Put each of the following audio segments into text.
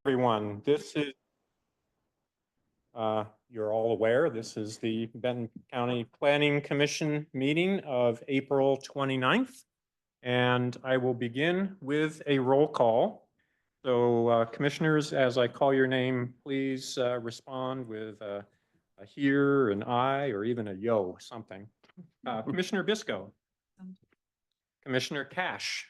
Everyone, this is, you're all aware, this is the Benton County Planning Commission meeting of April 29th. And I will begin with a roll call. So commissioners, as I call your name, please respond with a here, an I, or even a yo, something. Commissioner Bisco. Commissioner Cash.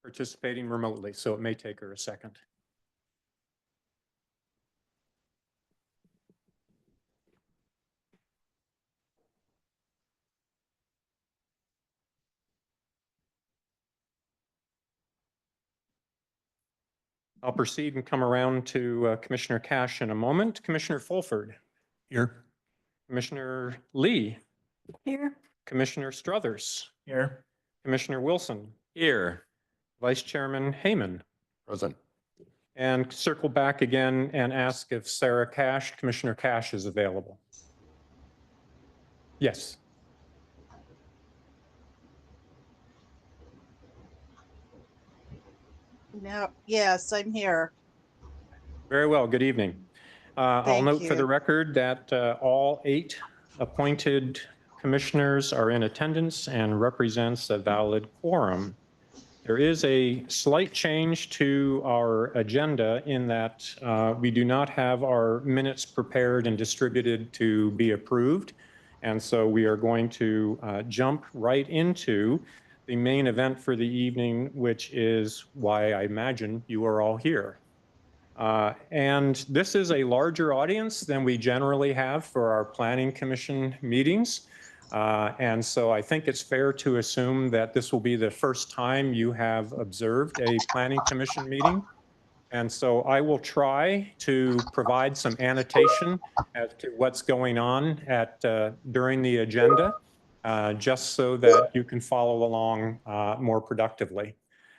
Participating remotely, so it may take her a second. I'll proceed and come around to Commissioner Cash in a moment. Commissioner Fulford. Here. Commissioner Lee. Here. Commissioner Struthers. Here. Commissioner Wilson. Here. Vice Chairman Heyman. Present. And circle back again and ask if Sarah Cash, Commissioner Cash, is available. Yes. No, yes, I'm here. Very well. Good evening. I'll note for the record that all 8 appointed commissioners are in attendance and represents a valid quorum. There is a slight change to our agenda in that we do not have our minutes prepared and distributed to be approved. And so we are going to jump right into the main event for the evening, which is why I imagine you are all here. And this is a larger audience than we generally have for our Planning Commission meetings. And so I think it's fair to assume that this will be the first time you have observed a Planning Commission meeting. And so I will try to provide some annotation as to what's going on during the agenda, just so that you can follow along more productively.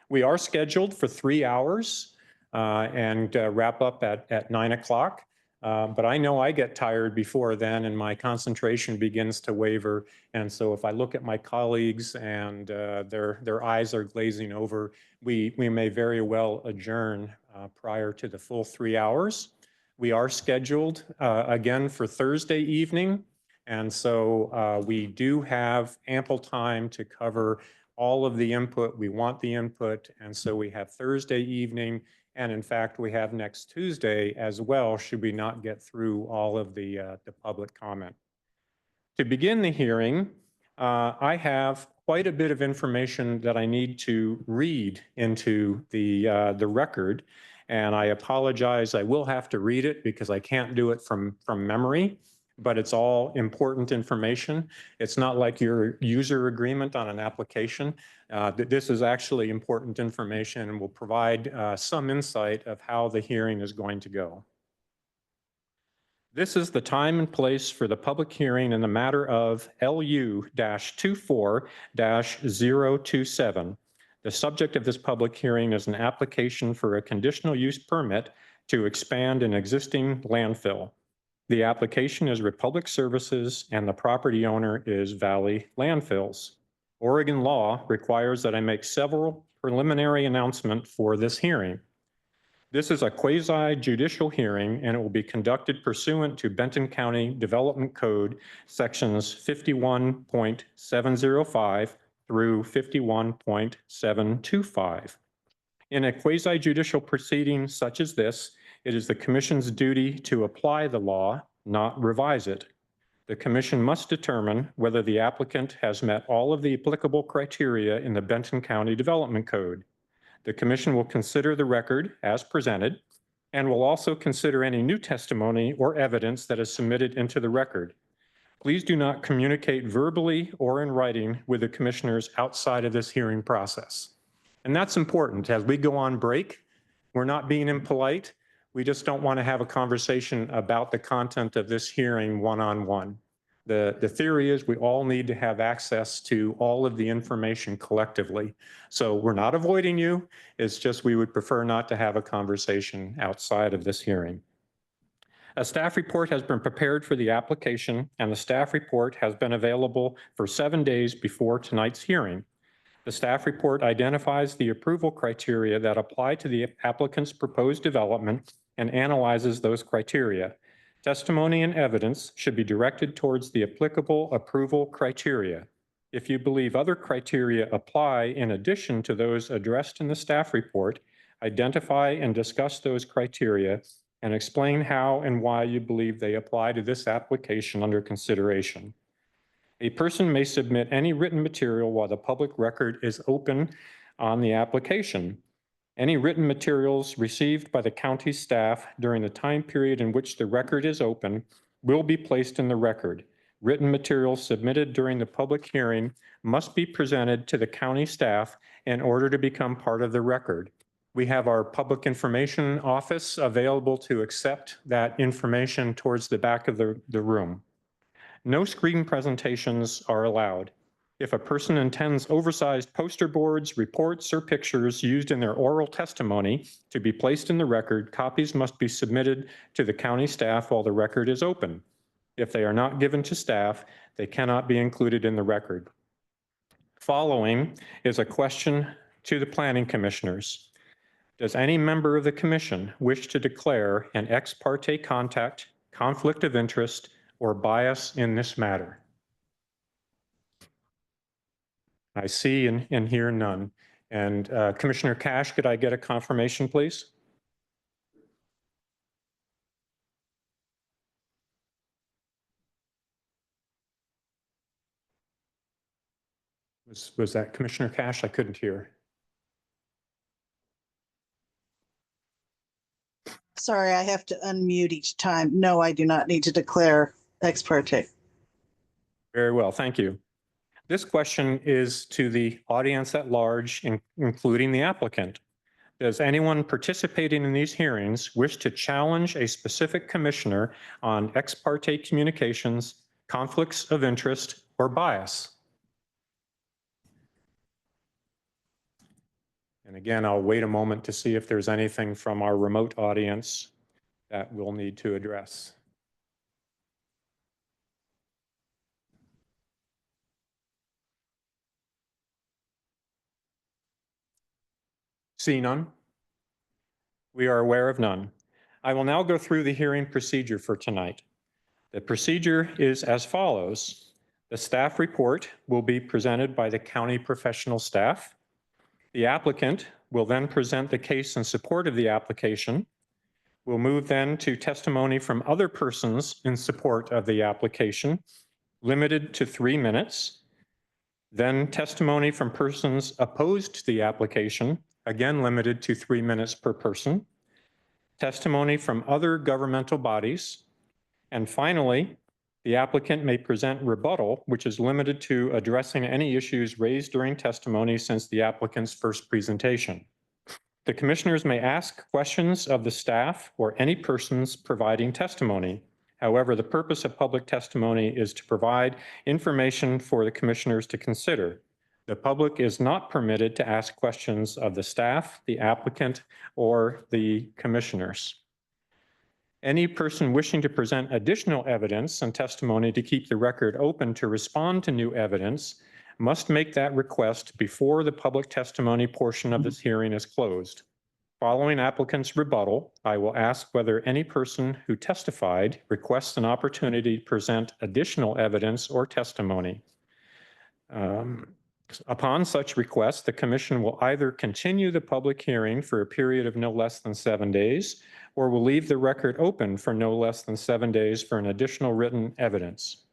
We are scheduled for 3 hours and wrap up at 9 o'clock. But I know I get tired before then and my concentration begins to waver. And so if I look at my colleagues and their eyes are glazing over, we may very well adjourn prior to the full 3 hours. We are scheduled again for Thursday evening. And so we do have ample time to cover all of the input. We want the input. And so we have Thursday evening. And in fact, we have next Tuesday as well, should we not get through all of the public comment. To begin the hearing, I have quite a bit of information that I need to read into the record. And I apologize, I will have to read it because I can't do it from memory, but it's all important information. It's not like your user agreement on an application. This is actually important information and will provide some insight of how the hearing is going to go. This is the time and place for the public hearing in the matter of LU-24-027. The subject of this public hearing is an application for a conditional use permit to expand an existing landfill. The application is Republic Services and the property owner is Valley Landfills. Oregon law requires that I make several preliminary announcements for this hearing. This is a quasi-judicial hearing and it will be conducted pursuant to Benton County Development Code sections 51.705 through 51.725. In a quasi-judicial proceeding such as this, it is the Commission's duty to apply the law, not revise it. The Commission must determine whether the applicant has met all of the applicable criteria in the Benton County Development Code. The Commission will consider the record as presented and will also consider any new testimony or evidence that is submitted into the record. Please do not communicate verbally or in writing with the commissioners outside of this hearing process. And that's important. As we go on break, we're not being impolite. We just don't want to have a conversation about the content of this hearing one-on-one. The theory is we all need to have access to all of the information collectively. So we're not avoiding you. It's just we would prefer not to have a conversation outside of this hearing. A staff report has been prepared for the application, and the staff report has been available for 7 days before tonight's hearing. The staff report identifies the approval criteria that apply to the applicant's proposed development and analyzes those criteria. Testimony and evidence should be directed towards the applicable approval criteria. If you believe other criteria apply in addition to those addressed in the staff report, identify and discuss those criteria and explain how and why you believe they apply to this application under consideration. A person may submit any written material while the public record is open on the application. Any written materials received by the county staff during the time period in which the record is open will be placed in the record. Written materials submitted during the public hearing must be presented to the county staff in order to become part of the record. We have our public information office available to accept that information towards the back of the room. No screen presentations are allowed. If a person intends oversized poster boards, reports, or pictures used in their oral testimony to be placed in the record, copies must be submitted to the county staff while the record is open. If they are not given to staff, they cannot be included in the record. Following is a question to the planning commissioners. Does any member of the commission wish to declare an ex parte contact, conflict of interest, or bias in this matter? I see and hear none. And Commissioner Cash, could I get a confirmation, please? Was that Commissioner Cash? I couldn't hear. Sorry, I have to unmute each time. No, I do not need to declare ex parte. Very well, thank you. This question is to the audience at large, including the applicant. Does anyone participating in these hearings wish to challenge a specific commissioner on ex parte communications, conflicts of interest, or bias? And again, I'll wait a moment to see if there's anything from our remote audience that we'll need to address. See none? We are aware of none. I will now go through the hearing procedure for tonight. The procedure is as follows. The staff report will be presented by the county professional staff. The applicant will then present the case in support of the application. We'll move then to testimony from other persons in support of the application, limited to 3 minutes. Then testimony from persons opposed to the application, again limited to 3 minutes per person. Testimony from other governmental bodies. And finally, the applicant may present rebuttal, which is limited to addressing any issues raised during testimony since the applicant's first presentation. The commissioners may ask questions of the staff or any persons providing testimony. However, the purpose of public testimony is to provide information for the commissioners to consider. The public is not permitted to ask questions of the staff, the applicant, or the commissioners. Any person wishing to present additional evidence and testimony to keep the record open to respond to new evidence must make that request before the public testimony portion of this hearing is closed. Following applicant's rebuttal, I will ask whether any person who testified requests an opportunity to present additional evidence or testimony. Upon such request, the commission will either continue the public hearing for a period of no less than 7 days, or will leave the record open for no less than 7 days for an additional written evidence.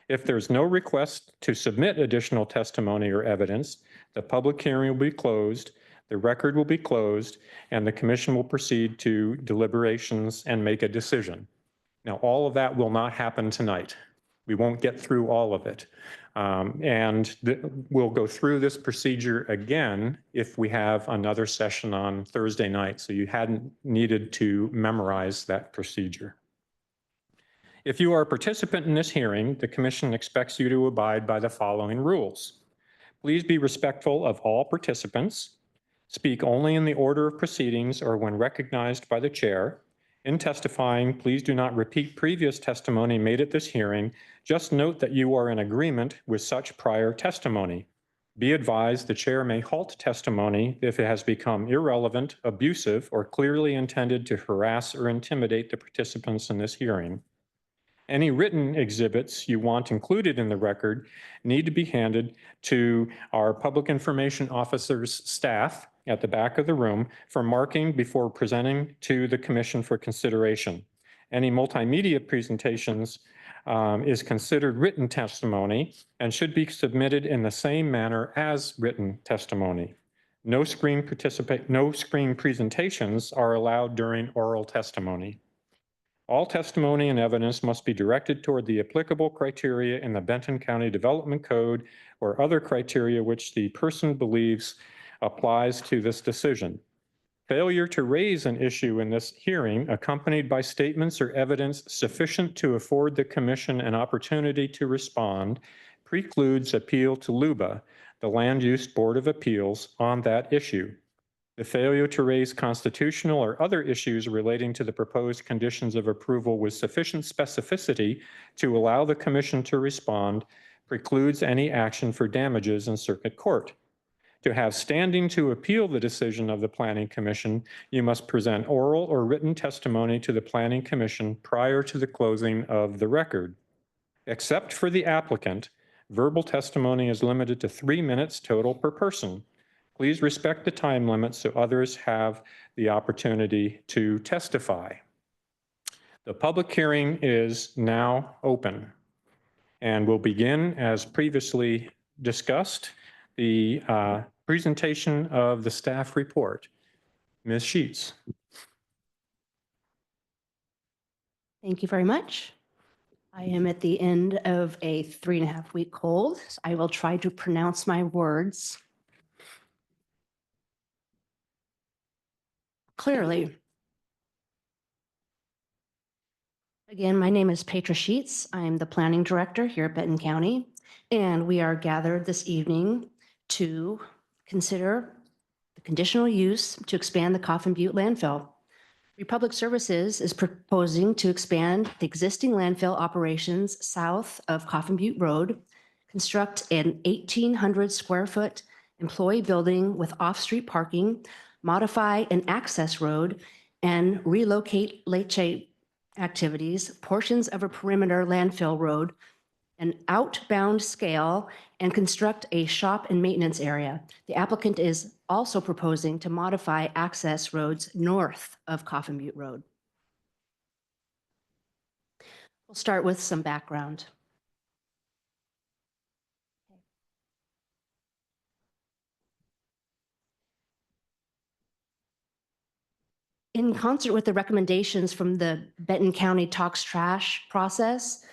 If there's no request to submit additional testimony or evidence, the public hearing will be closed, the record will be closed, and the commission will proceed to deliberations and make a decision. Now, all of that will not happen tonight. We won't get through all of it. We'll go through this procedure again if we have another session on Thursday night, so you hadn't needed to memorize that procedure. If you are a participant in this hearing, the commission expects you to abide by the following rules. Please be respectful of all participants. Speak only in the order of proceedings or when recognized by the chair. In testifying, please do not repeat previous testimony made at this hearing. Just note that you are in agreement with such prior testimony. Be advised the chair may halt testimony if it has become irrelevant, abusive, or clearly intended to harass or intimidate the participants in this hearing. Any written exhibits you want included in the record need to be handed to our public information officer's staff at the back of the room for marking before presenting to the commission for consideration. Any multimedia presentations is considered written testimony and should be submitted in the same manner as written testimony. No screen presentations are allowed during oral testimony. All testimony and evidence must be directed toward the applicable criteria in the Benton County Development Code or other criteria which the person believes applies to this decision. Failure to raise an issue in this hearing accompanied by statements or evidence sufficient to afford the commission an opportunity to respond precludes appeal to LUBA, the Land Use Board of Appeals, on that issue. The failure to raise constitutional or other issues relating to the proposed conditions of approval with sufficient specificity to allow the commission to respond precludes any action for damages in circuit court. To have standing to appeal the decision of the Planning Commission, you must present oral or written testimony to the Planning Commission prior to the closing of the record. Except for the applicant, verbal testimony is limited to 3 minutes total per person. Please respect the time limit so others have the opportunity to testify. The public hearing is now open and will begin as previously discussed, the presentation of the staff report. Ms. Sheets. Thank you very much. I am at the end of a 3.5-week cold. So I will try to pronounce my words clearly. Again, my name is Petra Sheets. I'm the planning director here at Benton County, and we are gathered this evening to consider the conditional use to expand the Coffin Butte Landfill. Republic Services is proposing to expand the existing landfill operations south of Coffin Butte Road, construct an 1,800 square foot employee building with off-street parking, modify an access road, and relocate leachate activities, portions of a perimeter landfill road, an outbound scale, and construct a shop and maintenance area. The applicant is also proposing to modify access roads north of Coffin Butte Road. We'll start with some background. In concert with the recommendations from the Benton County Talks Trash process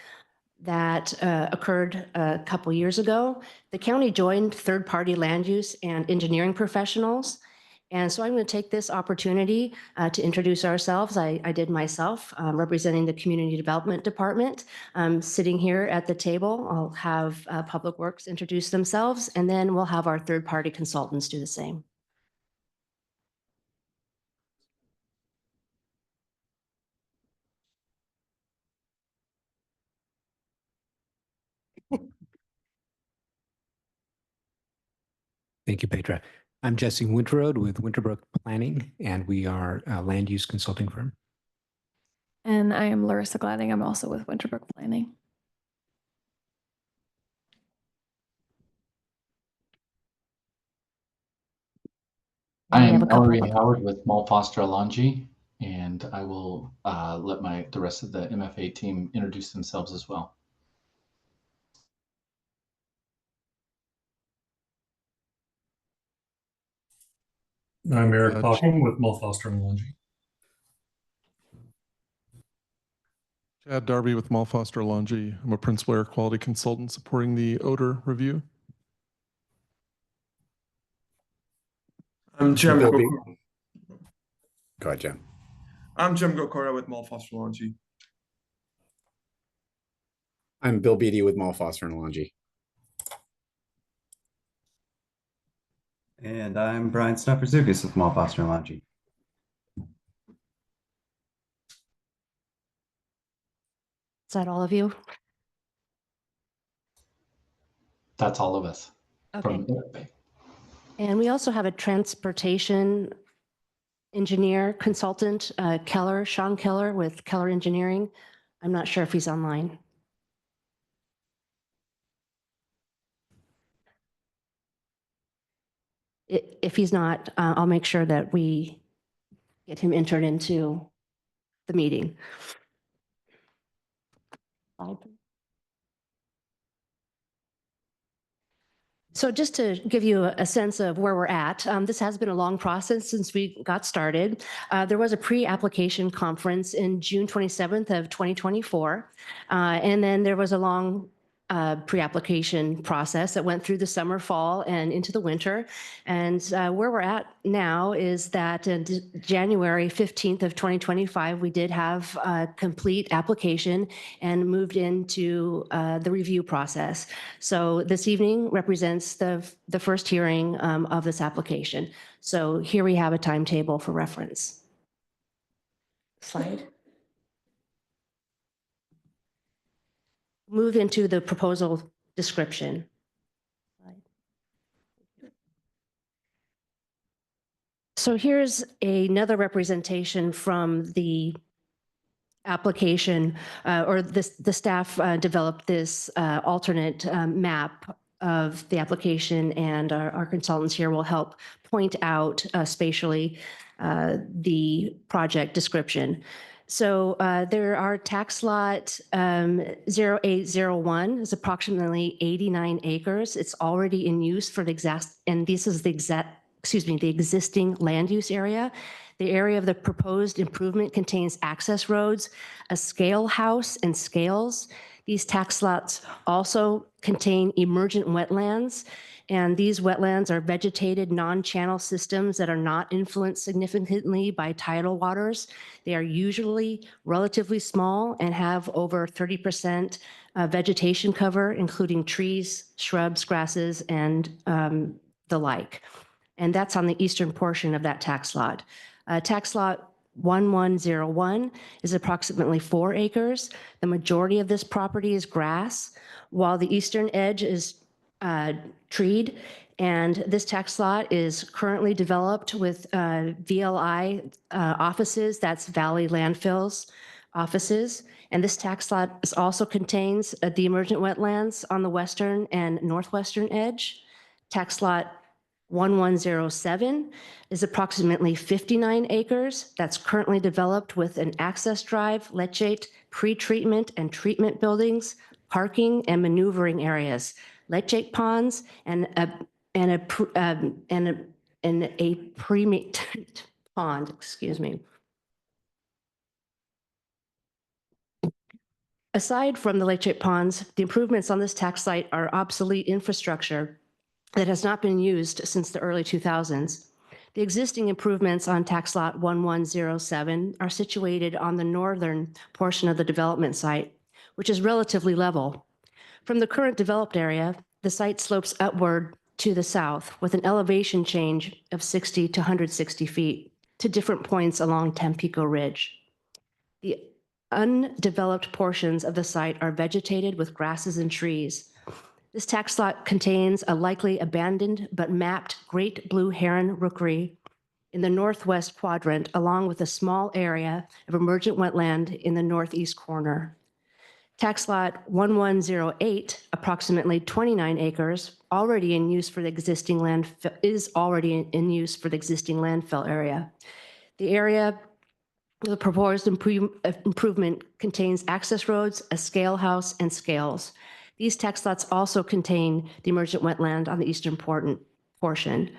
that occurred a couple years ago, the county joined third-party land use and engineering professionals. And so I'm going to take this opportunity to introduce ourselves. I did myself, representing the Community Development Department. Sitting here at the table, I'll have Public Works introduce themselves, and then we'll have our third-party consultants do the same. Thank you, Petra. I'm Jesse Winterroad with Winterbrook Planning, and we are a land use consulting firm. And I am Larissa Gladding. I'm also with Winterbrook Planning. I am Ellery Howard with Mull Foster Alonji, and I will let the rest of the MFA team introduce themselves as well. I'm Eric Coffin with Mull Foster Alonji. Chad Darby with Mull Foster Alonji. I'm a principal air quality consultant supporting the odor review. I'm Jim. Go ahead, Jim. I'm Jim Gokora with Mull Foster Alonji. I'm Bill Beatty with Mull Foster Alonji. And I'm Brian Snapper-Zugis with Mull Foster Alonji. Is that all of you? That's all of us. from Okay. MFA. And we also have a transportation engineer consultant, Sean Keller with Keller Engineering. I'm not sure if he's online. If he's not, I'll make sure that we get him entered into the meeting. So just to give you a sense of where we're at, this has been a long process since we got started. There was a pre-application conference in June 27th of 2024. And then there was a long pre-application process that went through the summer, fall, and into the winter. And where we're at now is that in January 15th of 2025, we did have a complete application and moved into the review process. So this evening represents the first hearing of this application. So here we have a timetable for reference. Slide. Move into the proposal description. So here's another representation from the application, or the staff developed this alternate map of the application, and our consultants here will help point out spatially the project description. So there are tax lot 0801 is approximately 89 acres. It's already in use for the and this is the existing land use area. The area of the proposed improvement contains access roads, a scale house, and scales. These tax lots also contain emergent wetlands, and these wetlands are vegetated non-channel systems that are not influenced significantly by tidal waters. They are usually relatively small and have over 30% vegetation cover, including trees, shrubs, grasses, and the like. And that's on the eastern portion of that tax lot. Tax lot 1101 is approximately 4 acres. The majority of this property is grass, while the eastern edge is treed. And this tax lot is currently developed with VLI offices, that's Valley Landfills offices. And this tax lot also contains the emergent wetlands on the western and northwestern edge. Tax lot 1107 is approximately 59 acres. That's currently developed with an access drive, leachate, pre-treatment and treatment buildings, parking and maneuvering areas, leachate ponds, and a pre-treat pond, excuse me. Aside from the leachate ponds, the improvements on this tax site are obsolete infrastructure that has not been used since the early 2000s. The existing improvements on tax lot 1107 are situated on the northern portion of the development site, which is relatively level. From the current developed area, the site slopes upward to the south with an elevation change of 60 to 160 feet to different points along Tampico Ridge. The undeveloped portions of the site are vegetated with grasses and trees. This tax lot contains a likely abandoned but mapped great blue heron rookery in the northwest quadrant, along with a small area of emergent wetland in the northeast corner. Tax lot 1108, approximately 29 acres, already in use for the existing landfill, is already in use for the existing landfill area. The area the proposed improvement contains access roads, a scale house, and scales. These tax lots also contain the emergent wetland on the eastern portion.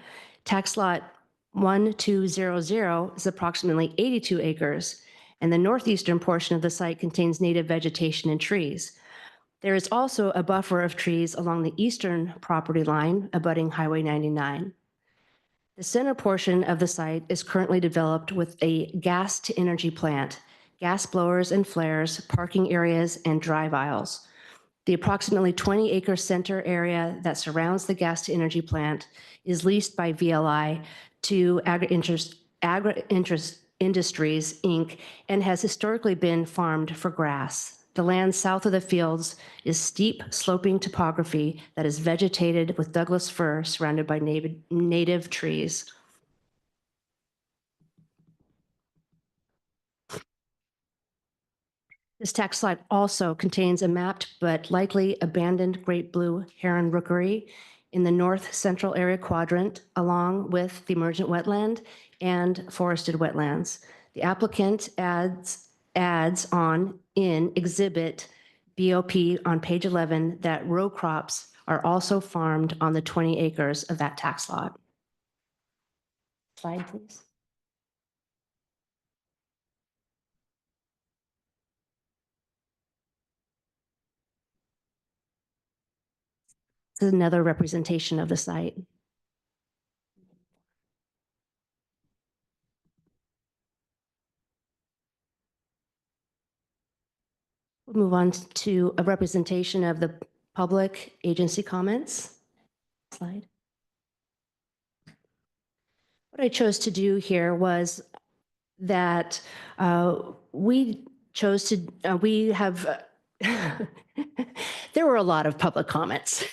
Tax lot 1200 is approximately 82 acres, and the northeastern portion of the site contains native vegetation and trees. There is also a buffer of trees along the eastern property line abutting Highway 99. The center portion of the site is currently developed with a gas-to-energy plant, gas blowers and flares, parking areas, and drive aisles. The approximately 20-acre center area that surrounds the gas-to-energy plant is leased by VLI to Agri-Industries, Inc., and has historically been farmed for grass. the land south of the fields is steep sloping topography that is vegetated with Douglas fir surrounded by native trees. This tax slide also contains a mapped but likely abandoned great blue heron rookery in the north central area quadrant, along with the emergent wetland and forested wetlands. The applicant adds on in exhibit BOP on page 11 that row crops are also farmed on the 20 acres of that tax lot. Slide, please. This is another representation of the site. We'll move on to a representation of the public agency comments. Slide. What I chose to do here was that we have, there were a lot of public comments.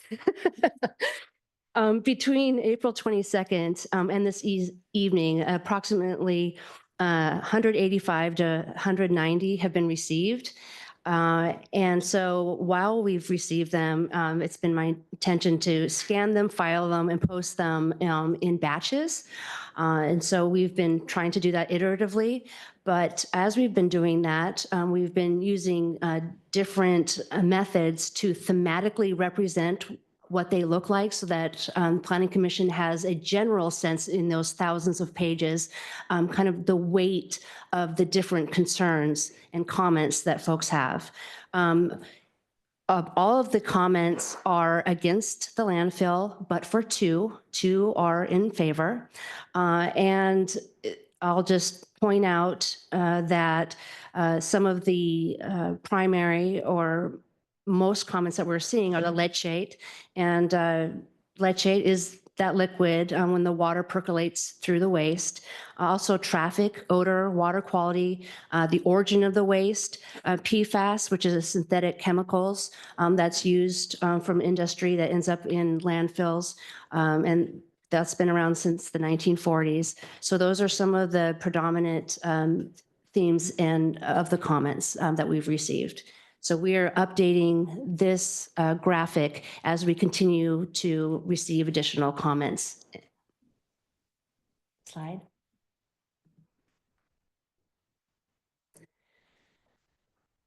Between April 22nd and this evening, approximately 185 to 190 have been received. And so while we've received them, it's been my intention to scan them, file them, and post them in batches. And so we've been trying to do that iteratively. But as we've been doing that, we've been using different methods to thematically represent what they look like so that Planning Commission has a general sense in those thousands of pages, kind of the weight of the different concerns and comments that folks have. All of the comments are against the landfill, but for two are in favor. And I'll just point out that some of the primary or most comments that we're seeing are the leachate, and leachate is that liquid when the water percolates through the waste. Also traffic, odor, water quality, the origin of the waste, PFAS, which is a synthetic chemicals that's used from industry that ends up in landfills, and that's been around since the 1940s. So those are some of the predominant themes and of the comments that we've received. So we are updating this graphic as we continue to receive additional comments. Slide.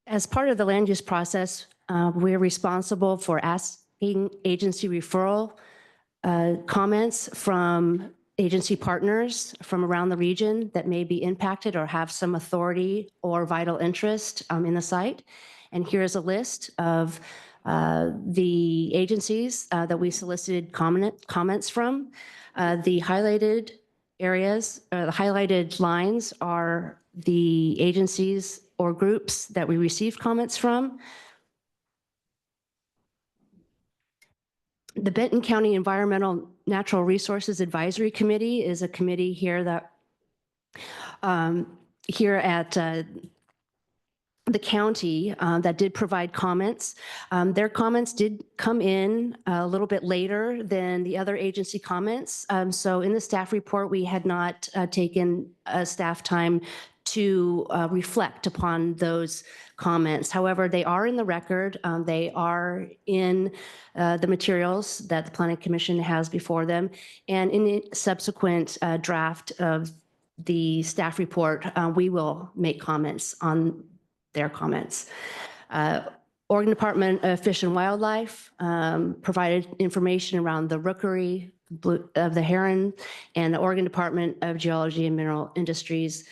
As part of the land use process, we're responsible for asking agency referral comments from agency partners from around the region that may be impacted or have some authority or vital interest in the site. And here's a list of the agencies that we solicited comments from. The highlighted areas, the highlighted lines are the agencies or groups that we received comments from. The Benton County Environmental Natural Resources Advisory Committee is a committee here that here at the county that did provide comments. Their comments did come in a little bit later than the other agency comments. So in the staff report, we had not taken staff time to reflect upon those comments. However, they are in the record. They are in the materials that the Planning Commission has before them. And in the subsequent draft of the staff report, we will make comments on their comments. Oregon Department of Fish and Wildlife provided information around the rookery of the heron, and the Oregon Department of Geology and Mineral Industries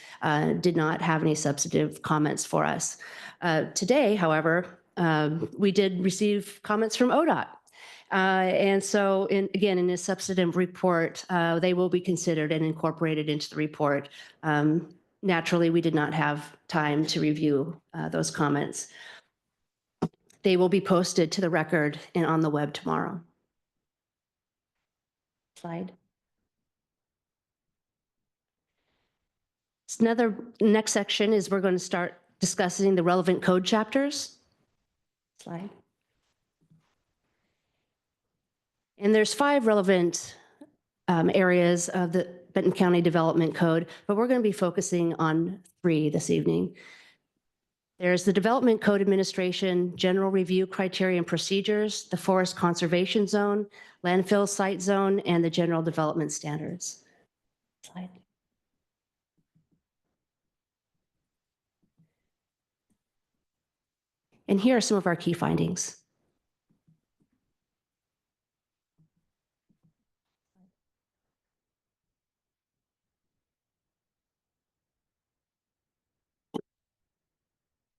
did not have any substantive comments for us. Today, however, we did receive comments from ODOT. And so, again, in this substantive report, they will be considered and incorporated into the report. Naturally, we did not have time to review those comments. They will be posted to the record and on the web tomorrow. Slide. Next section is we're going to start discussing the relevant code chapters. Slide. And there's 5 relevant areas of the Benton County Development Code, but we're going to be focusing on 3 this evening. There's the Development Code Administration, General Review Criteria and Procedures, the Forest Conservation Zone, Landfill Site Zone, and the General Development Standards. Slide. And here are some of our key findings.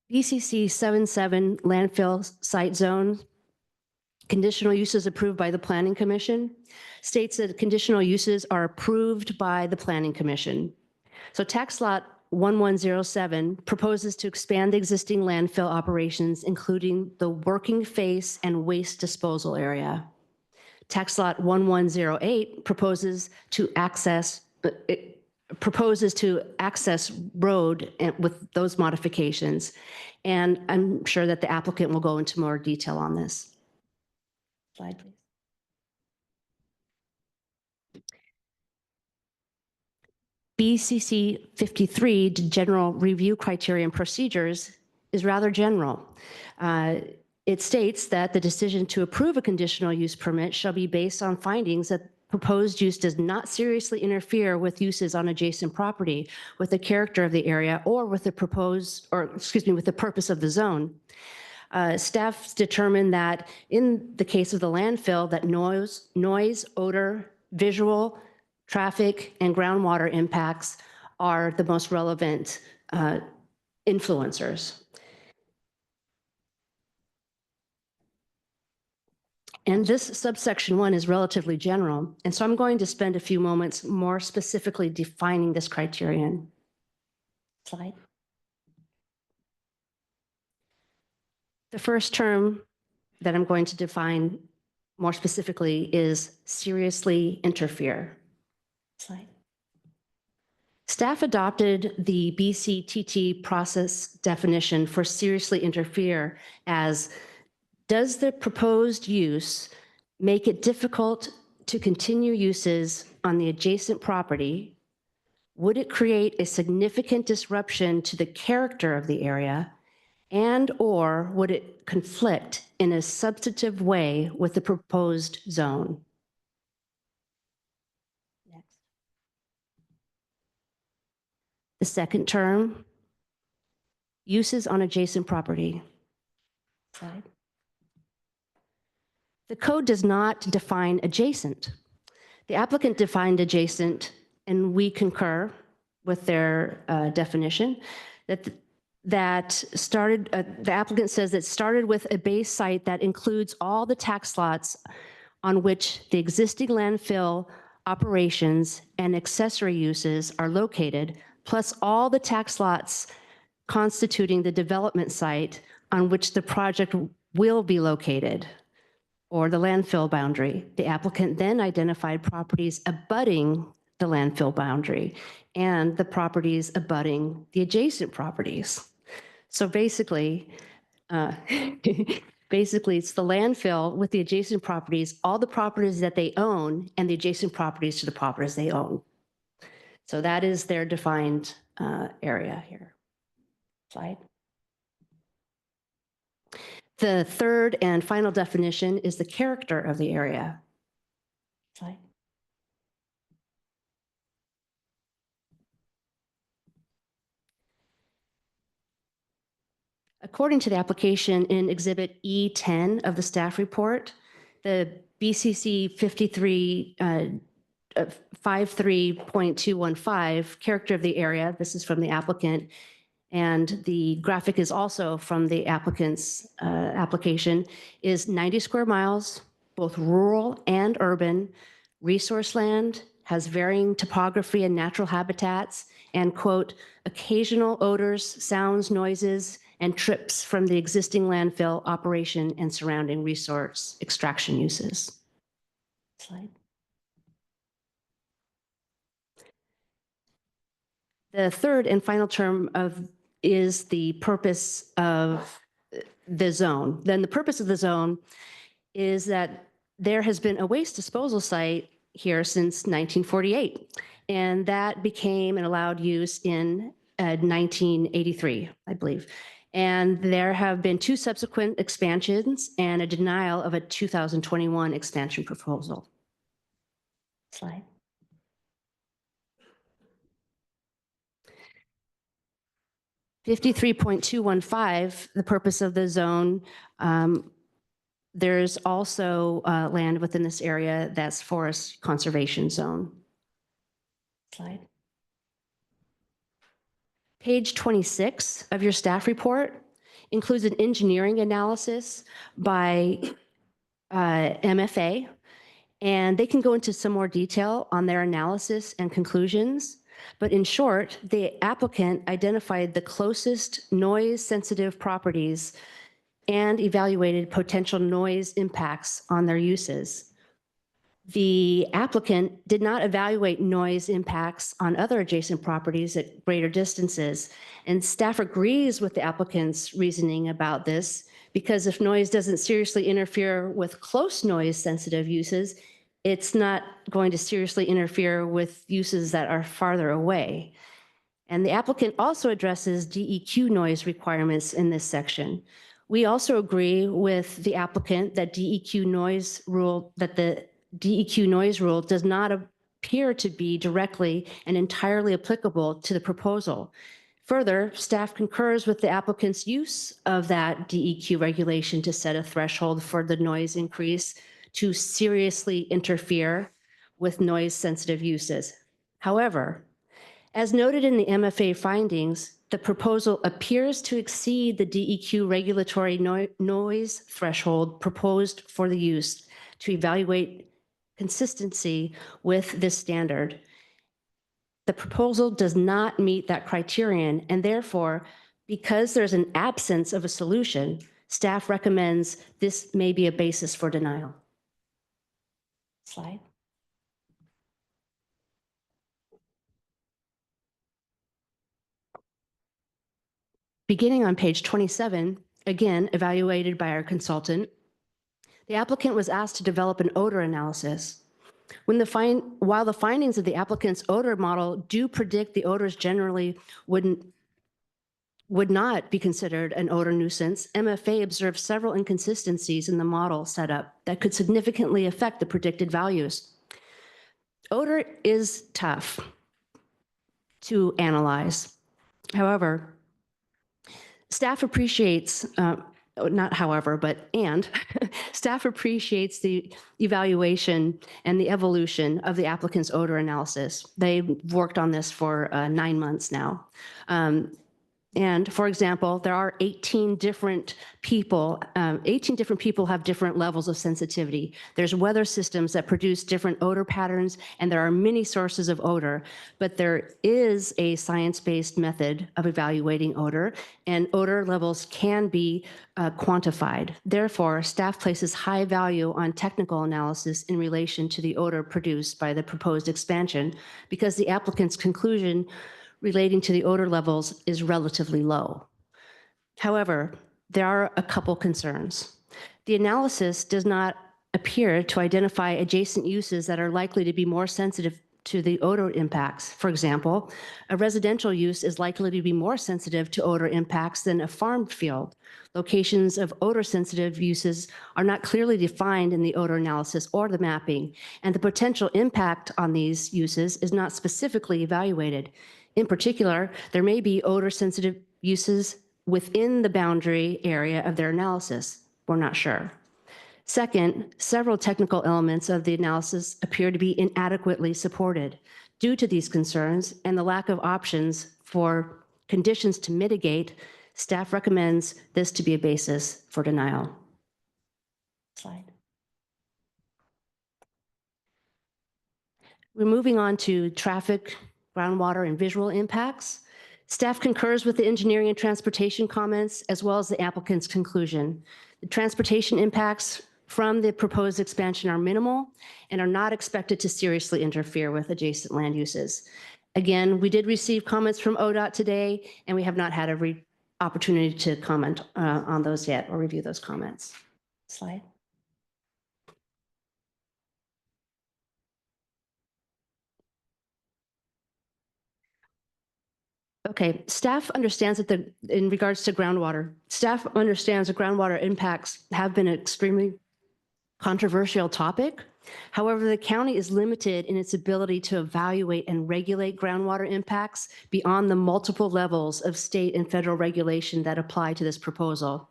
BCC 77 landfill site zone, conditional uses approved by the Planning Commission, states that conditional uses are approved by the Planning Commission. So tax lot 1107 proposes to expand the existing landfill operations, including the working face and waste disposal area. Tax lot 1108 proposes to access road with those modifications. And I'm sure that the applicant will go into more detail on this. Slide, please. BCC 53, General Review Criteria and Procedures, is rather general. It states that the decision to approve a conditional use permit shall be based on findings that proposed use does not seriously interfere with uses on adjacent property, with the character of the area, or with the with the purpose of the zone. Staff determined that in the case of the landfill, that noise, odor, visual, traffic, and groundwater impacts are the most relevant influencers. And this subsection 1 is relatively general. And so I'm going to spend a few moments more specifically defining this criterion. Slide. The first term that I'm going to define more specifically is seriously interfere. Slide. Staff adopted the BCTT process definition for seriously interfere as, does the proposed use make it difficult to continue uses on the adjacent property? Would it create a significant disruption to the character of the area? And or would it conflict in a substantive way with the proposed zone? Next. The second term, uses on adjacent property. Slide. The code does not define adjacent. The applicant defined adjacent, and we concur with their definition, the applicant says it started with a base site that includes all the tax lots on which the existing landfill operations and accessory uses are located, plus all the tax lots constituting the development site on which the project will be located, or the landfill boundary. The applicant then identified properties abutting the landfill boundary and the properties abutting the adjacent properties. So basically, it's the landfill with the adjacent properties, all the properties that they own, and the adjacent properties to the properties they own. So that is their defined area here. Slide. The third and final definition is the character of the area. Slide. According to the application in Exhibit E10 of the staff report, the BCC 53.215 character of the area, this is from the applicant, and the graphic is also from the applicant's application, is 90 square miles, both rural and urban, resource land, has varying topography and natural habitats, and, quote, occasional odors, sounds, noises, and trips from the existing landfill operation and surrounding resource extraction uses. Slide. The third and final term is the purpose of the zone. Then the purpose of the zone is that there has been a waste disposal site here since 1948, and that became an allowed use in 1983, I believe. And there have been 2 subsequent expansions and a denial of a 2021 expansion proposal. Slide. (53.215), the purpose of the zone, there's also land within this area that's forest conservation zone. Slide. Page 26 of your staff report includes an engineering analysis by MFA, and they can go into some more detail on their analysis and conclusions. But in short, the applicant identified the closest noise-sensitive properties and evaluated potential noise impacts on their uses. The applicant did not evaluate noise impacts on other adjacent properties at greater distances, and staff agrees with the applicant's reasoning about this, because if noise doesn't seriously interfere with close noise-sensitive uses, it's not going to seriously interfere with uses that are farther away. And the applicant also addresses DEQ noise requirements in this section. We also agree with the applicant that the DEQ noise rule does not appear to be directly and entirely applicable to the proposal. Further, staff concurs with the applicant's use of that DEQ regulation to set a threshold for the noise increase to seriously interfere with noise-sensitive uses. However, as noted in the MFA findings, the proposal appears to exceed the DEQ regulatory noise threshold proposed for the use to evaluate consistency with this standard. The proposal does not meet that criterion, and therefore, because there's an absence of a solution, staff recommends this may be a basis for denial. Slide. Beginning on page 27, again, evaluated by our consultant, the applicant was asked to develop an odor analysis. While the findings of the applicant's odor model do predict the odors generally would not be considered an odor nuisance, MFA observed several inconsistencies in the model setup that could significantly affect the predicted values. Odor is tough to analyze. However, staff appreciates, staff appreciates the evaluation and the evolution of the applicant's odor analysis. They've worked on this for 9 months now. And for example, there are 18 different people. 18 different people have different levels of sensitivity. There's weather systems that produce different odor patterns, and there are many sources of odor, but there is a science-based method of evaluating odor, and odor levels can be quantified. Therefore, staff places high value on technical analysis in relation to the odor produced by the proposed expansion, because the applicant's conclusion relating to the odor levels is relatively low. However, there are a couple concerns. The analysis does not appear to identify adjacent uses that are likely to be more sensitive to the odor impacts. For example, a residential use is likely to be more sensitive to odor impacts than a farm field. Locations of odor-sensitive uses are not clearly defined in the odor analysis or the mapping, and the potential impact on these uses is not specifically evaluated. In particular, there may be odor-sensitive uses within the boundary area of their analysis. We're not sure. Second, several technical elements of the analysis appear to be inadequately supported. Due to these concerns and the lack of options for conditions to mitigate, staff recommends this to be a basis for denial. Slide. We're moving on to traffic, groundwater, and visual impacts. Staff concurs with the engineering and transportation comments, as well as the applicant's conclusion. The transportation impacts from the proposed expansion are minimal and are not expected to seriously interfere with adjacent land uses. Again, we did receive comments from ODOT today, and we have not had a opportunity to comment on those yet or review those comments. Slide. Okay, staff understands that in regards to groundwater, staff understands that groundwater impacts have been an extremely controversial topic. However, the county is limited in its ability to evaluate and regulate groundwater impacts beyond the multiple levels of state and federal regulation that apply to this proposal.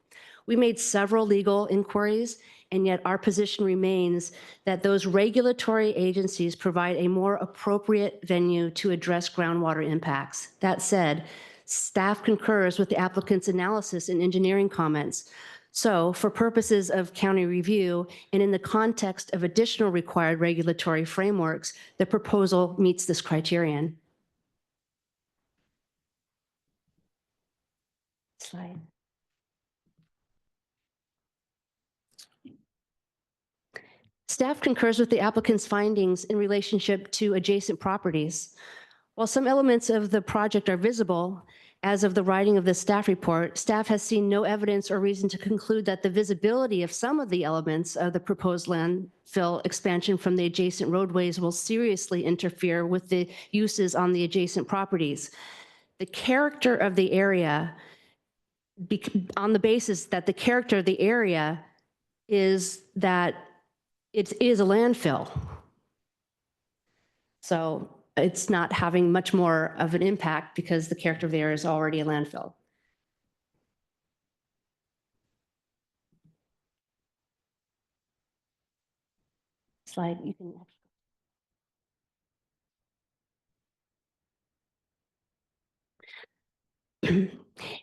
We made several legal inquiries, and yet our position remains that those regulatory agencies provide a more appropriate venue to address groundwater impacts. That said, staff concurs with the applicant's analysis and engineering comments. So for purposes of county review and in the context of additional required regulatory frameworks, the proposal meets this criterion. Slide. Staff concurs with the applicant's findings in relationship to adjacent properties. While some elements of the project are visible, as of the writing of the staff report, staff has seen no evidence or reason to conclude that the visibility of some of the elements of the proposed landfill expansion from the adjacent roadways will seriously interfere with the uses on the adjacent properties. The character of the area, on the basis that the character of the area is that it is a landfill. So it's not having much more of an impact because the character of the area is already a landfill. Slide, you can.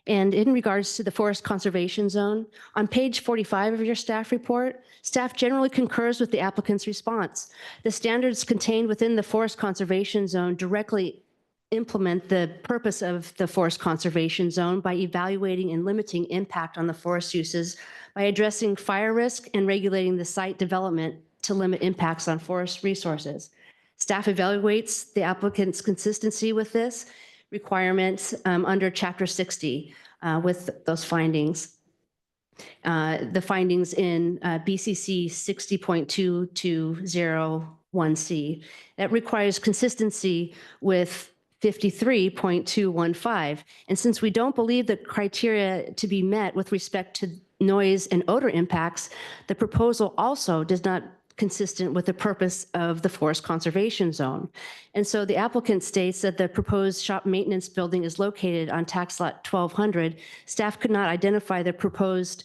And in regards to the forest conservation zone, on page 45 of your staff report, staff generally concurs with the applicant's response. The standards contained within the forest conservation zone directly implement the purpose of the forest conservation zone by evaluating and limiting impact on the forest uses, by addressing fire risk and regulating the site development to limit impacts on forest resources. Staff evaluates the applicant's consistency with this requirements under Chapter 60 with those findings. The findings in BCC 60.2201C that requires consistency with 53.215. And since we don't believe the criteria to be met with respect to noise and odor impacts, the proposal also does not consistent with the purpose of the forest conservation zone. And so the applicant states that the proposed shop maintenance building is located on tax lot 1200. Staff could not identify the proposed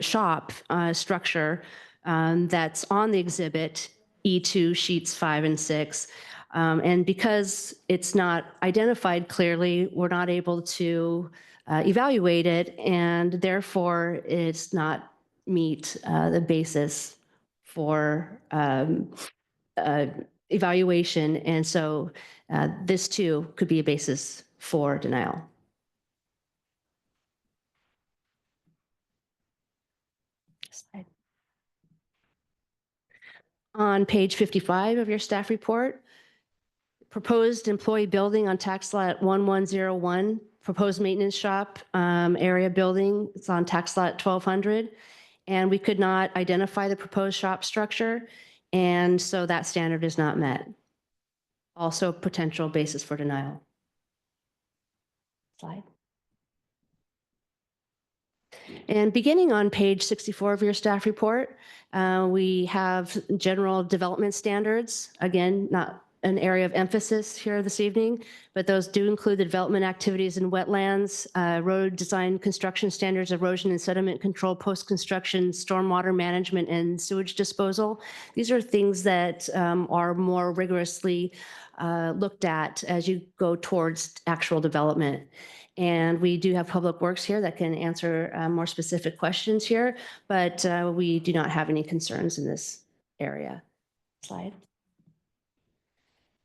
shop structure that's on the exhibit E2 sheets 5 and 6. And because it's not identified clearly, we're not able to evaluate it, and therefore it's not meet the basis for evaluation. And so this too could be a basis for denial. Slide. On page 55 of your staff report, proposed employee building on tax lot 1101, proposed maintenance shop area building, it's on tax lot 1200. And we could not identify the proposed shop structure, and so that standard is not met. Also potential basis for denial. Slide. And beginning on page 64 of your staff report, we have general development standards. Again, not an area of emphasis here this evening, but those do include the development activities in wetlands, road design, construction standards, erosion and sediment control, post-construction, stormwater management, and sewage disposal. These are things that are more rigorously looked at as you go towards actual development. And we do have Public Works here that can answer more specific questions here, but we do not have any concerns in this area. Slide.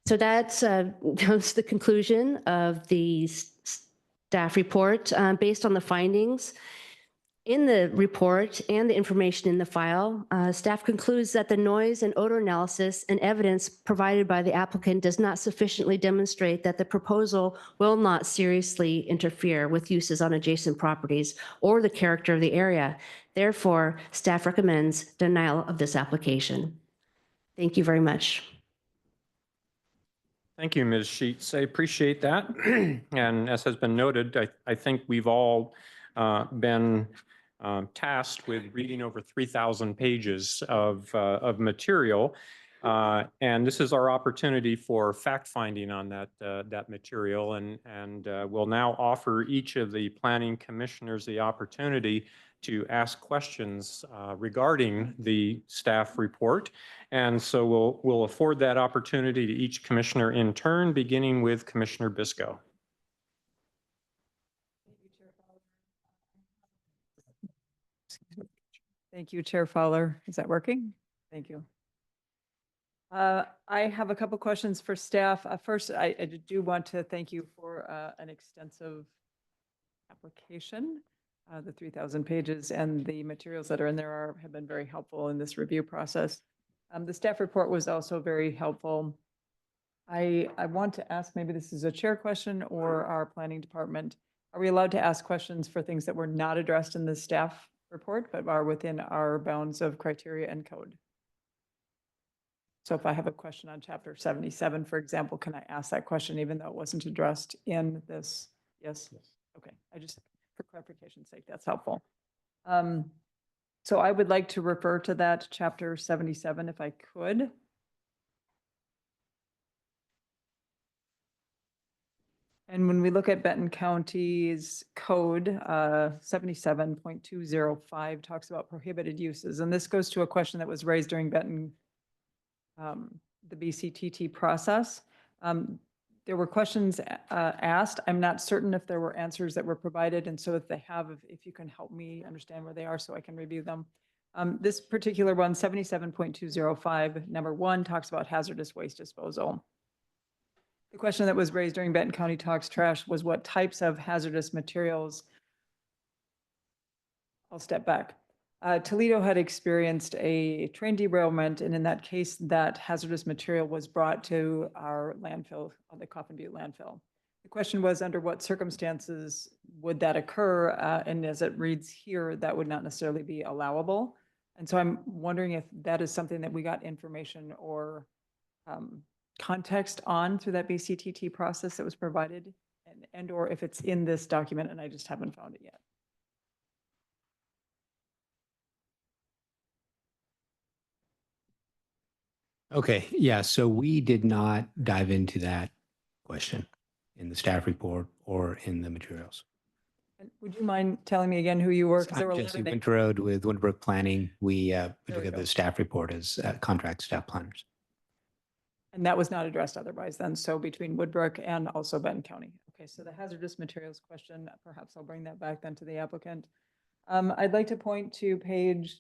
So that's the conclusion of the staff report based on the findings In the report and the information in the file, staff concludes that the noise and odor analysis and evidence provided by the applicant does not sufficiently demonstrate that the proposal will not seriously interfere with uses on adjacent properties or the character of the area. Therefore, staff recommends denial of this application. Thank you very much. Thank you, Ms. Sheets. I appreciate that. And as has been noted, I think we've all been tasked with reading over 3,000 pages of material. And this is our opportunity for fact-finding on that material. And we'll now offer each of the planning commissioners the opportunity to ask questions regarding the staff report. And so we'll afford that opportunity to each commissioner in turn, beginning with Commissioner Biscoe. Thank you, Chair Fowler. Is that working? Thank you. I have a couple questions for staff. First, I do want to thank you for an extensive application. The 3,000 pages and the materials that are in there have been very helpful in this review process. The staff report was also very helpful. I want to ask, maybe this is a chair question or our planning department. Are we allowed to ask questions for things that were not addressed in the staff report, but are within our bounds of criteria and code? So if I have a question on chapter 77, for example, can I ask that question even though it wasn't addressed in this? Yes? Okay, for clarification's sake, that's helpful. So I would like to refer to that chapter 77 if I could. And when we look at Benton County's code, 77.205 talks about prohibited uses. And this goes to a question that was raised during the BCTT process. There were questions asked. I'm not certain if there were answers that were provided. And so if they have, if you can help me understand where they are so I can review them. This particular one, 77.205, number 1, talks about hazardous waste disposal. The question that was raised during Benton County Talks Trash was what types of hazardous materials. I'll step back. Toledo had experienced a train derailment, and in that case, that hazardous material was brought to our landfill, the Coffin Butte Landfill. The question was, under what circumstances would that occur? And as it reads here, that would not necessarily be allowable. And so I'm wondering if that is something that we got information or context on through that BCTT process that was provided, and or if it's in this document and I just haven't found it yet. Okay, yeah, so we did not dive into that question in the staff report or in the materials. And would you mind telling me again who you were? I'm Jesse Winterode with Winterbrook Planning. We look at the staff report as contract staff planners. And that was not addressed otherwise then, so between Woodbrook and also Benton County. Okay, so the hazardous materials question, perhaps I'll bring that back then to the applicant. I'd like to point to page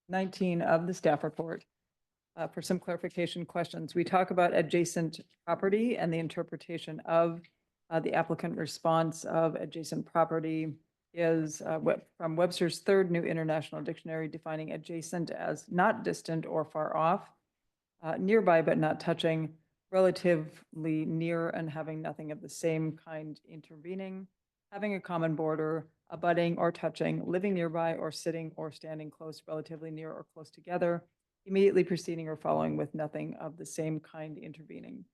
19 of the staff report. For some clarification questions. We talk about adjacent property and the interpretation of the applicant response of adjacent property is from Webster's Third New International Dictionary, defining adjacent as not distant or far off, nearby but not touching, relatively near and having nothing of the same kind intervening, having a common border, abutting or touching, living nearby or sitting or standing close, relatively near or close together, immediately preceding or following with nothing of the same kind intervening.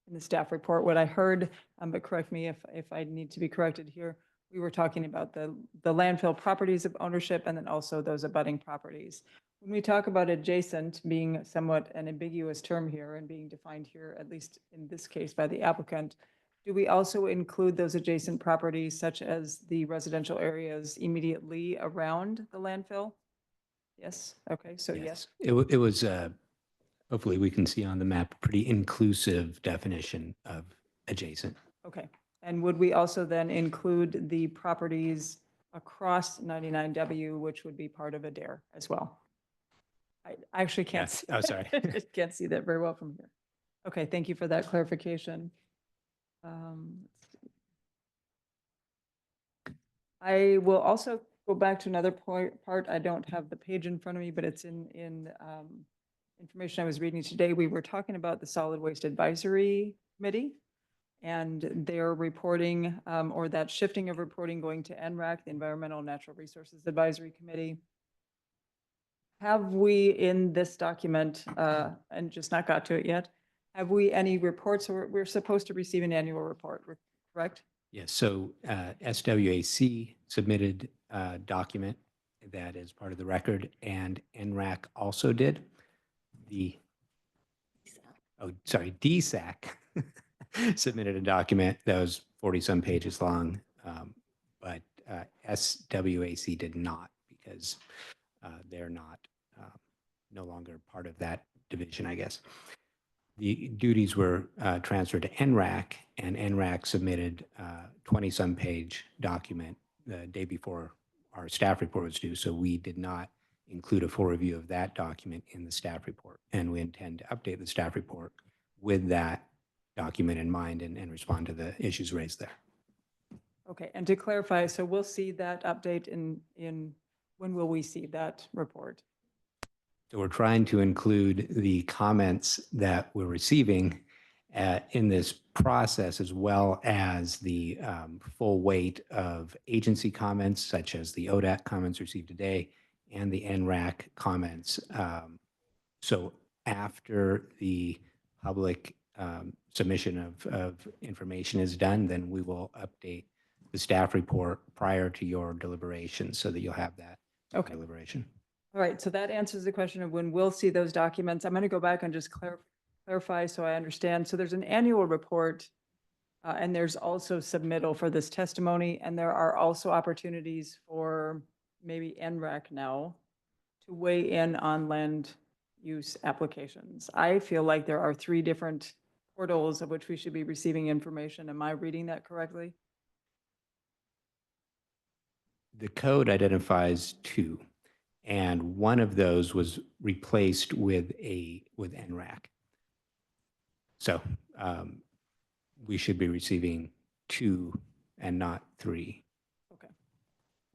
In the staff report, what I heard, but correct me if I need to be corrected here, we were talking about the landfill properties of ownership and then also those abutting properties. When we talk about adjacent being somewhat an ambiguous term here and being defined here, at least in this case by the applicant, do we also include those adjacent properties such as the residential areas immediately around the landfill? Yes. Okay. So yes. It was, hopefully we can see on the map, a pretty inclusive definition of adjacent. Okay. And would we also then include the properties across 99W, which would be part of a DARE as well? I actually can't. Yes. Oh, sorry. Can't see that very well from here. Okay. Thank you for that clarification. I will also go back to another part. I don't have the page in front of me, but it's in information I was reading today. We were talking about the Solid Waste Advisory Committee and their reporting, or that shifting of reporting going to NRAC, the Environmental and Natural Resources Advisory Committee. Have we in this document, and just not got to it yet, have we any reports? We're supposed to receive an annual report, correct? Yes, so SWAC submitted a document that is part of the record, and NRAC also did. DSAC submitted a document that was 40-some pages long, but SWAC did not, because they're not no longer part of that division, I guess. The duties were transferred to NRAC, and NRAC submitted a 20-some page document the day before our staff report was due, so we did not include a full review of that document in the staff report, and we intend to update the staff report with that document in mind and respond to the issues raised there. Okay, and to clarify, so we'll see that update in when will we see that report? So we're trying to include the comments that we're receiving in this process, as well as the full weight of agency comments, such as the ODAC comments received today and the NRAC comments. So after the public submission of information is done, then we will update the staff report prior to your deliberation so that you'll have that deliberation. All right, so that answers the question of when we'll see those documents. I'm going to go back and just clarify so I understand. So there's an annual report, and there's also submittal for this testimony, and there are also opportunities for maybe NRAC now to weigh in on land use applications. I feel like there are 3 different portals of which we should be receiving information. Am I reading that correctly? The code identifies 2. And one of those was replaced with NRAC. So we should be receiving 2 and not 3. Okay.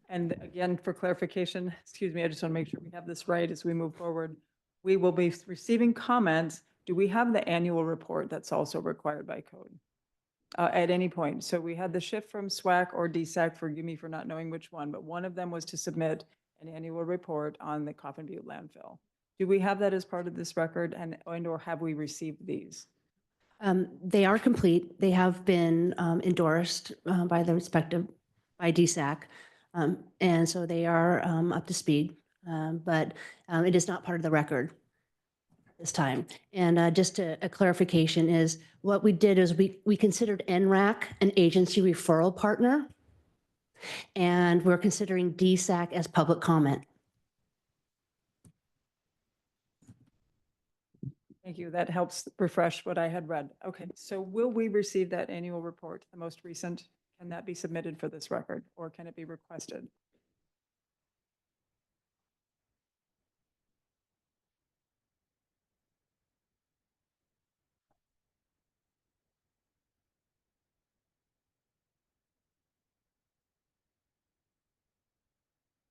And again, for clarification, excuse me, I just want to make sure we have this right as we move forward. We will be receiving comments. Do we have the annual report that's also required by code at any point? So we had the shift from SWAC or DSAC, forgive me for not knowing which one, but one of them was to submit an annual report on the Coffin Butte landfill. Do we have that as part of this record, and or have we received these? They are complete. They have been endorsed by the respective, by DSAC. And so they are up to speed, but it is not part of the record this time. And just a clarification is what we did is we considered NRAC an agency referral partner, and we're considering DSAC as public comment. Thank you. That helps refresh what I had read. Okay, so will we receive that annual report, the most recent? Can that be submitted for this record, or can it be requested?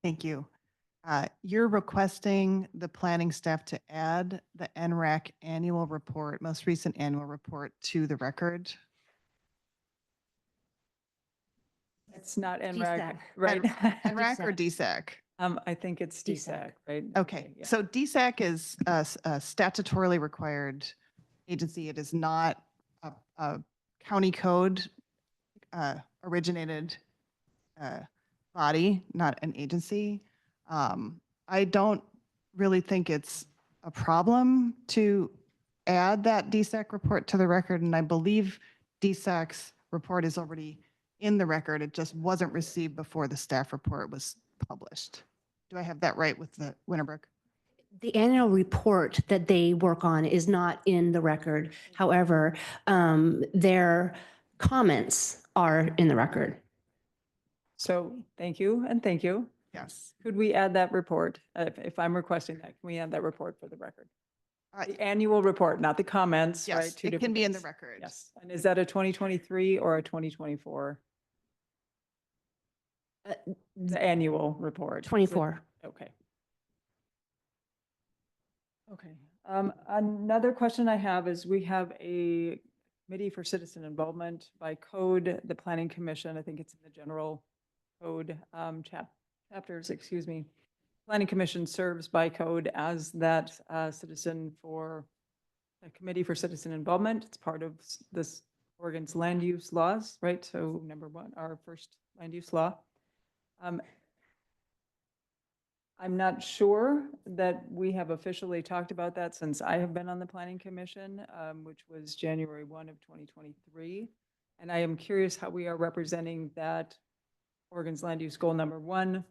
Thank you. You're requesting the planning staff to add the NRAC annual report, most recent annual report, to the record. It's not NRAC, DSAC. right? NRAC or DSAC? I think it's DSAC, right? Okay, yeah. so DSAC is a statutorily required agency. It is not a county code originated body, not an agency. I don't really think it's a problem to add that DSAC report to the record, and I believe DSAC's report is already in the record. It just wasn't received before the staff report was published. Do I have that right with the Winterbrook? The annual report that they work on is not in the record. However, their comments are in the record. So thank you, and thank you. Yes. Could we add that report? If I'm requesting that, can we add that report for the record? The annual report, not the comments, right? Yes, Two it can different be in the things. record. Yes. And is that a 2023 or a 2024? The annual report. 24. Okay. Okay. Another question I have is we have a committee for citizen involvement by code, the planning commission, I think it's in the general code chapters, excuse me. Planning commission serves by code as that citizen for a committee for citizen involvement. It's part of this Oregon's land use laws, right? So number one, our first land use law. I'm not sure that we have officially talked about that since I have been on the planning commission, which was January 1 of 2023. And I am curious how we are representing that Oregon's land use goal number 1,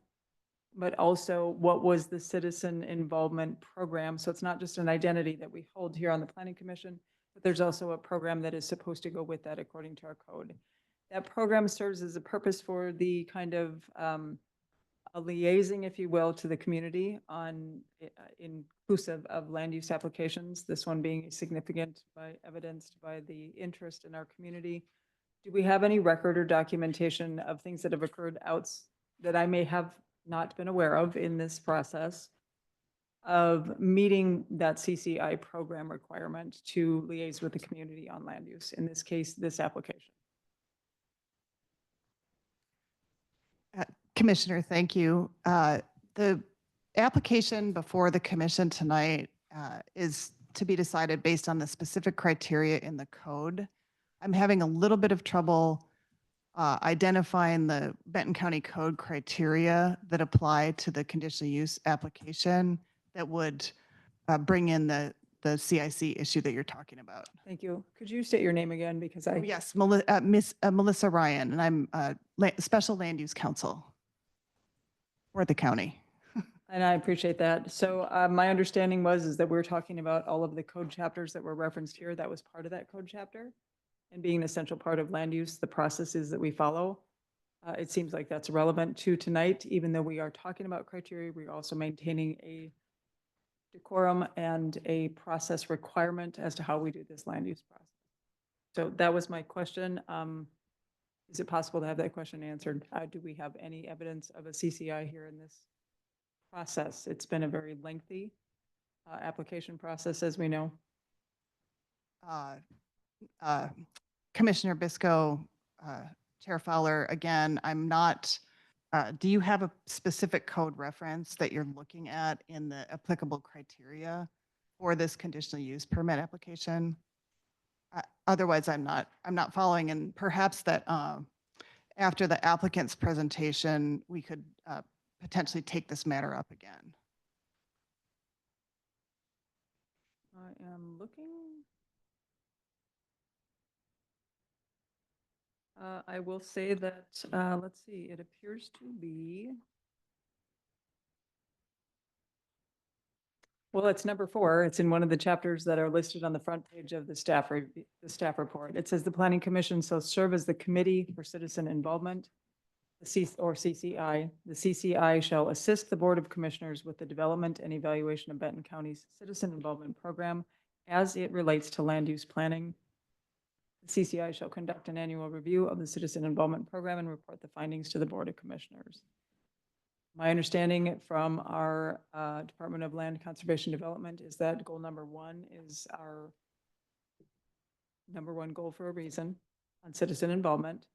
but also what was the citizen involvement program? So it's not just an identity that we hold here on the planning commission, but there's also a program that is supposed to go with that according to our code. That program serves as a purpose for the kind of a liaising, if you will, to the community on inclusive of land use applications, this one being significant by evidenced by the interest in our community. Do we have any record or documentation of things that have occurred that I may have not been aware of in this process of meeting that CCI program requirement to liaise with the community on land use, in this case, this application? Commissioner, thank you. The application before the commission tonight is to be decided based on the specific criteria in the code. I'm having a little bit of trouble identifying the Benton County code criteria that apply to the conditional use application that would bring in the CIC issue that you're talking about. Thank you. Could you state your name again? Because I... Yes, Miss Melissa Ryan, and I'm Special Land Use Counsel for the county. And I appreciate that. So my understanding is that we're talking about all of the code chapters that were referenced here. That was part of that code chapter. And being an essential part of land use, the processes that we follow, it seems like that's relevant to tonight. Even though we are talking about criteria, we're also maintaining a decorum and a process requirement as to how we do this land use process. So that was my question. Is it possible to have that question answered? Do we have any evidence of a CCI here in this process? It's been a very lengthy application process, as we know. Commissioner Bisco, Chair Fowler, again, I'm not, do you have a specific code reference that you're looking at in the applicable criteria for this conditional use permit application? Otherwise, I'm not following, and perhaps that after the applicant's presentation, we could potentially take this matter up again. I am looking. I will say that, let's see, it appears to be, well, it's number 4. It's in one of the chapters that are listed on the front page of the staff report. It says the Planning Commission shall serve as the Committee for Citizen Involvement, or CCI. The CCI shall assist the Board of Commissioners with the development and evaluation of Benton County's Citizen Involvement Program as it relates to land use planning. The CCI shall conduct an annual review of the Citizen Involvement Program and report the findings to the Board of Commissioners. My understanding from our Department of Land Conservation Development is that goal number 1 is our number 1 goal for a reason on citizen involvement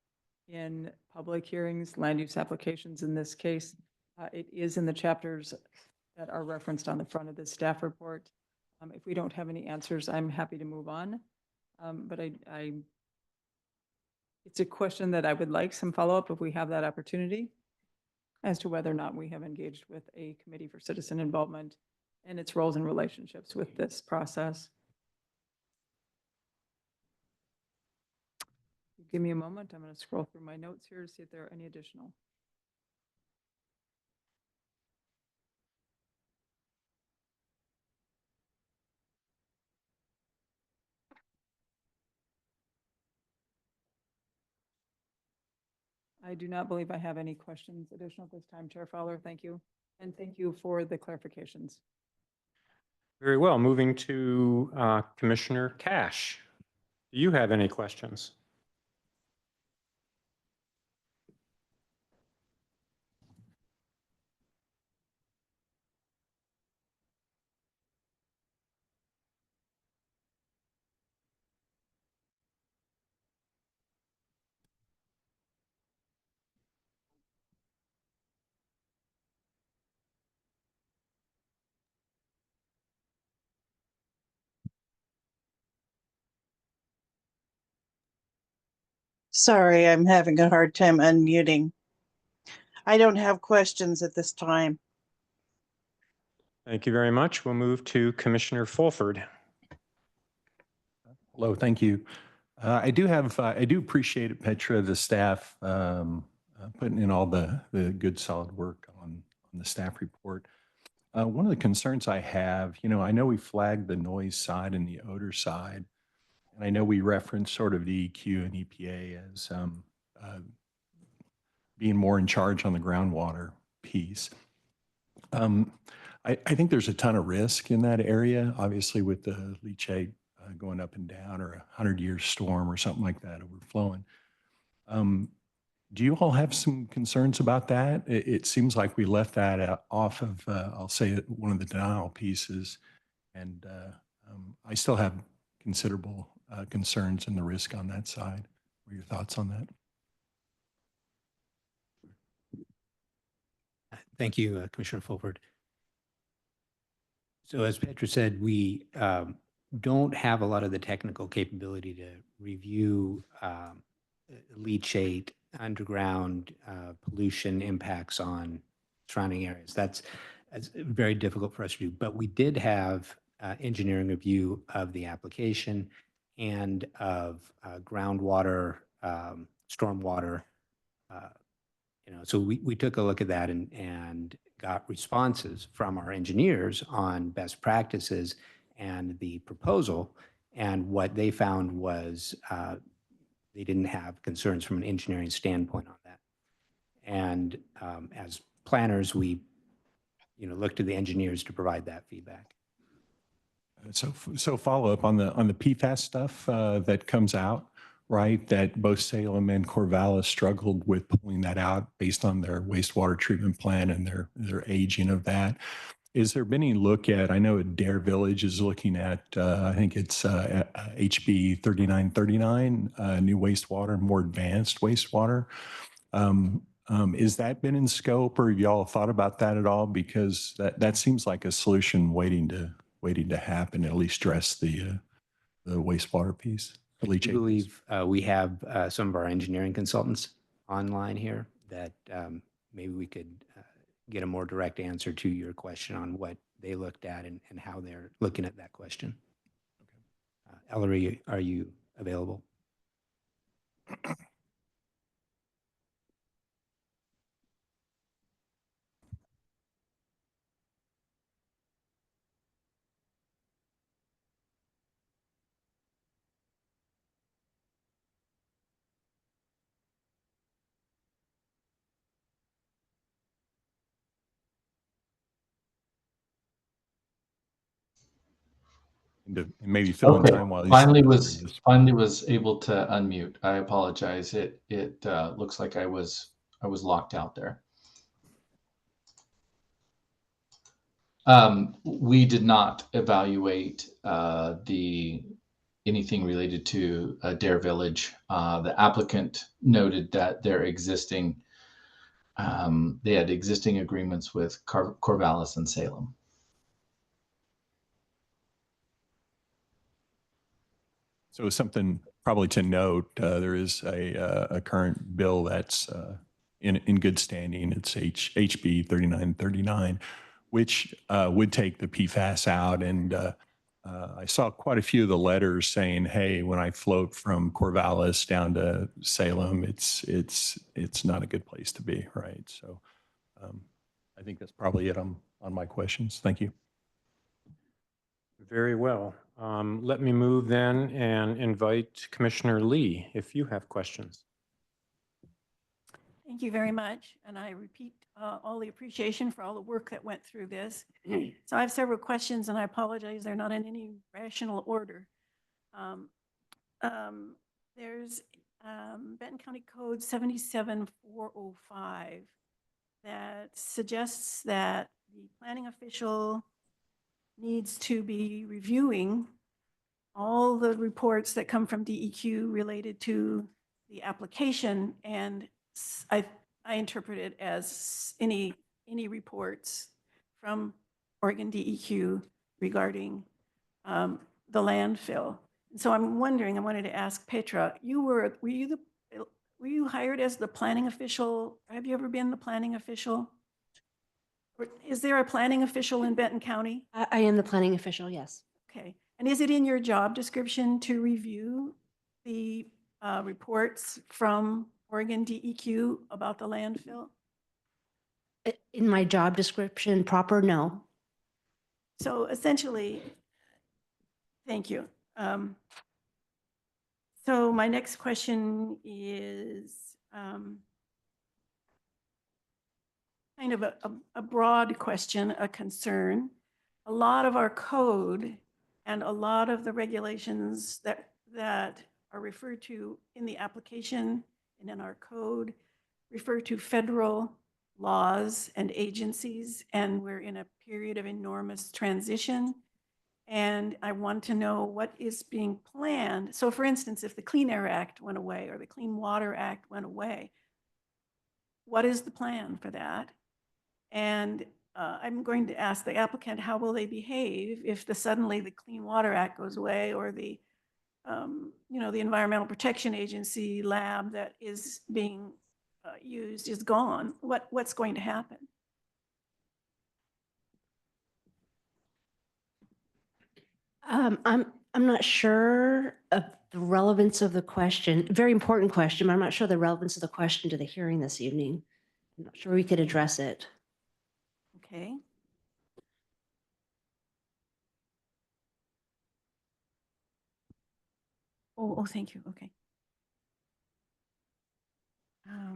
in public hearings, land use applications. In this case, it is in the chapters that are referenced on the front of the staff report. If we don't have any answers, I'm happy to move on. But it's a question that I would like some follow-up if we have that opportunity as to whether or not we have engaged with a committee for citizen involvement and its roles and relationships with this process. Give me a moment. I'm going to scroll through my notes here to see if there are any additional. I do not believe I have any questions additional at this time, Chair Fowler. Thank you. And thank you for the clarifications. Very well. Moving to Commissioner Cash. Do you have any questions? Sorry, I'm having a hard time unmuting. I don't have questions at this time. Thank you very much. We'll move to Commissioner Fulford. Hello, thank you. I do appreciate, Petra, the staff putting in all the good solid work on the staff report. One of the concerns I have, I know we flagged the noise side and the odor side, and I know we referenced sort of the EQ and EPA as being more in charge on the groundwater piece. I think there's a ton of risk in that area, obviously with the leachate going up and down, or 100-year storm or something like that overflowing. Do you all have some concerns about that? It seems like we left that off of, I'll say, one of the denial pieces, and I still have considerable concerns and the risk on that side. What are your thoughts on that? Thank you, Commissioner Fulford. So as Petra said, we don't have a lot of the technical capability to review leachate, underground pollution impacts on surrounding areas. That's very difficult for us to do. But we did have engineering review of the application and of groundwater, stormwater. So we took a look at that and got responses from our engineers on best practices and the proposal. And what they found was they didn't have concerns from an engineering standpoint on that. And as planners, we looked to the engineers to provide that feedback. So follow up on the PFAS stuff that comes out, right? That both Salem and Corvallis struggled with pulling that out based on their wastewater treatment plan and their aging of that. Is there been any look at, I know Dare Village is looking at, I think it's HB 3939, new wastewater, more advanced wastewater. Is that been in scope, or have y'all thought about that at all? Because that seems like a solution waiting to happen, at least address the wastewater piece. I believe we have some of our engineering consultants online here that maybe we could get a more direct answer to your question on what they looked at and how they're looking at that question. Okay. Ellery, are you available? Maybe fill in time while he's finally was able to unmute. I apologize. It looks like I was locked out there. We did not evaluate anything related to Dare Village. The applicant noted that they had existing agreements with Corvallis and Salem. So something probably to note, there is a current bill that's in good standing. It's HB 3939, which would take the PFAS out. And I saw quite a few of the letters saying, hey, when I float from Corvallis down to Salem, it's not a good place to be, right? So I think that's probably it on my questions. Thank you. Very well. Let me move then and invite Commissioner Lee if you have questions. Thank you very much. And I repeat all the appreciation for all the work that went through this. So I have several questions, and I apologize, they're not in any rational order. There's Benton County Code 77405 that suggests that the planning official needs to be reviewing all the reports that come from DEQ related to the application, and I interpret it as any reports from Oregon DEQ regarding the landfill. So I'm wondering, I wanted to ask Petra, were you the were you hired as the planning official? Have you ever been the planning official? Or is there a planning official in Benton County? I am the planning official, yes. Okay. And is it in your job description to review the reports from Oregon DEQ about the landfill? In my job description proper, no. So essentially, thank you. So my next question is kind of a broad question, a concern. A lot of our code and a lot of the regulations that are referred to in the application and in our code refer to federal laws and agencies, and we're in a period of enormous transition. And I want to know what is being planned. So for instance, if the Clean Air Act went away or the Clean Water Act went away, what is the plan for that? And I'm going to ask the applicant, how will they behave if suddenly the Clean Water Act goes away, or the, the Environmental Protection Agency lab that is being used is gone? What's going to happen? I'm not sure of the relevance of the question. Very important question, but I'm not sure the relevance of the question to the hearing this evening. I'm not sure we could address it. Okay. Oh, thank you. Okay. I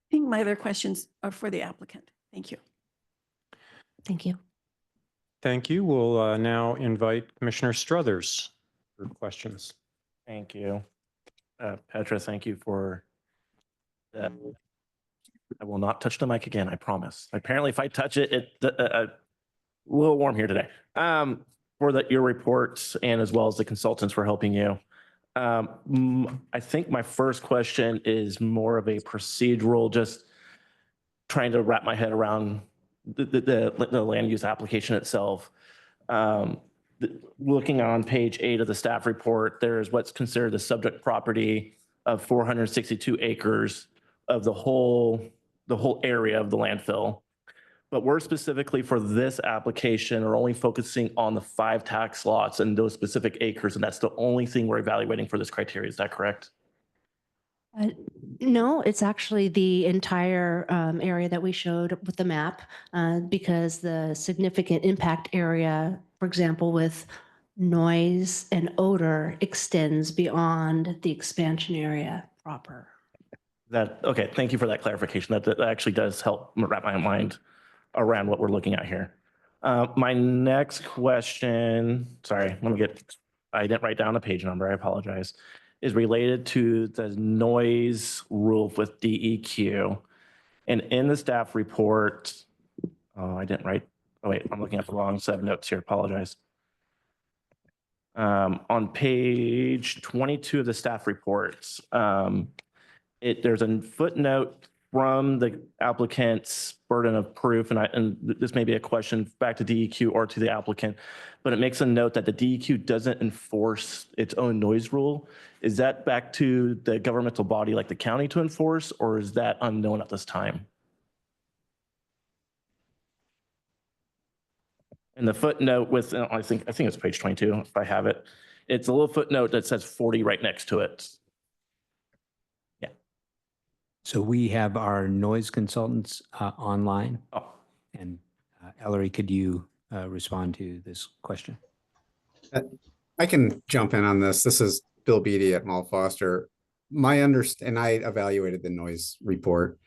think my other questions are for the applicant. Thank you. Thank you. Thank you. We'll now invite Commissioner Struthers for questions. Thank you. Petra, thank you for that. I will not touch the mic again, I promise. Apparently, if I touch it, it's a little warm here today. For your reports and as well as the consultants for helping you. I think my first question is more of a procedural, just trying to wrap my head around the land use application itself. Looking on page 8 of the staff report, there's what's considered the subject property of 462 acres of the whole area of the landfill. But we're specifically for this application are only focusing on the 5 tax lots and those specific acres, and that's the only thing we're evaluating for this criteria. Is that correct? No, it's actually the entire area that we showed with the map, because the significant impact area, for example, with noise and odor, extends beyond the expansion area proper. Okay, thank you for that clarification. That actually does help wrap my mind around what we're looking at here. My next question, sorry, I didn't write down a page number, I apologize, is related to the noise rule with DEQ. And in the staff report, I'm looking at the wrong set of notes here, apologize. On page 22 of the staff reports, there's a footnote from the applicant's burden of proof, and this may be a question back to DEQ or to the applicant, but it makes a note that the DEQ doesn't enforce its own noise rule. Is that back to the governmental body like the county to enforce, or is that unknown at this time? And the footnote with, I think it's page 22, if I have it. It's a little footnote that says 40 right next to it. Yeah. So we have our noise consultants online. Oh. And Ellery, could you respond to this question? I can jump in on this. This is Bill Beatty at Mall Foster. And I evaluated the noise report.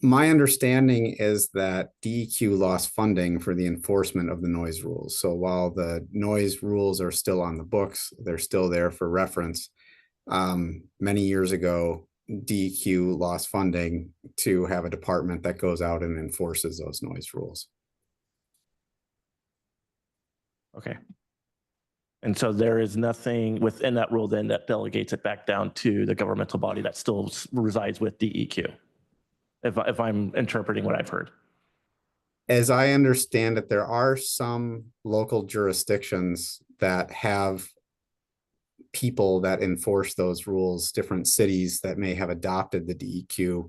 My understanding is that DEQ lost funding for the enforcement of the noise rules. So while the noise rules are still on the books, they're still there for reference. Many years ago, DEQ lost funding to have a department that goes out and enforces those noise rules. Okay. And so there is nothing within that rule then that delegates it back down to the governmental body that still resides with DEQ, if I'm interpreting what I've heard. As I understand it, there are some local jurisdictions that have people that enforce those rules, different cities that may have adopted the DEQ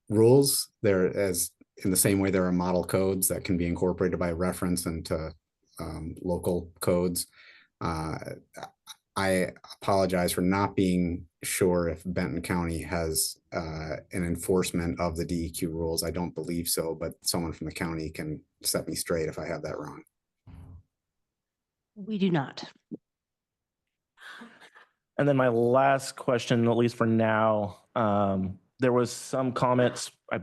rules. There, as in the same way there are model codes that can be incorporated by reference into local codes. I apologize for not being sure if Benton County has an enforcement of the DEQ rules. I don't believe so, but someone from the county can set me straight if I have that wrong. We do not. And then my last question, at least for now, there was some comments, I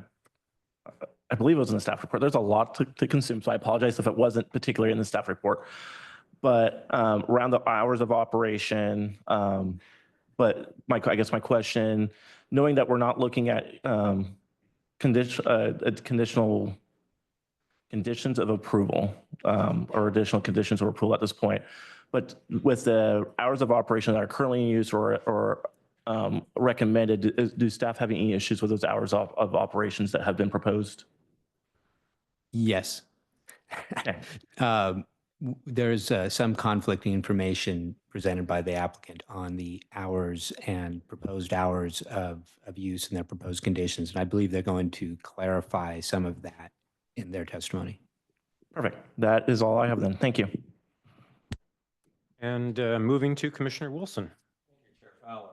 believe it was in the staff report. There's a lot to consume, so I apologize if it wasn't particularly in the staff report. But around the hours of operation, but I guess my question, knowing that we're not looking at conditional conditions of approval or additional conditions of approval at this point, but with the hours of operation that are currently in use or recommended, do staff have any issues with those hours of operations that have been proposed? Yes. There's some conflicting information presented by the applicant on the hours and proposed hours of use and their proposed conditions. And I believe they're going to clarify some of that in their testimony. Perfect. That is all I have then. Thank you. And moving to Commissioner Wilson. Thank you, Chair Fowler.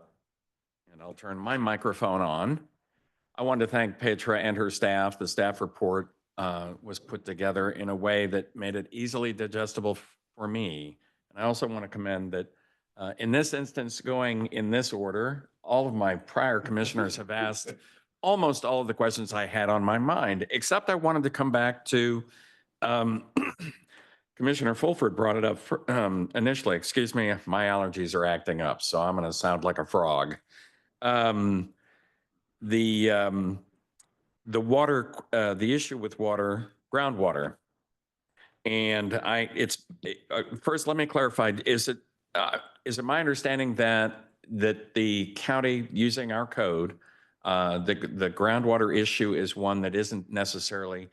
And I'll turn my microphone on. I wanted to thank Petra and her staff. The staff report was put together in a way that made it easily digestible for me. And I also want to commend that in this instance, going in this order, all of my prior commissioners have asked almost all of the questions I had on my mind, except I wanted to come back to Commissioner Fulford brought it up initially. Excuse me if my allergies are acting up, so I'm going to sound like a frog. The water, the issue with water, groundwater, and first let me clarify: is it my understanding that the county, using our code, the groundwater issue is one that isn't necessarily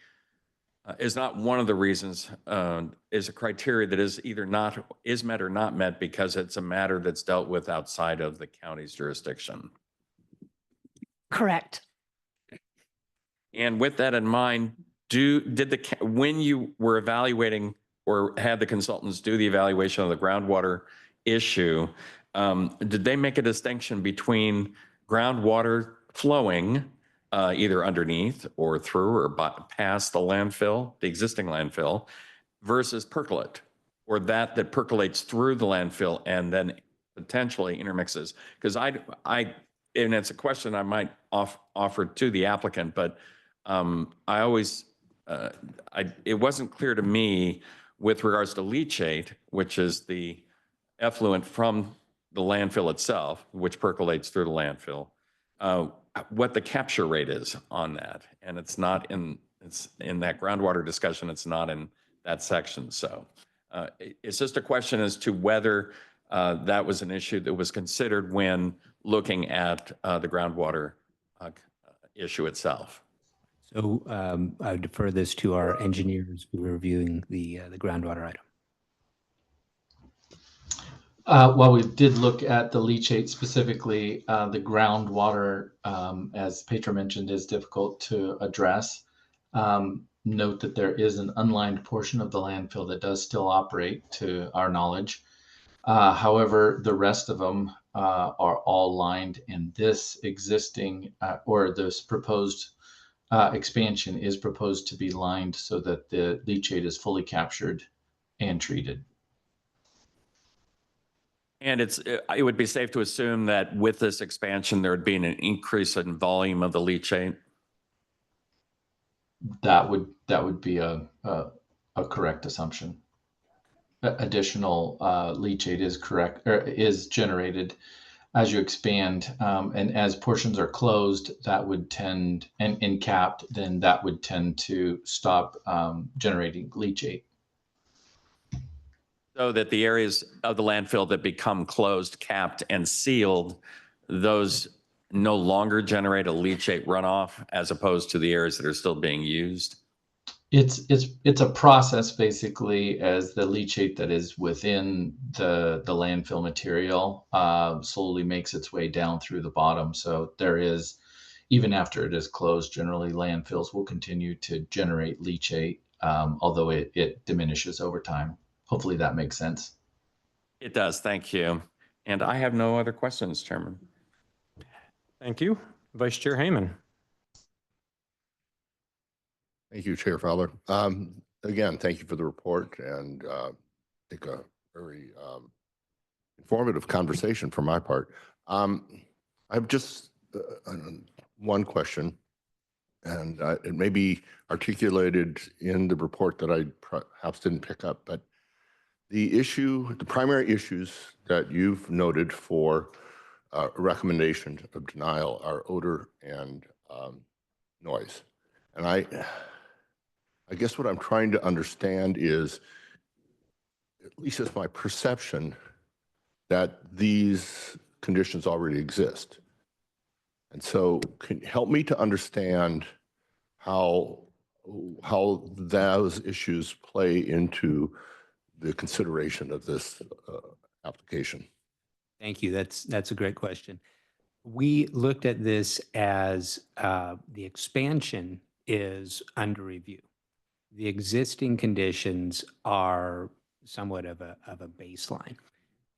is not one of the reasons, is a criteria that is either is met or not met because it's a matter that's dealt with outside of the county's jurisdiction? Correct. And with that in mind, when you were evaluating or had the consultants do the evaluation of the groundwater issue, did they make a distinction between groundwater flowing either underneath or through or past the landfill, the existing landfill, versus percolate, or that percolates through the landfill and then potentially intermixes? Because and it's a question I might offer to the applicant, but it wasn't clear to me with regards to leachate, which is the effluent from the landfill itself, which percolates through the landfill, what the capture rate is on that. And it's in that groundwater discussion, it's not in that section. So it's just a question as to whether that was an issue that was considered when looking at the groundwater issue itself. So I would defer this to our engineers who are reviewing the groundwater item. Well, we did look at the leachate specifically. The groundwater, as Petra mentioned, is difficult to address. Note that there is an unlined portion of the landfill that does still operate to our knowledge. However, the rest of them are all lined, and this existing or this proposed expansion is proposed to be lined so that the leachate is fully captured and treated. And it would be safe to assume that with this expansion, there would be an increase in volume of the leachate? That would be a correct assumption. Additional leachate is generated as you expand, and as portions are closed, that would tend and capped, then that would tend to stop generating leachate. So that the areas of the landfill that become closed, capped, and sealed, those no longer generate a leachate runoff as opposed to the areas that are still being used? It's a process basically as the leachate that is within the landfill material slowly makes its way down through the bottom. So there is, even after it is closed, generally landfills will continue to generate leachate, although it diminishes over time. Hopefully that makes sense. It does. Thank you. And I have no other questions, Chairman. Thank you. Vice Chair Hayman. Thank you, Chair Fowler. Again, thank you for the report, and I think a very informative conversation for my part. I have just one question, and it may be articulated in the report that I perhaps didn't pick up, but the primary issues that you've noted for a recommendation of denial are odor and noise. And I guess what I'm trying to understand is, at least it's my perception, that these conditions already exist. And so can you help me to understand how those issues play into the consideration of this application? Thank you. That's a great question. We looked at this as the expansion is under review. The existing conditions are somewhat of a baseline.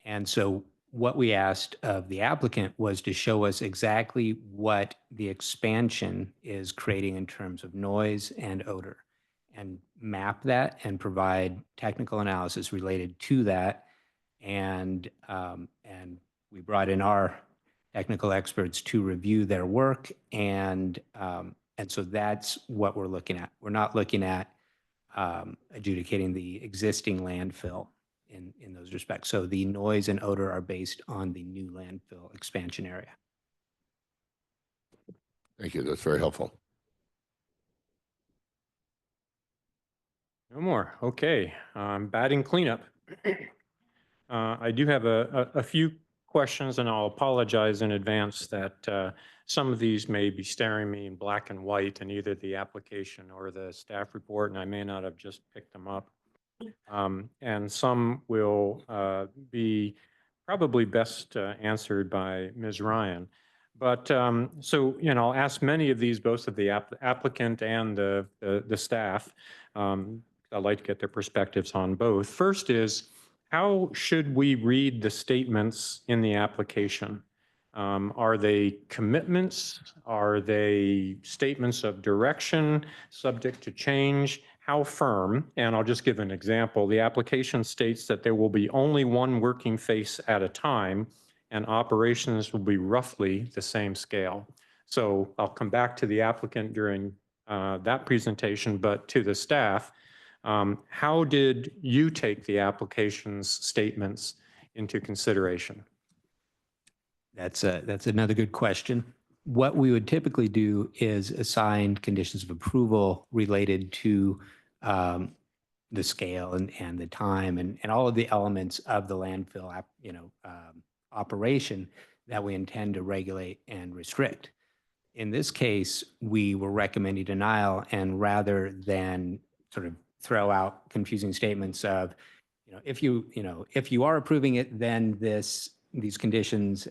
And so what we asked of the applicant was to show us exactly what the expansion is creating in terms of noise and odor, and map that and provide technical analysis related to that. And we brought in our technical experts to review their work. And so that's what we're looking at. We're not looking at adjudicating the existing landfill in those respects. So the noise and odor are based on the new landfill expansion area. Thank you. That's very helpful. No more. Okay. Batting cleanup. I do have a few questions, and I'll apologize in advance that some of these may be staring me in black and white in either the application or the staff report, and I may not have just picked them up. And some will be probably best answered by Ms. Ryan. But so, I'll ask many of these, both of the applicant and the staff. I'd like to get their perspectives on both. First is, how should we read the statements in the application? Are they commitments? Are they statements of direction, subject to change? How firm? And I'll just give an example. The application states that there will be only one working face at a time, and operations will be roughly the same scale. So I'll come back to the applicant during that presentation, but to the staff, how did you take the application's statements into consideration? That's another good question. What we would typically do is assign conditions of approval related to the scale and the time and all of the elements of the landfill operation that we intend to regulate and restrict. In this case, we were recommending denial, and rather than sort of throw out confusing statements of, if you are approving it, then these conditions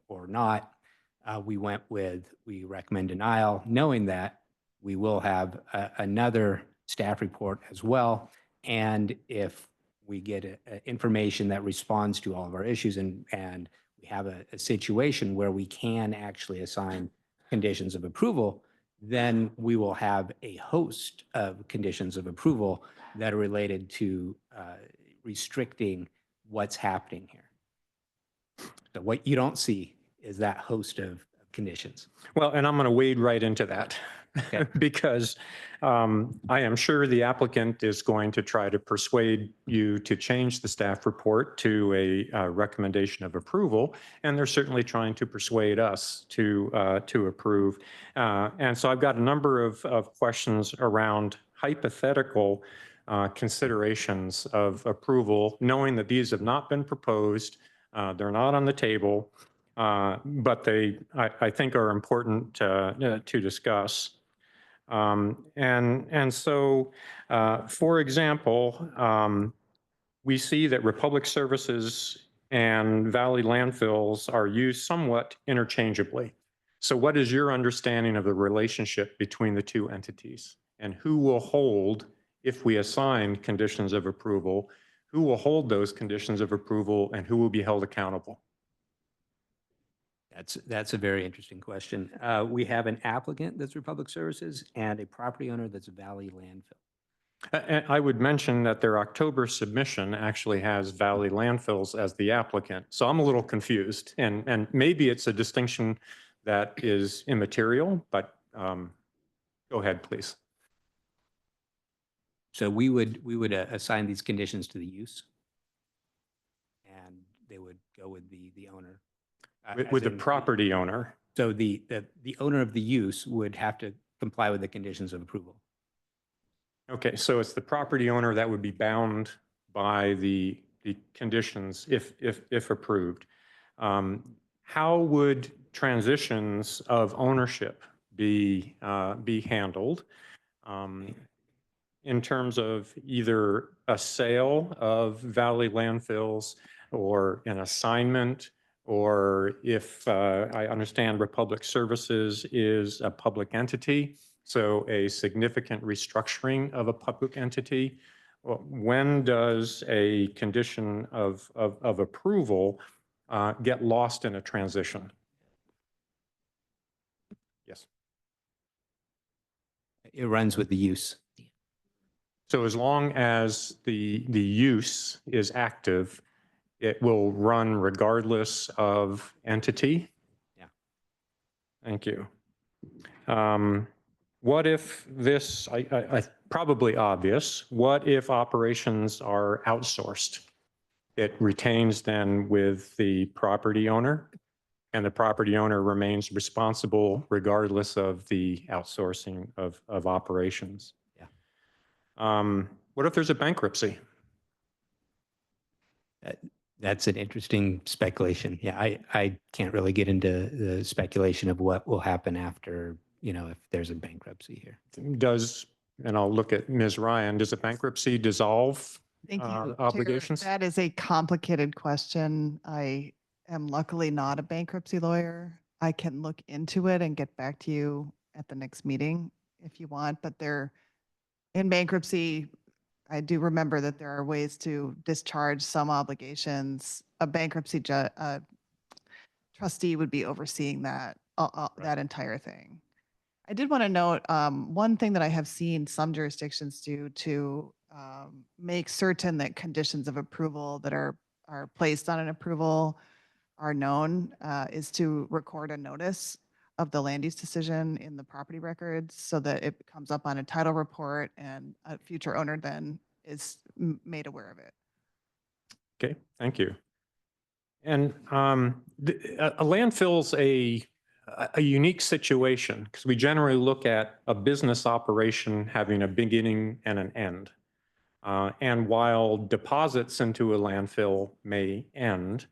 or not, we went with, we recommend denial, knowing that we will have another staff report as well. And if we get information that responds to all of our issues and we have a situation where we can actually assign conditions of approval, then we will have a host of conditions of approval that are related to restricting what's happening here. So what you don't see is that host of conditions. Well, and I'm going to wade right into that. Okay. Because I am sure the applicant is going to try to persuade you to change the staff report to a recommendation of approval, and they're certainly trying to persuade us to approve. And so I've got a number of questions around hypothetical considerations of approval, knowing that these have not been proposed, they're not on the table, but they, I think, are important to discuss. And so, for example, we see that Republic Services and Valley landfills are used somewhat interchangeably. So what is your understanding of the relationship between the two entities? And who will hold, if we assign conditions of approval, who will hold those conditions of approval and who will be held accountable? That's a very interesting question. We have an applicant that's Republic Services and a property owner that's Valley Landfill. And I would mention that their October submission actually has Valley Landfills as the applicant. So I'm a little confused, and maybe it's a distinction that is immaterial, but go ahead, please. So we would assign these conditions to the use, and they would go with the owner. With the property owner. So the owner of the use would have to comply with the conditions of approval. Okay, so it's the property owner that would be bound by the conditions if approved. How would transitions of ownership be handled in terms of either a sale of Valley landfills or an assignment, or if I understand Republic Services is a public entity, so a significant restructuring of a public entity? When does a condition of approval get lost in a transition? Yes. It runs with the use. So as long as the use is active, it will run regardless of entity? Yeah. Thank you. What if this, I probably obvious, what if operations are outsourced? It retains then with the property owner, and the property owner remains responsible regardless of the outsourcing of operations. Yeah. What if there's a bankruptcy? That's an interesting speculation. Yeah, I can't really get into the speculation of what will happen after, if there's a bankruptcy here. And I'll look at Ms. Ryan, does a bankruptcy dissolve Thank you, obligations? Chair. That is a complicated question. I am luckily not a bankruptcy lawyer. I can look into it and get back to you at the next meeting if you want, but in bankruptcy, I do remember that there are ways to discharge some obligations. A bankruptcy trustee would be overseeing that entire thing. I did want to note one thing that I have seen some jurisdictions do to make certain that conditions of approval that are placed on an approval are known is to record a notice of the land use decision in the property records so that it comes up on a title report and a future owner then is made aware of it. Okay, thank you. And a landfill's a unique situation because we generally look at a business operation having a beginning and an end. And while deposits into a landfill may end,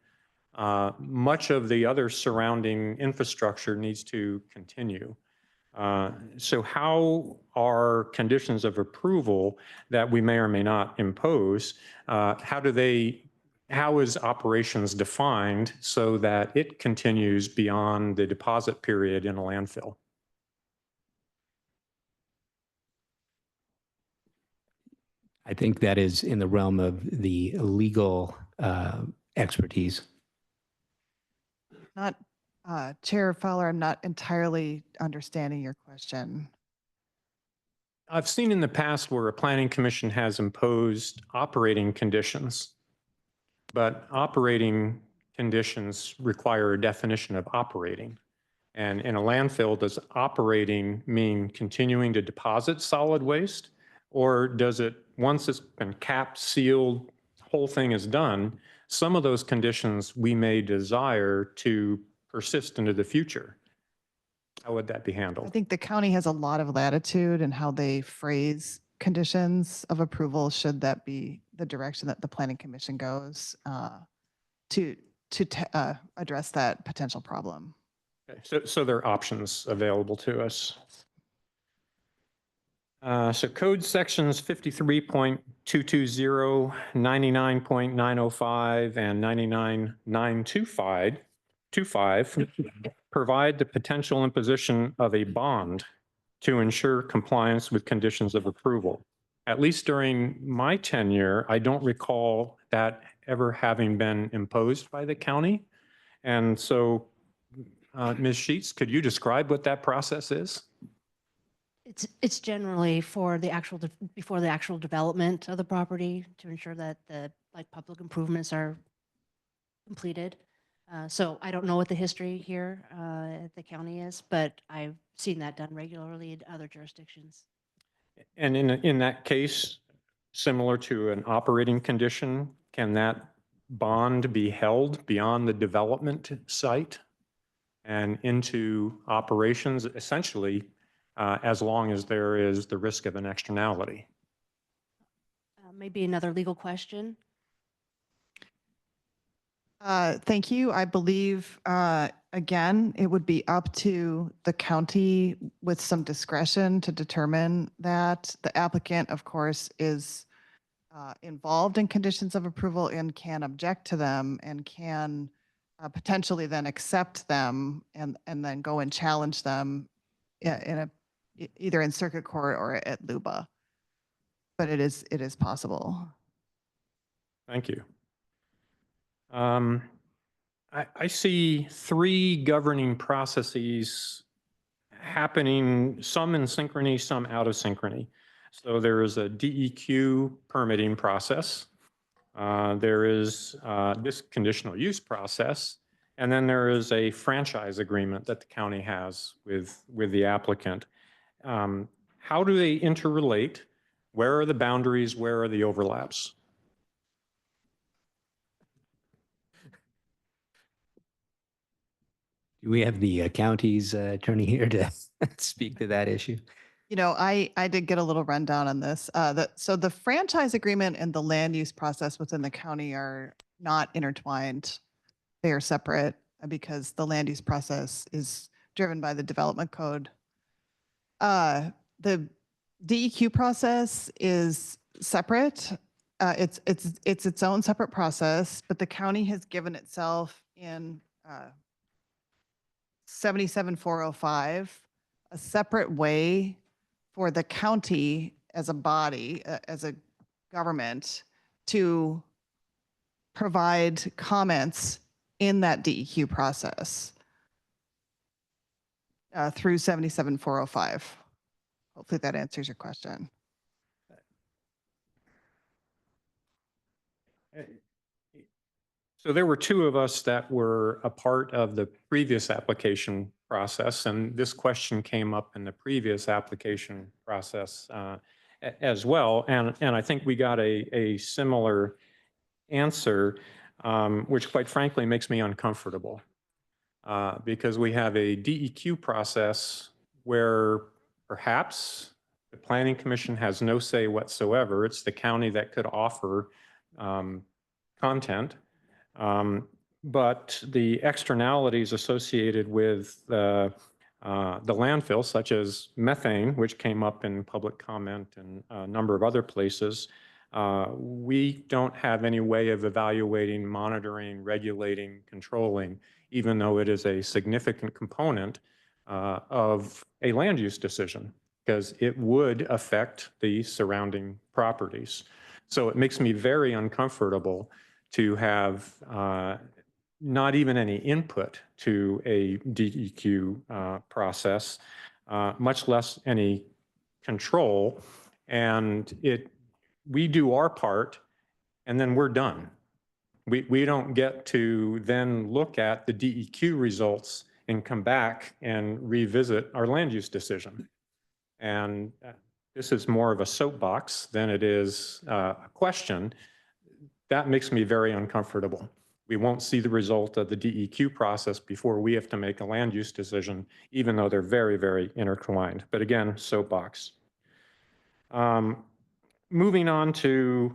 much of the other surrounding infrastructure needs to continue. So how are conditions of approval that we may or may not impose, how is operations defined so that it continues beyond the deposit period in a landfill? I think that is in the realm of the legal expertise. Not Chair Fowler, I'm not entirely understanding your question. I've seen in the past where a planning commission has imposed operating conditions, but operating conditions require a definition of operating. And in a landfill, does operating mean continuing to deposit solid waste? Or does it, once it's been capped, sealed, whole thing is done, some of those conditions we may desire to persist into the future? How would that be handled? I think the county has a lot of latitude in how they phrase conditions of approval, should that be the direction that the planning commission goes to address that potential problem. Okay, so there are options available to us. So code sections 53.220, 99.905, and 99.925 provide the potential imposition of a bond to ensure compliance with conditions of approval. At least during my tenure, I don't recall that ever having been imposed by the county. And so, Ms. Sheets, could you describe what that process is? It's generally for the actual, before the actual development of the property to ensure that the public improvements are completed. So I don't know what the history here at the county is, but I've seen that done regularly in other jurisdictions. And in that case, similar to an operating condition, can that bond be held beyond the development site and into operations, essentially, as long as there is the risk of an externality? Maybe another legal question. Thank you. I believe, again, it would be up to the county with some discretion to determine that. The applicant, of course, is involved in conditions of approval and can object to them and can potentially then accept them and then go and challenge them either in circuit court or at LUBA. But it is possible. Thank you. I see three governing processes happening, some in synchrony, some out of synchrony. So there is a DEQ permitting process. There is this conditional use process. And then there is a franchise agreement that the county has with the applicant. How do they interrelate? Where are the boundaries? Where are the overlaps? Do we have the county's attorney here to speak to that issue? You know, I did get a little rundown on this. So the franchise agreement and the land use process within the county are not intertwined. They are separate because the land use process is driven by the development code. The DEQ process is separate. It's its own separate process, but the county has given itself in 77405 a separate way for the county as a body, as a government, to provide comments in that DEQ process through 77405. Hopefully that answers your question. So there were two of us that were a part of the previous application process, and this question came up in the previous application process as well. And I think we got a similar answer, which quite frankly makes me uncomfortable because we have a DEQ process where perhaps the Planning Commission has no say whatsoever. It's the county that could offer content. But the externalities associated with the landfill, such as methane, which came up in public comment and a number of other places, we don't have any way of evaluating, monitoring, regulating, controlling, even though it is a significant component of a land use decision, because it would affect the surrounding properties. So it makes me very uncomfortable to have not even any input to a DEQ process, much less any control. And we do our part and then we're done. We don't get to then look at the DEQ results and come back and revisit our land use decision. And this is more of a soapbox than it is a question. That makes me very uncomfortable. We won't see the result of the DEQ process before we have to make a land use decision, even though they're very, very intertwined. But again, soapbox. Moving on to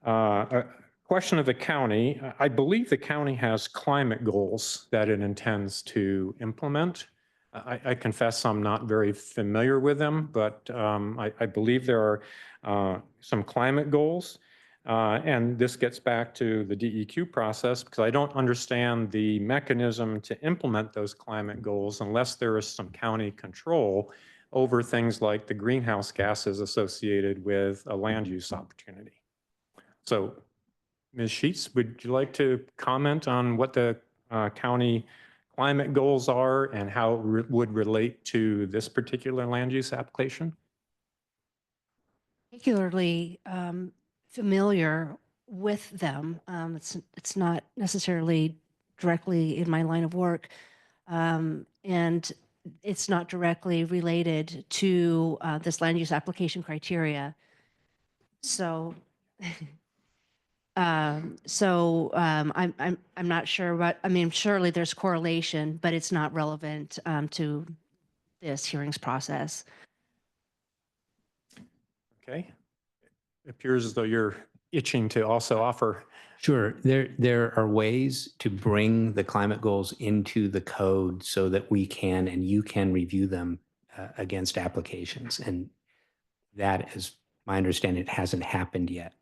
a question of the county. I believe the county has climate goals that it intends to implement. I confess I'm not very familiar with them, but I believe there are some climate goals. And this gets back to the DEQ process because I don't understand the mechanism to implement those climate goals unless there is some county control over things like the greenhouse gases associated with a land use opportunity. So, Ms. Sheets, would you like to comment on what the county climate goals are and how it would relate to this particular land use application? Particularly familiar with them. It's not necessarily directly in my line of work, and it's not directly related to this land use application criteria. So, I'm not sure what, I mean, surely there's correlation, but it's not relevant to this hearings process. Okay. It appears as though you're itching to also offer. Sure. There are ways to bring the climate goals into the code so that we can and you can review them against applications. And that is my understanding. It hasn't happened yet.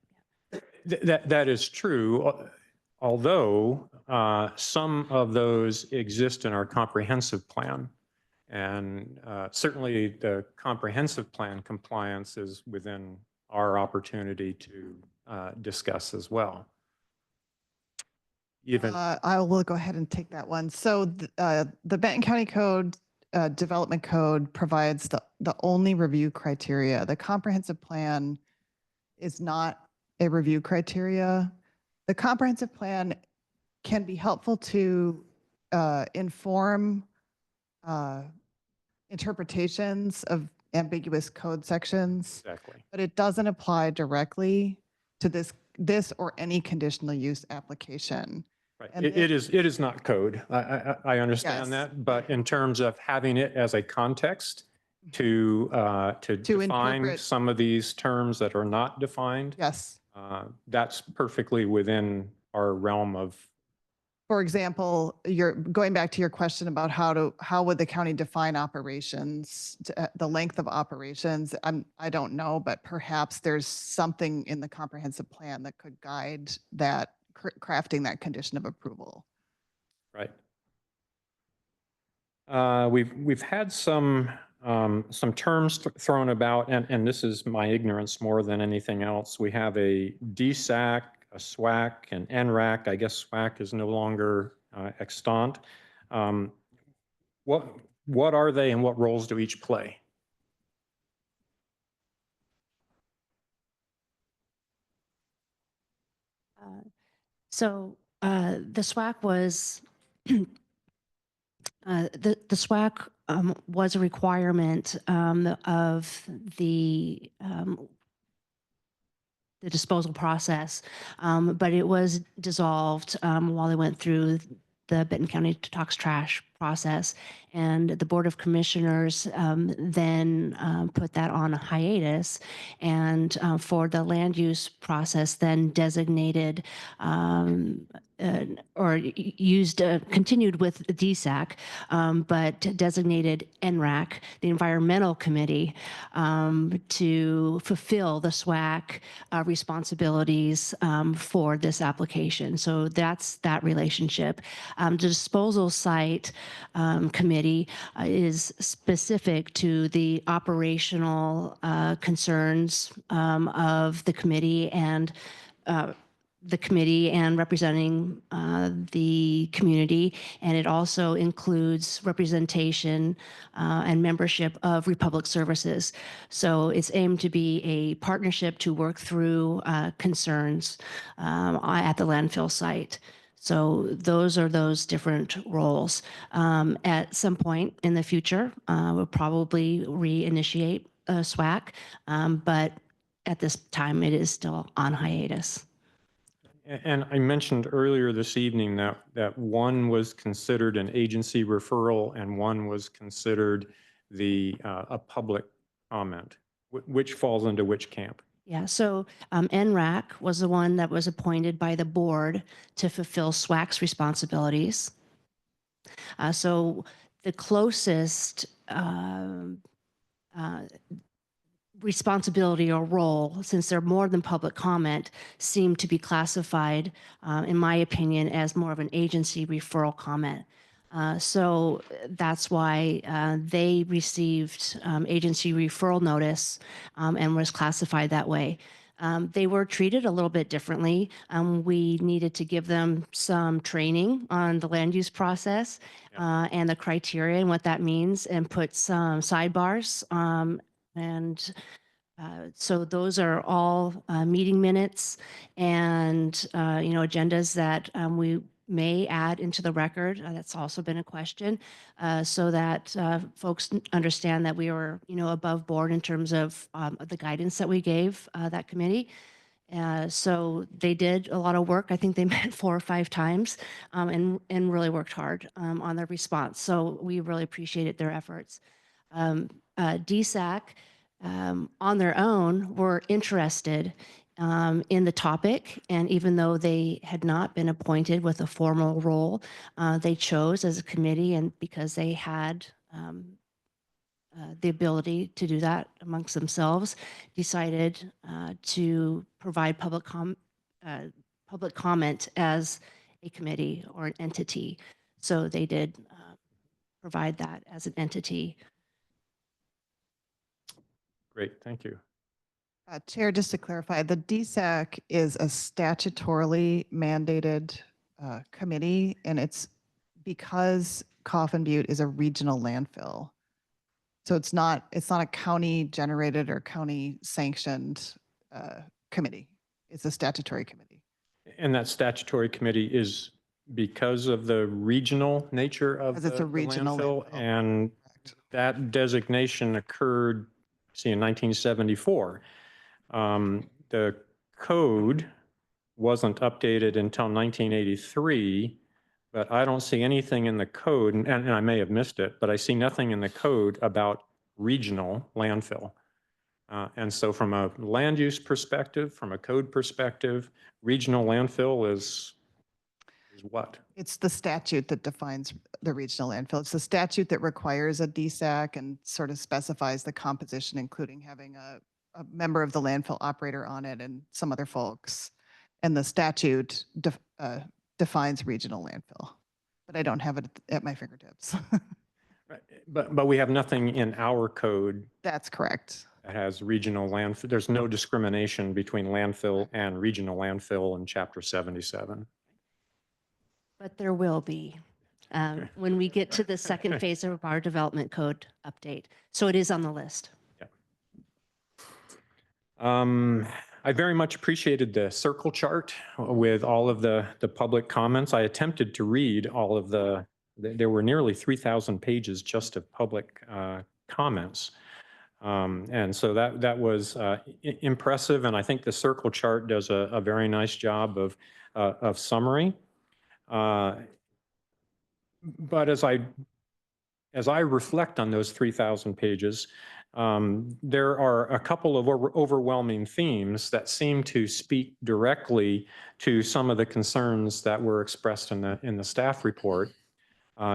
That is true, although some of those exist in our comprehensive plan. And certainly the comprehensive plan compliance is within our opportunity to discuss as well. I will go ahead and take that one. So the Benton County Code, Development Code provides the only review criteria. The comprehensive plan is not a review criteria. The comprehensive plan can be helpful to inform interpretations of ambiguous code sections. Exactly. But it doesn't apply directly to this or any conditional use application. Right. And It is not code. I understand Yes. that, but in terms of having it as a context to define interpret- some of these terms that are not defined, Yes. that's perfectly within our realm of. For example, you're going back to your question about how would the county define operations, the length of operations. I don't know, but perhaps there's something in the comprehensive plan that could guide that crafting that condition of approval. Right. We've had some terms thrown about, and this is my ignorance more than anything else. We have a DSAC, a SWAC, an NRAC. I guess SWAC is no longer extant. What are they and what roles do each play? The SWAC was the SWAC was a requirement of the disposal process, but it was dissolved while they went through the Benton County Detox Trash process. And the Board of Commissioners then put that on a hiatus, and for the land use process then designated or used, continued with DSAC, but designated NRAC, the Environmental Committee, to fulfill the SWAC responsibilities for this application. So that's that relationship. The disposal site committee is specific to the operational concerns of the committee and representing the community, and it also includes representation and membership of Republic Services. So it's aimed to be a partnership to work through concerns at the landfill site. So those are those different roles. At some point in the future, we'll probably reinitiate a SWAC, but at this time it is still on hiatus. And I mentioned earlier this evening that one was considered an agency referral and one was considered a public comment. Which falls into which camp? Yeah, so NRAC was the one that was appointed by the board to fulfill SWAC's responsibilities. So the closest responsibility or role, since they're more than public comment, seem to be classified, in my opinion, as more of an agency referral comment. So that's why they received agency referral notice and was classified that way. They were treated a little bit differently. We needed to give them some training on the land use process and the criteria and what that means, and put some sidebars. So those are all meeting minutes and agendas that we may add into the record. That's also been a question, so that folks understand that we were above board in terms of the guidance that we gave that committee. So they did a lot of work. I think they met 4 or 5 times and really worked hard on their response. So we really appreciated their efforts. DSAC on their own were interested in the topic, and even though they had not been appointed with a formal role, they chose as a committee, and because they had the ability to do that amongst themselves, decided to provide public comment as a committee or an entity. So they did provide that as an entity. Great, thank you. Chair, just to clarify, the DSAC is a statutorily mandated committee, and it's because Coffin Butte is a regional landfill. So it's not a county generated or county sanctioned committee. It's a statutory committee. And that statutory committee is because of the regional nature of the landfill, and that designation occurred, in 1974. The code wasn't updated until 1983, but I don't see anything in the code, and I may have missed it, but I see nothing in the code about regional landfill. And so from a land use perspective, from a code perspective, regional landfill is what? It's the statute that defines the regional landfill. It's the statute that requires a DSAC and sort of specifies the composition, including having a member of the landfill operator on it and some other folks. And the statute defines regional landfill, but I don't have it at my fingertips. Right. But we have nothing in our code. That's correct. That has regional landfill. There's no discrimination between landfill and regional landfill in Chapter 77. But there will be when we get to the second phase of our development code update. So it is on the list. I very much appreciated the circle chart with all of the public comments. I attempted to read all of there were nearly 3,000 pages just of public comments. And so that was impressive. And I think the circle chart does a very nice job of summary. But as I reflect on those 3,000 pages, there are a couple of overwhelming themes that seem to speak directly to some of the concerns that were expressed in the staff report.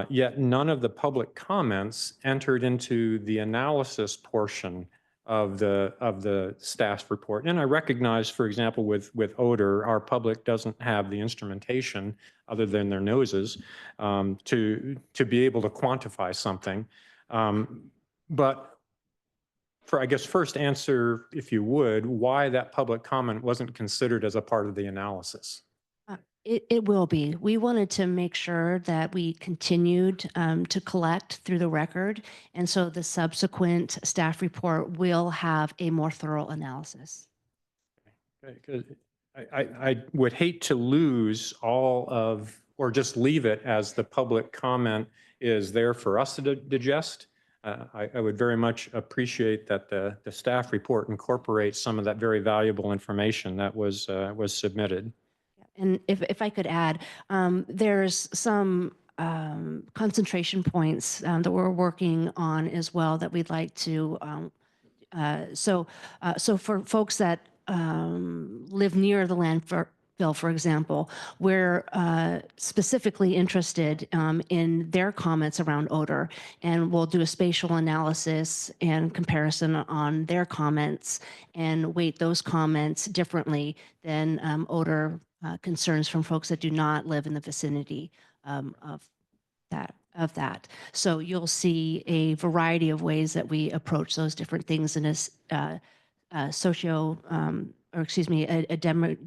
Yet none of the public comments entered into the analysis portion of the staff's report. And I recognize, for example, with odor, our public doesn't have the instrumentation other than their noses to be able to quantify something. But I guess first answer, if you would, why that public comment wasn't considered as a part of the analysis. It will be. We wanted to make sure that we continued to collect through the record. And so the subsequent staff report will have a more thorough analysis. Okay, I would hate to lose all of, or just leave it as the public comment is there for us to digest. I would very much appreciate that the staff report incorporates some of that very valuable information that was submitted. And if I could add, there's some concentration points that we're working on as well that we'd like to. So for folks that live near the landfill Bill, for example, we're specifically interested in their comments around odor, and we'll do a spatial analysis and comparison on their comments and weight those comments differently than odor concerns from folks that do not live in the vicinity of that. So you'll see a variety of ways that we approach those different things in a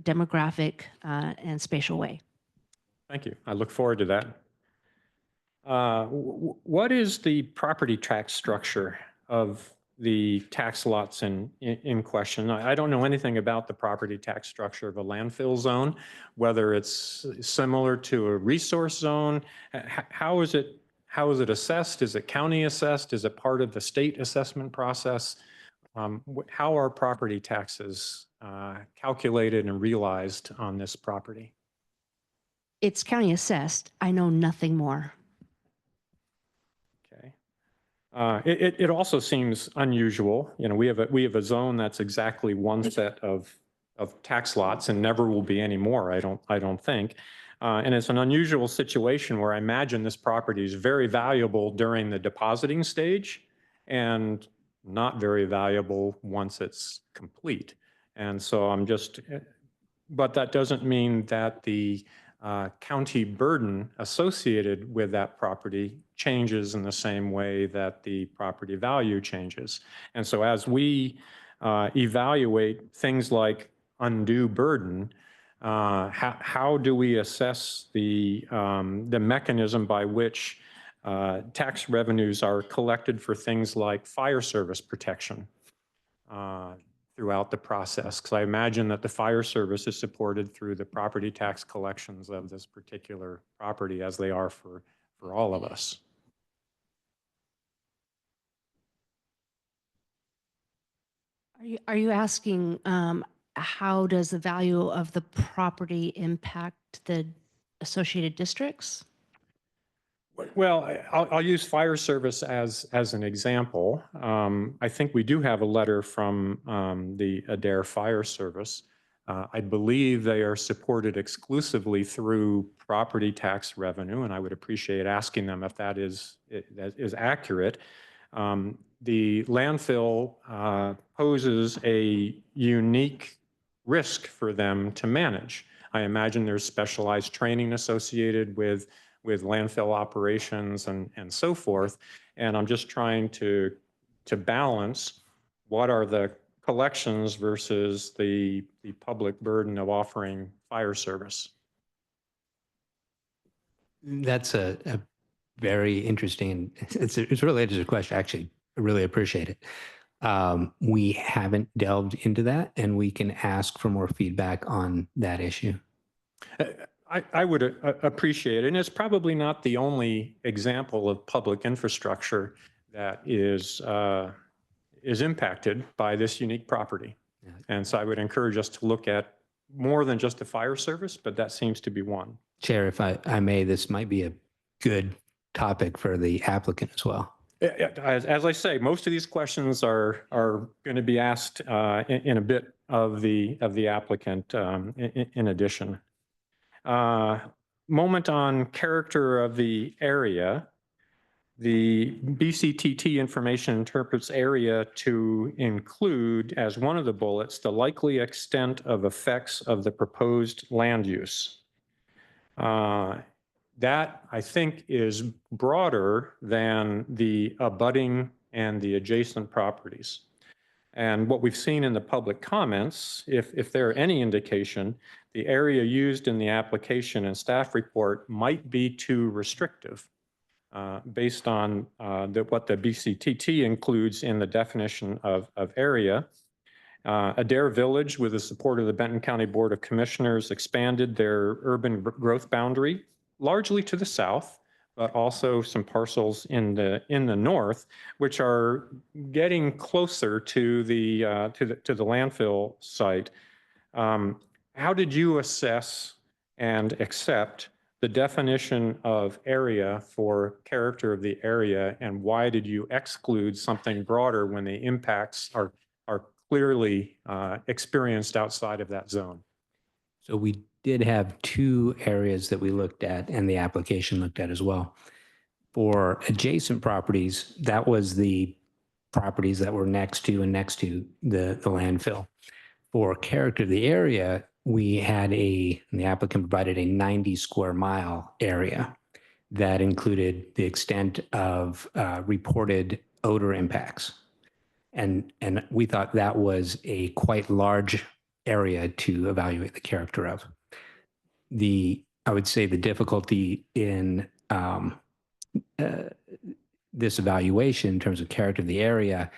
demographic and spatial way. Thank you. I look forward to that. What is the property tax structure of the tax lots in question? I don't know anything about the property tax structure of a landfill zone, whether it's similar to a resource zone. How is it assessed? Is it county assessed? Is it part of the state assessment process? How are property taxes calculated and realized on this property? It's county assessed. I know nothing more. Okay. It also seems unusual. You know, we have a zone that's exactly one set of tax lots and never will be any more, I don't think. And it's an unusual situation where I imagine this property is very valuable during the depositing stage and not very valuable once it's complete. And so but that doesn't mean that the county burden associated with that property changes in the same way that the property value changes. And so as we evaluate things like undue burden, how do we assess the mechanism by which tax revenues are collected for things like fire service protection throughout the process? Because I imagine that the fire service is supported through the property tax collections of this particular property, as they are for all of us. Are you asking how does the value of the property impact the associated districts? Well, I'll use fire service as an example. I think we do have a letter from the Adair Fire Service. I believe they are supported exclusively through property tax revenue, and I would appreciate asking them if that is accurate. The landfill poses a unique risk for them to manage. I imagine there's specialized training associated with landfill operations and so forth. And I'm just trying to balance what are the collections versus the public burden of offering fire service. That's a very interesting, it's a really interesting question. Actually, I really appreciate it. We haven't delved into that, and we can ask for more feedback on that issue. I would appreciate it. And it's probably not the only example of public infrastructure that is impacted by this unique property. Yeah. And so I would encourage us to look at more than just the fire service, but that seems to be one. Chair, if I may, this might be a good topic for the applicant as well. As I say, most of these questions are going to be asked in a bit of the applicant in addition. Moment on character of the area. The BCTT information interprets area to include, as one of the bullets, the likely extent of effects of the proposed land use. That, I think, is broader than the abutting and the adjacent properties. And what we've seen in the public comments, if there are any indication, the area used in the application and staff report might be too restrictive based on what the BCTT includes in the definition of area. Adair Village, with the support of the Benton County Board of Commissioners, expanded their urban growth boundary largely to the south, but also some parcels in the north, which are getting closer to the landfill site. How did you assess and accept the definition of area for character of the area, and why did you exclude something broader when the impacts are clearly experienced outside of that zone? So we did have two areas that we looked at and the application looked at as well. For adjacent properties, that was the properties that were next to the landfill. For character of the area, we had the applicant provided a 90 square mile area that included the extent of reported odor impacts. And we thought that was a quite large area to evaluate the character of. I would say the difficulty in this evaluation in terms of character of the area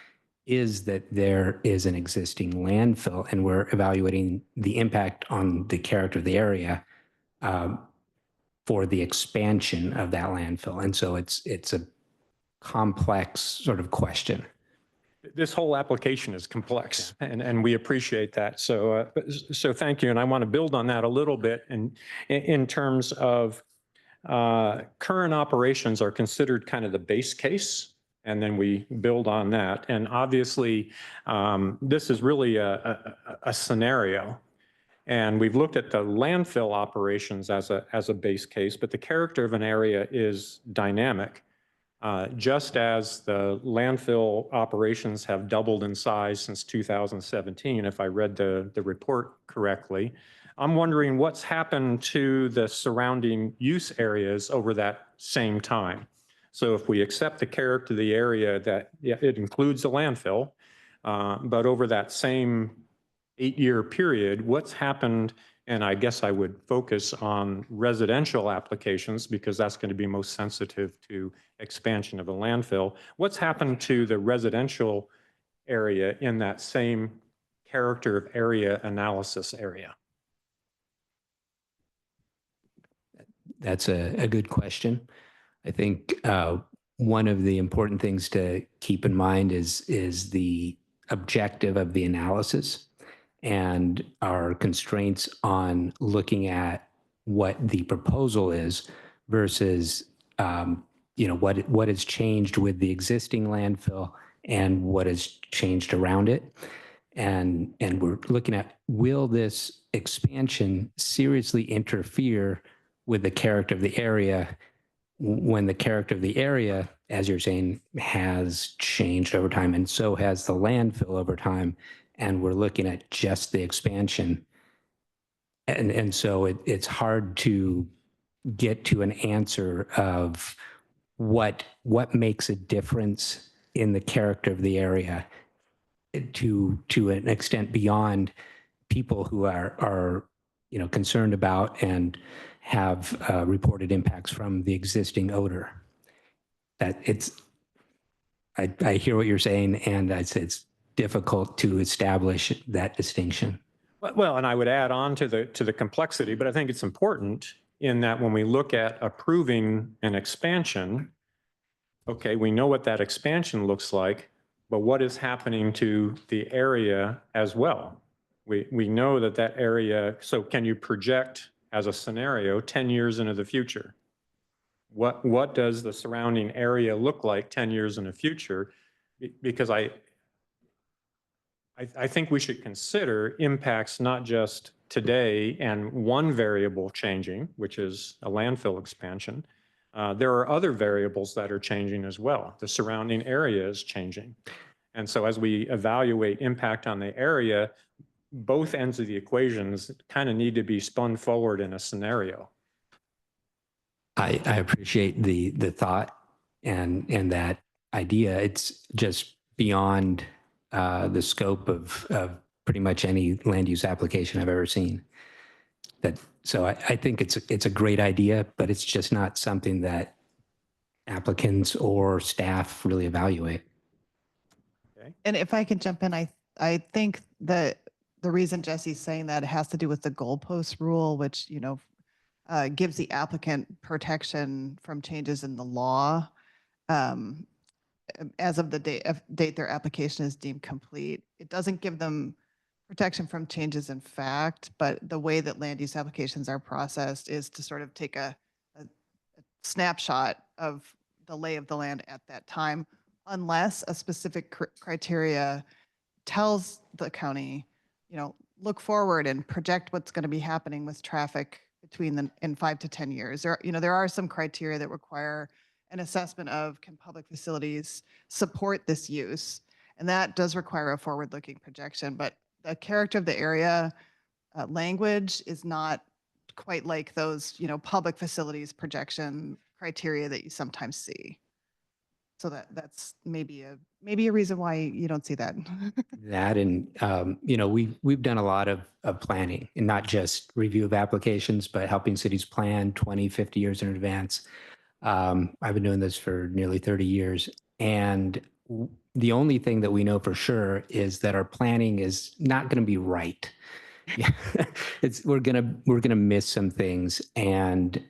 is that there is an existing landfill and we're evaluating the impact on the character of the area for the expansion of that landfill. And so it's a complex sort of question. This whole application is complex, and we appreciate that. So thank you. And I want to build on that a little bit in terms of current operations are considered kind of the base case, and then we build on that. And obviously, this is really a scenario. And we've looked at the landfill operations as a base case, but the character of an area is dynamic. Just as the landfill operations have doubled in size since 2017, if I read the report correctly, I'm wondering what's happened to the surrounding use areas over that same time. So if we accept the character of the area that it includes a landfill, but over that same 8-year period, what's happened? And I guess I would focus on residential applications because that's going to be most sensitive to expansion of a landfill. What's happened to the residential area in that same character of area analysis area? That's a good question. I think one of the important things to keep in mind is the objective of the analysis and our constraints on looking at what the proposal is versus what has changed with the existing landfill and what has changed around it. And we're looking at, will this expansion seriously interfere with the character of the area when the character of the area, as you're saying, has changed over time, and so has the landfill over time, and we're looking at just the expansion. And so it's hard to get to an answer of what makes a difference in the character of the area to an extent beyond people who are concerned about and have reported impacts from the existing odor. That I hear what you're saying, and I'd say it's difficult to establish that distinction. Well, and I would add on to the complexity, but I think it's important in that when we look at approving an expansion, okay, we know what that expansion looks like, but what is happening to the area as well? We know that area, so can you project as a scenario 10 years into the future? What does the surrounding area look like 10 years in the future? Because I think we should consider impacts not just today and one variable changing, which is a landfill expansion. There are other variables that are changing as well. The surrounding area is changing. And so as we evaluate impact on the area, both ends of the equations kind of need to be spun forward in a scenario. I appreciate the thought and that idea. It's just beyond the scope of pretty much any land use application I've ever seen. So I think it's a great idea, but it's just not something that applicants or staff really evaluate. Okay. And if I can jump in, I think that the reason Jesse's saying that it has to do with the goalpost rule, which gives the applicant protection from changes in the law as of the date their application is deemed complete. It doesn't give them protection from changes in fact, but the way that land use applications are processed is to sort of take a snapshot of the lay of the land at that time, unless a specific criteria tells the county look forward and project what's going to be happening with traffic in 5 to 10 years. There are some criteria that require an assessment of, can public facilities support this use? And that does require a forward-looking projection, but the character of the area language is not quite like those, public facilities projection criteria that you sometimes see. So that's maybe a reason why you don't see that. That and we've done a lot of planning, and not just review of applications, but helping cities plan 20, 50 years in advance. I've been doing this for nearly 30 years, and the only thing that we know for sure is that our planning is not going to be right. Yeah, we're gonna miss some things, and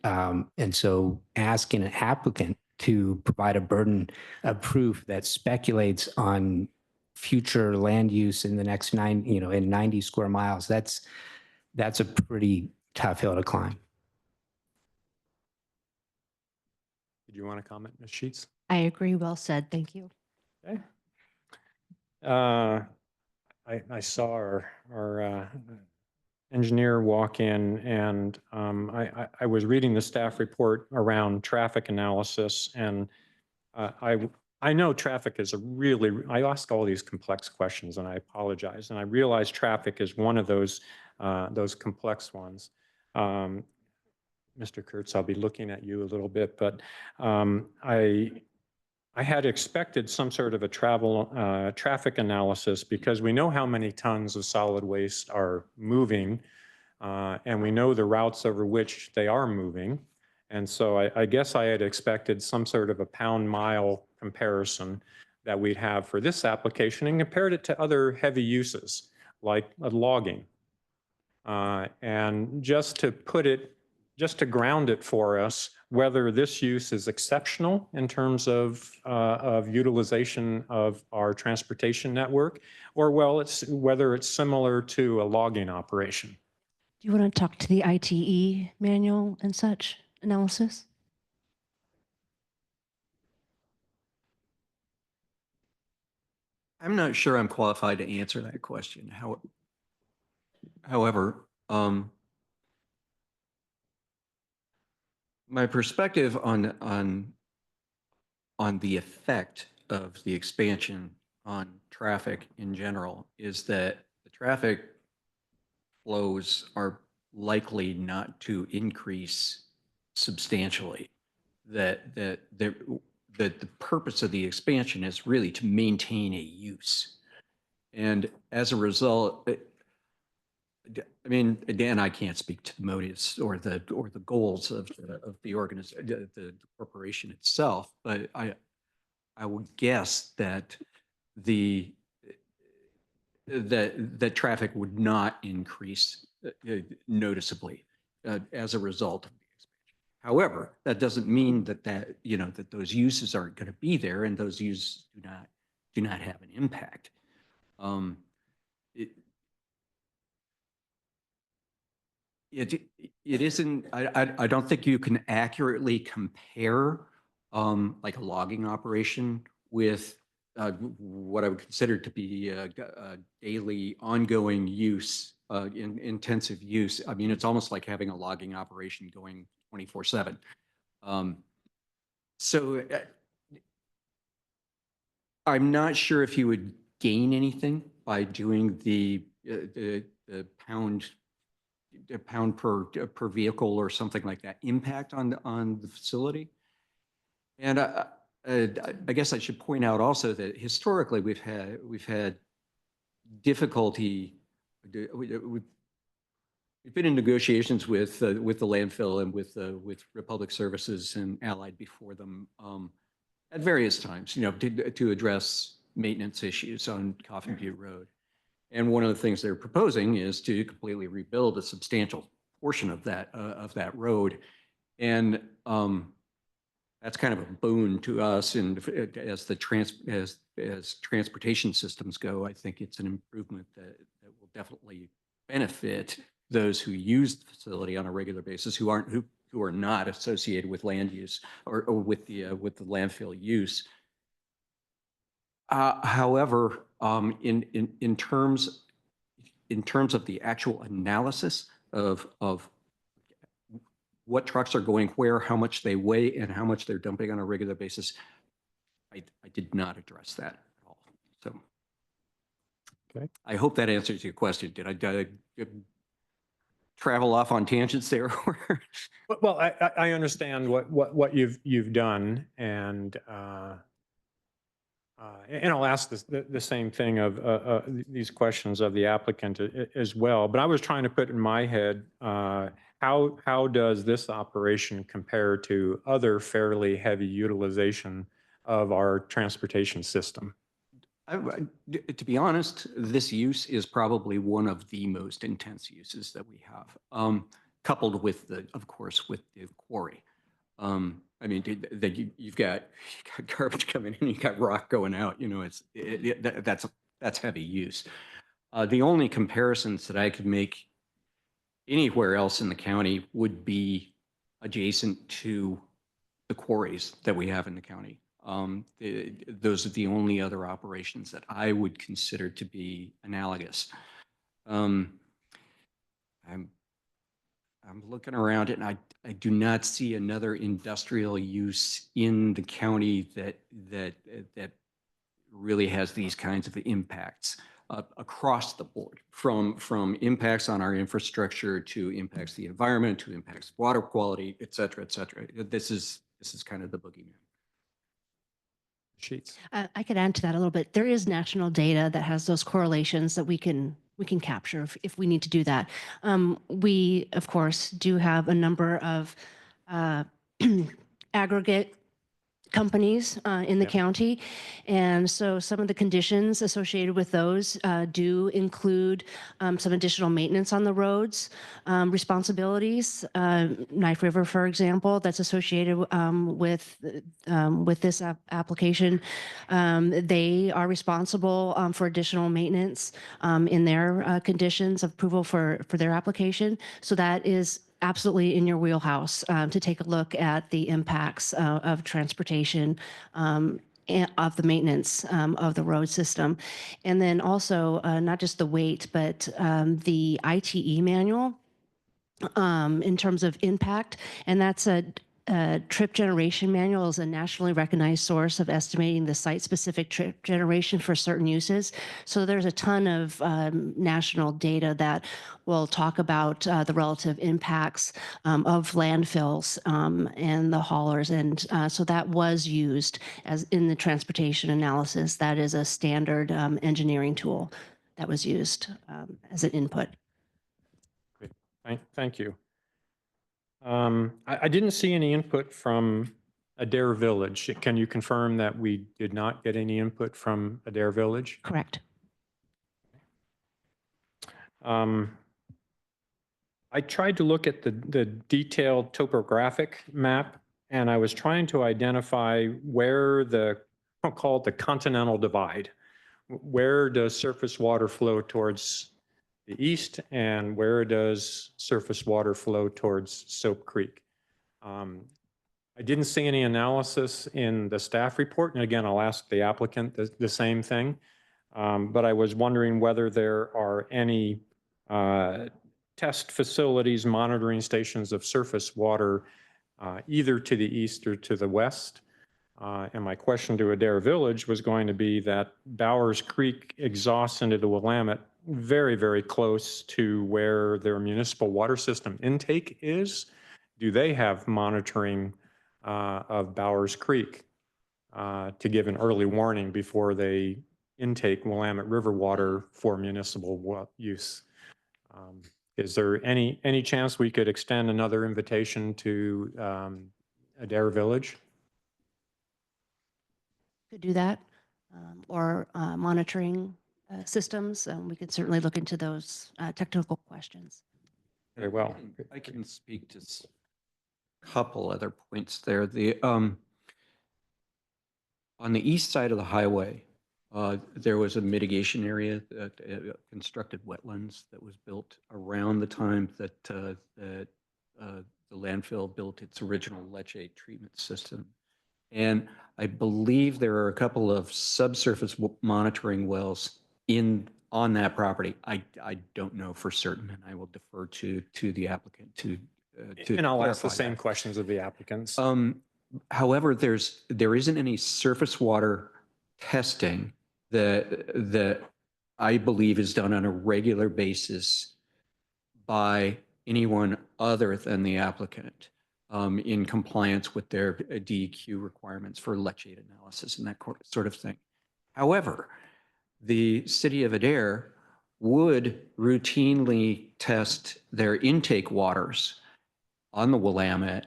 so asking an applicant to provide a burden of proof that speculates on future land use in the next in 90 square miles, that's a pretty tough hill to climb. Did you want to comment, Ms. Sheets? I agree. Well said. Thank you. Okay. I saw our engineer walk in, and I was reading the staff report around traffic analysis, and I know traffic is I ask all these complex questions, and I apologize, and I realize traffic is one of those complex ones. Mr. Kurtz, I'll be looking at you a little bit, but I had expected some sort of a traffic analysis, because we know how many tons of solid waste are moving, and we know the routes over which they are moving. And so I guess I had expected some sort of a pound-mile comparison that we'd have for this application, and compared it to other heavy uses like logging. And just to ground it for us, whether this use is exceptional in terms of utilization of our transportation network, or whether it's similar to a logging operation. Do you want to talk to the ITE manual and such analysis? I'm not sure I'm qualified to answer that question. However, my perspective on the effect of the expansion on traffic in general is that the traffic flows are likely not to increase substantially. That the purpose of the expansion is really to maintain a use, and as a result, I mean, again, I can't speak to the motives or the goals of the organization, the corporation itself, but I would guess that that traffic would not increase noticeably as a result of the expansion. However, that doesn't mean that that those uses aren't going to be there, and those uses do not have an impact. It isn't. I don't think you can accurately compare like a logging operation with what I would consider to be a daily ongoing use, intensive use. I mean, it's almost like having a logging operation going 24/7. So I'm not sure if you would gain anything by doing the pound per vehicle or something like that impact on the facility. And I guess I should point out also that historically we've had difficulty. We've been in negotiations with the landfill and with Republic Services and Allied before them at various times, to address maintenance issues on Coffin Butte Road. And one of the things they're proposing is to completely rebuild a substantial portion of that road, and that's kind of a boon to us. And as transportation systems go, I think it's an improvement that will definitely benefit those who use the facility on a regular basis, who are not associated with land use or with the landfill use. However, in terms, in terms of the actual analysis of what trucks are going where, how much they weigh, and how much they're dumping on a regular basis, I did not address that at all. So okay. I hope that answers your question. Did I travel off on tangents there? Well, I understand what you've done, and I'll ask the same thing of these questions of the applicant as well. But I was trying to put in my head, how does this operation compare to other fairly heavy utilization of our transportation system? To be honest, this use is probably one of the most intense uses that we have, coupled with of course, with the quarry. I mean, you've got garbage coming in, you've got rock going out. You know, that's heavy use. The only comparisons that I could make anywhere else in the county would be adjacent to the quarries that we have in the county. Those are the only other operations that I would consider to be analogous. I'm looking around and I do not see another industrial use in the county that really has these kinds of impacts across the board, from impacts on our infrastructure to impacts the environment to impacts water quality, et cetera, et cetera. This is kind of the boogeyman. Sheets. I could add to that a little bit. There is national data that has those correlations that we can capture if we need to do that. We, of course, do have a number of aggregate companies in the county. And so some of the conditions associated with those do include some additional maintenance on the roads, responsibilities. Knife River, for example, that's associated with this application. They are responsible for additional maintenance in their conditions of approval for their application. So that is absolutely in your wheelhouse to take a look at the impacts of transportation and of the maintenance of the road system. And then also not just the weight, but the ITE manual in terms of impact. And that's a trip generation manual is a nationally recognized source of estimating the site-specific trip generation for certain uses. So there's a ton of national data that will talk about the relative impacts of landfills and the haulers. And so that was used as in the transportation analysis. That is a standard engineering tool that was used as an input. Great. Thank you. I didn't see any input from Adair Village. Can you confirm that we did not get any input from Adair Village? Correct. I tried to look at the detailed topographic map, and I was trying to identify where I'll call it the continental divide. Where does surface water flow towards the east, and where does surface water flow towards Soap Creek? I didn't see any analysis in the staff report, and again, I'll ask the applicant the same thing, but I was wondering whether there are any test facilities, monitoring stations of surface water either to the east or to the west. And my question to Adair Village was going to be that Bowers Creek exhausts into the Willamette very, very close to where their municipal water system intake is. Do they have monitoring of Bowers Creek to give an early warning before they intake Willamette River water for municipal use? Is there any chance we could extend another invitation to Adair Village? Could do that, or monitoring systems. We could certainly look into those technical questions. Very well. I can speak to a couple other points there. On the east side of the highway, there was a mitigation area, constructed wetlands that was built around the time that the landfill built its original leachate treatment system. And I believe there are a couple of subsurface monitoring wells in on that property. I don't know for certain, and I will defer to the applicant to And I'll ask the clarify same that. questions of the applicants. However, there isn't any surface water testing that I believe is done on a regular basis by anyone other than the applicant in compliance with their DEQ requirements for leachate analysis and that sort of thing. However, the city of Adair would routinely test their intake waters on the Willamette,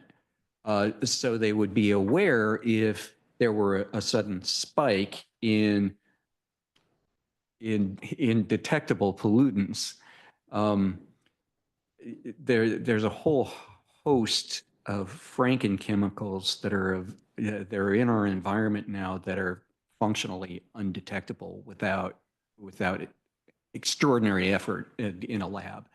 so they would be aware if there were a sudden spike in detectable pollutants. There's a whole host of Franken-chemicals that are in our environment now that are functionally undetectable without extraordinary effort in a lab,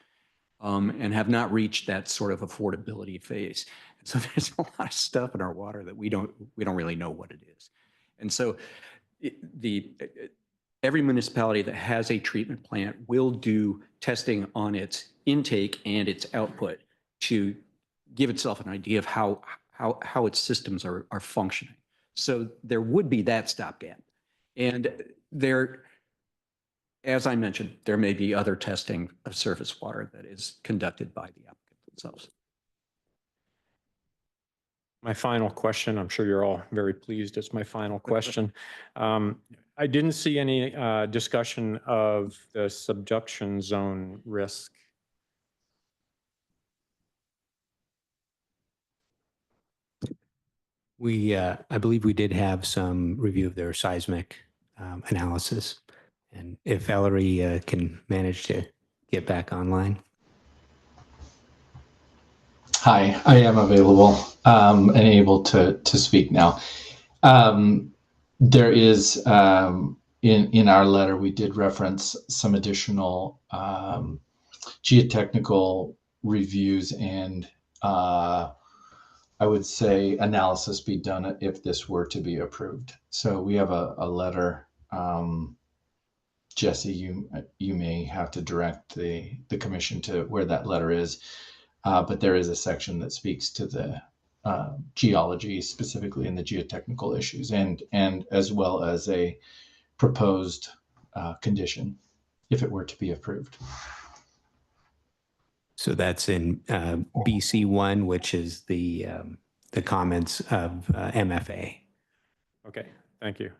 and have not reached that sort of affordability phase. So there's a lot of stuff in our water that we don't really know what it is. And so every municipality that has a treatment plant will do testing on its intake and its output to give itself an idea of how its systems are functioning. So there would be that stopgap. And there, as I mentioned, there may be other testing of surface water that is conducted by the applicants themselves. My final question, I'm sure you're all very pleased it's my final question. I didn't see any discussion of the subduction zone risk. I believe we did have some review of their seismic analysis. And if Valerie can manage to get back online. Hi, I am available and able to speak now. There is, in our letter, we did reference some additional geotechnical reviews and I would say analysis be done if this were to be approved. So we have a letter. Jesse, you may have to direct the commission to where that letter is. But there is a section that speaks to the geology, specifically in the geotechnical issues, and as well as a proposed condition if it were to be approved. So that's in BC1, which is the comments of MFA. Okay, thank you.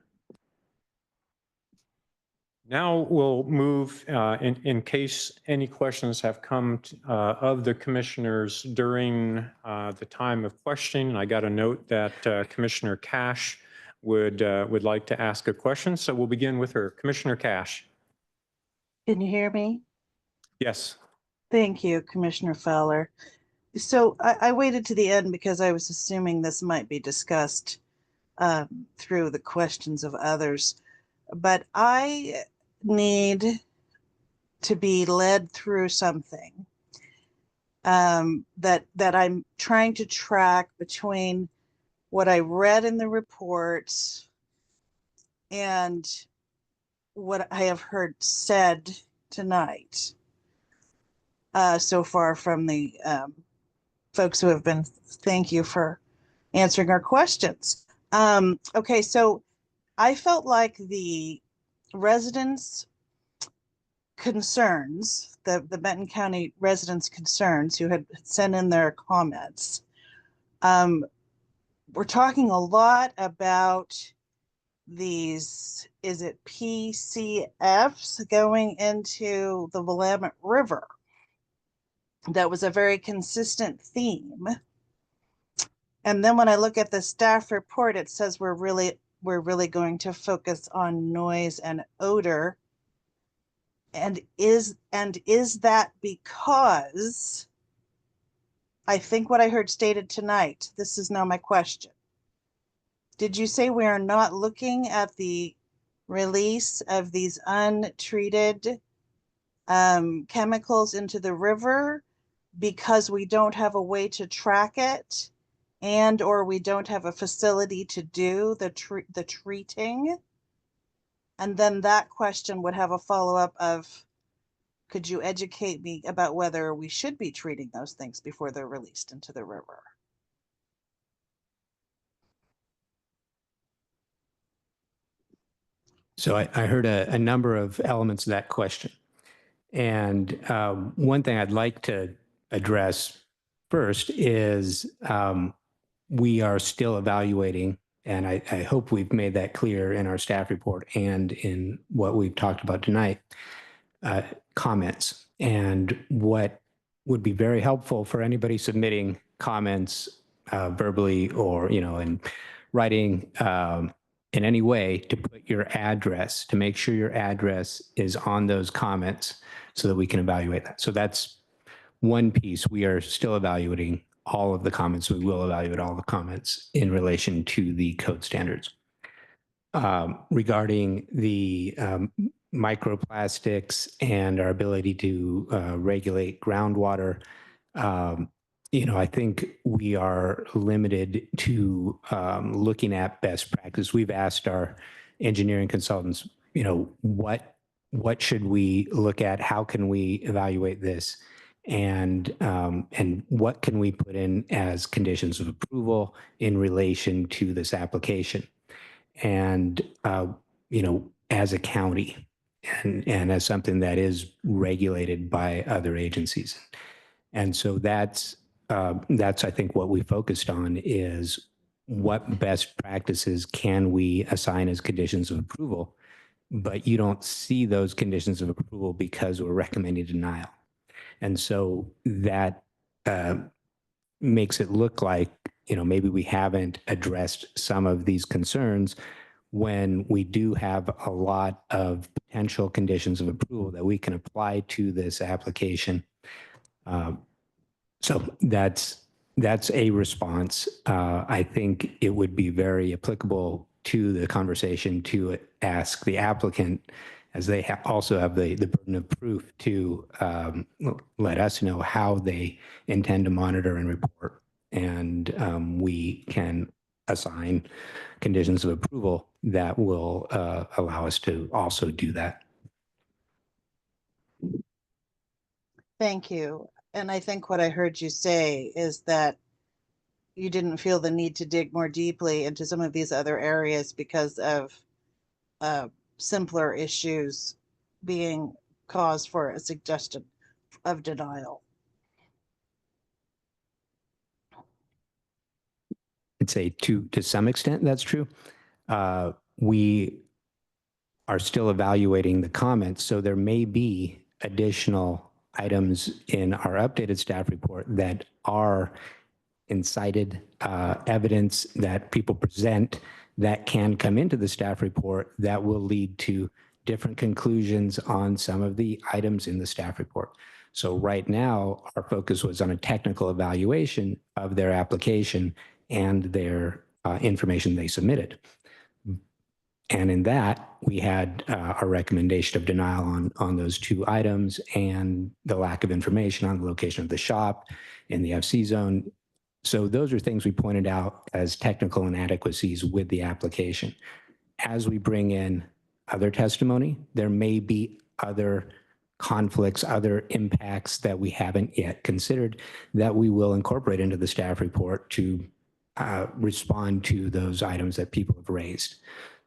Now we'll move, in case any questions have come of the commissioners during the time of questioning. I got a note that Commissioner Cash would like to ask a question, so we'll begin with her. Commissioner Cash. Can you hear me? Yes. Thank you, Commissioner Fowler. So I waited to the end because I was assuming this might be discussed through the questions of others, but I need to be led through something that I'm trying to track between what I read in the reports and what I have heard said tonight so far from the folks who have been, thank you for answering our questions. Okay, so I felt like the residents' concerns, the Benton County residents' concerns who had sent in their comments, we're talking a lot about these, is it PCFs going into the Willamette River? That was a very consistent theme. And then when I look at the staff report, it says we're really going to focus on noise and odor. And is that because I think what I heard stated tonight, this is now my question. Did you say we are not looking at the release of these untreated chemicals into the river because we don't have a way to track it or we don't have a facility to do the treating? And then that question would have a follow-up of, could you educate me about whether we should be treating those things before they're released into the river? So I heard a number of elements of that question. And one thing I'd like to address first is we are still evaluating, and I hope we've made that clear in our staff report and in what we've talked about tonight, comments. And what would be very helpful for anybody submitting comments verbally or, in writing in any way, to put your address, to make sure your address is on those comments so that we can evaluate that. So that's one piece. We are still evaluating all of the comments. We will evaluate all the comments in relation to the code standards. Regarding the microplastics and our ability to regulate groundwater, I think we are limited to looking at best practice. We've asked our engineering consultants, what should we look at? How can we evaluate this? And what can we put in as conditions of approval in relation to this application? And, as a county and as something that is regulated by other agencies. And so that's I think what we focused on is what best practices can we assign as conditions of approval, but you don't see those conditions of approval because we're recommending denial. And so that makes it look like, maybe we haven't addressed some of these concerns when we do have a lot of potential conditions of approval that we can apply to this application. So that's a response. I think it would be very applicable to the conversation to ask the applicant, as they also have the burden of proof, to let us know how they intend to monitor and report. And we can assign conditions of approval that will allow us to also do that. Thank you. And I think what I heard you say is that you didn't feel the need to dig more deeply into some of these other areas because of simpler issues being cause for a suggestion of denial. I'd say to some extent that's true. We are still evaluating the comments, so there may be additional items in our updated staff report that are incited evidence that people present that can come into the staff report that will lead to different conclusions on some of the items in the staff report. So right now, our focus was on a technical evaluation of their application and their information they submitted. And in that, we had a recommendation of denial on those two items and the lack of information on the location of the shop in the FC zone. So those are things we pointed out as technical inadequacies with the application. As we bring in other testimony, there may be other conflicts, other impacts that we haven't yet considered that we will incorporate into the staff report to respond to those items that people have raised.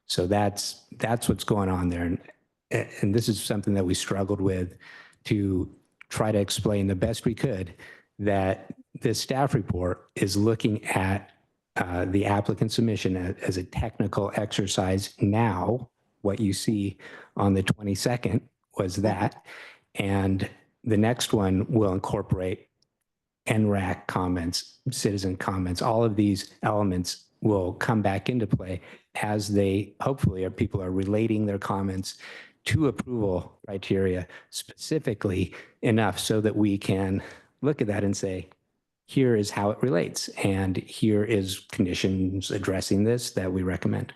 So that's what's going on there. And this is something that we struggled with to try to explain the best we could, that this staff report is looking at the applicant submission as a technical exercise. Now, what you see on the 22nd was that, and the next one will incorporate NRAC comments, citizen comments. All of these elements will come back into play as they, hopefully, people are relating their comments to approval criteria specifically enough so that we can look at that and say, here is how it relates, and here is conditions addressing this that we recommend.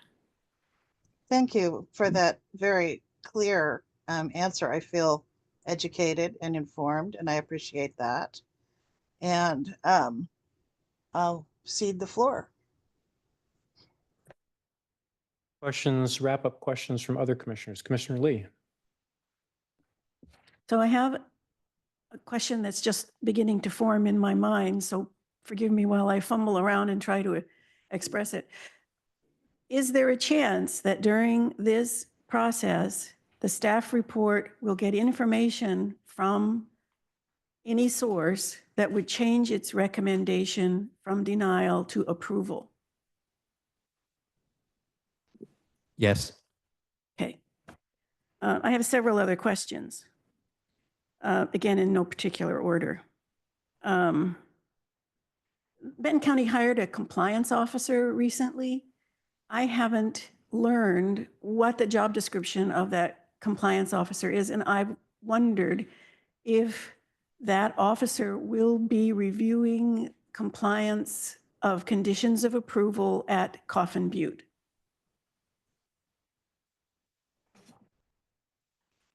Thank you for that very clear answer. I feel educated and informed, and I appreciate that. And I'll cede the floor. Questions, wrap-up questions from other commissioners. Commissioner Lee. So I have a question that's just beginning to form in my mind, so forgive me while I fumble around and try to express it. Is there a chance that during this process, the staff report will get information from any source that would change its recommendation from denial to approval? Yes. Okay. I have several other questions. Again, in no particular order. Benton County hired a compliance officer recently. I haven't learned what the job description of that compliance officer is, and I've wondered if that officer will be reviewing compliance of conditions of approval at Coffin Butte.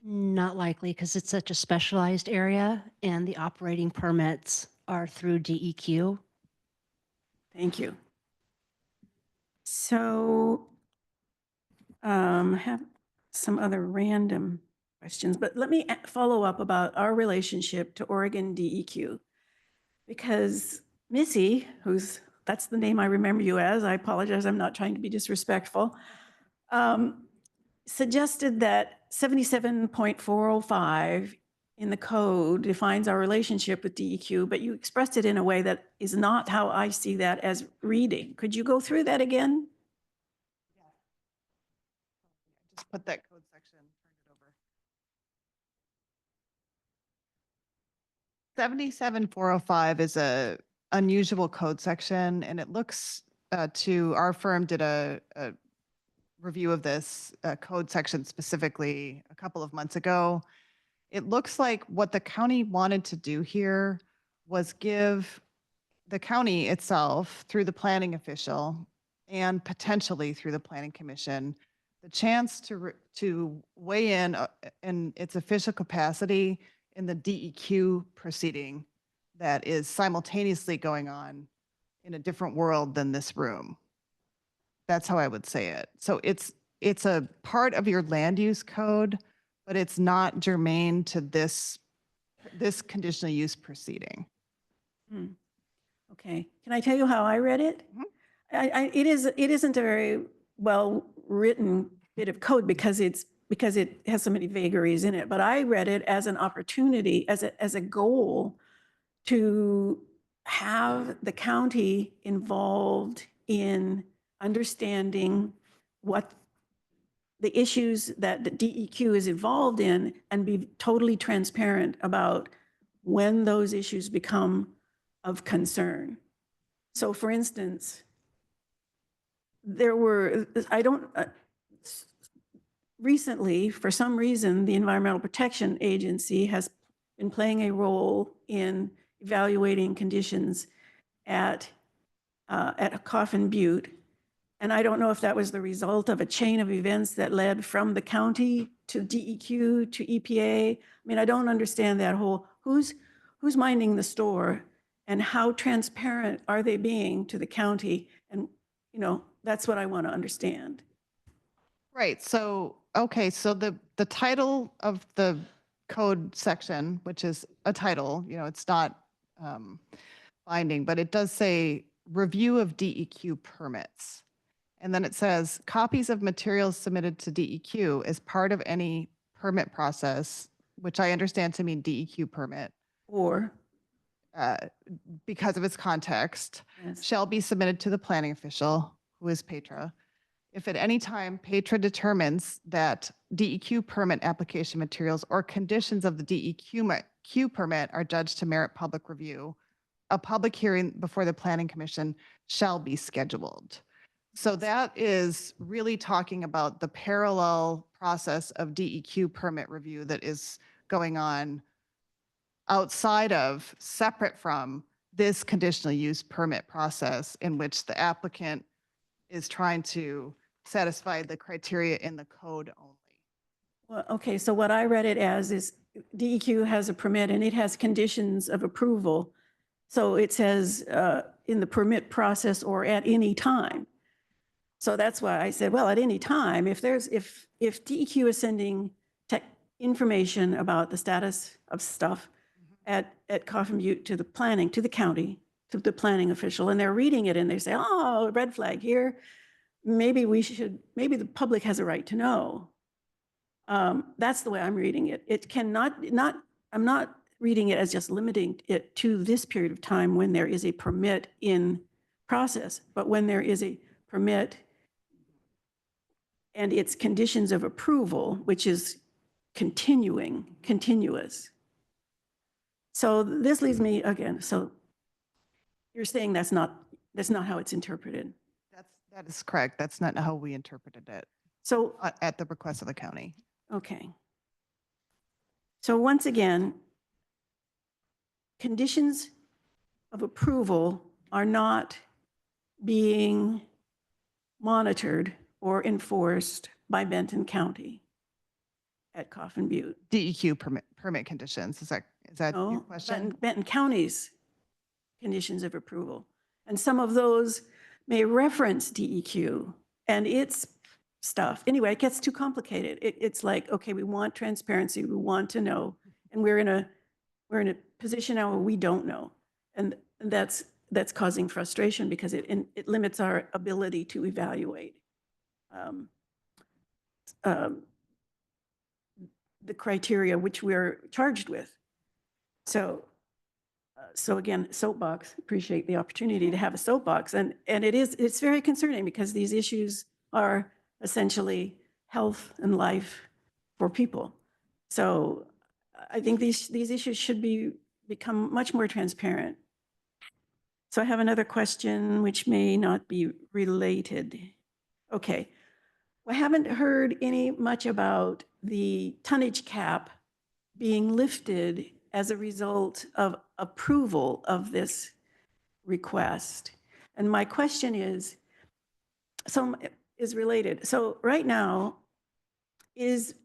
Not likely, because it's such a specialized area and the operating permits are through DEQ. Thank you. So I have some other random questions, but let me follow up about our relationship to Oregon DEQ, because Missy, that's the name I remember you as, I apologize, I'm not trying to be disrespectful, suggested that 77.405 in the code defines our relationship with DEQ, but you expressed it in a way that is not how I see that as reading. Could you go through that again? Just put that code section, turn it over. 77405 is a unusual code section, and it looks to our firm did a review of this code section specifically a couple of months ago. It looks like what the county wanted to do here was give the county itself, through the planning official and potentially through the planning commission, the chance to weigh in its official capacity in the DEQ proceeding that is simultaneously going on in a different world than this room. That's how I would say it. So it's a part of your land use code, but it's not germane to this conditional use proceeding. Okay. Can I tell you how I read it? It isn't a very well written bit of code because it has so many vagaries in it. But I read it as an opportunity, as a goal to have the county involved in understanding what the issues that the DEQ is involved in and be totally transparent about when those issues become of concern. So for instance, recently, for some reason, the Environmental Protection Agency has been playing a role in evaluating conditions at Coffin Butte. And I don't know if that was the result of a chain of events that led from the county to DEQ to EPA. I mean, I don't understand that whole, who's minding the store and how transparent are they being to the county? And, that's what I want to understand. Right. So, okay. So the title of the code section, which is a title, it's not binding, but it does say review of DEQ permits. And then it says copies of materials submitted to DEQ as part of any permit process, which I understand to mean DEQ permit. Or because of its context, yes, shall be submitted to the planning official, who is Petra. If at any time Petra determines that DEQ permit application materials or conditions of the DEQ permit are judged to merit public review, a public hearing before the planning commission shall be scheduled. So that is really talking about the parallel process of DEQ permit review that is going on outside of, separate from this conditional use permit process in which the applicant is trying to satisfy the criteria in the code only. well, okay, so what I read it as is DEQ has a permit and it has conditions of approval. So it says in the permit process or at any time. So that's why I said, well, at any time, if DEQ is sending tech information about the status of stuff at Coffin Butte to the county, to the planning official, and they're reading it and they say, oh, red flag here, maybe the public has a right to know. That's the way I'm reading it. It cannot, I'm not reading it as just limiting it to this period of time when there is a permit in process, but when there is a permit and its conditions of approval, which is continuous. So this leads me again, so you're saying that's not how it's interpreted. That is correct. That's not how we interpreted it. So at the request of the county. Okay. So once again, conditions of approval are not being monitored or enforced by Benton County at Coffin Butte. DEQ permit conditions. Is that your question? Benton County's conditions of approval. And some of those may reference DEQ and its stuff. Anyway, it gets too complicated. It's like, okay, we want transparency, we want to know, and we're in a position now where we don't know, and that's causing frustration because it limits our ability to evaluate the criteria which we're charged with. So again, soapbox. Appreciate the opportunity to have a soapbox, and it's very concerning because these issues are essentially health and life for people. So I think these issues should become much more transparent. So I have another question which may not be related. Okay, I haven't heard much about the tonnage cap being lifted as a result of approval of this request. And my question is related. So right now, is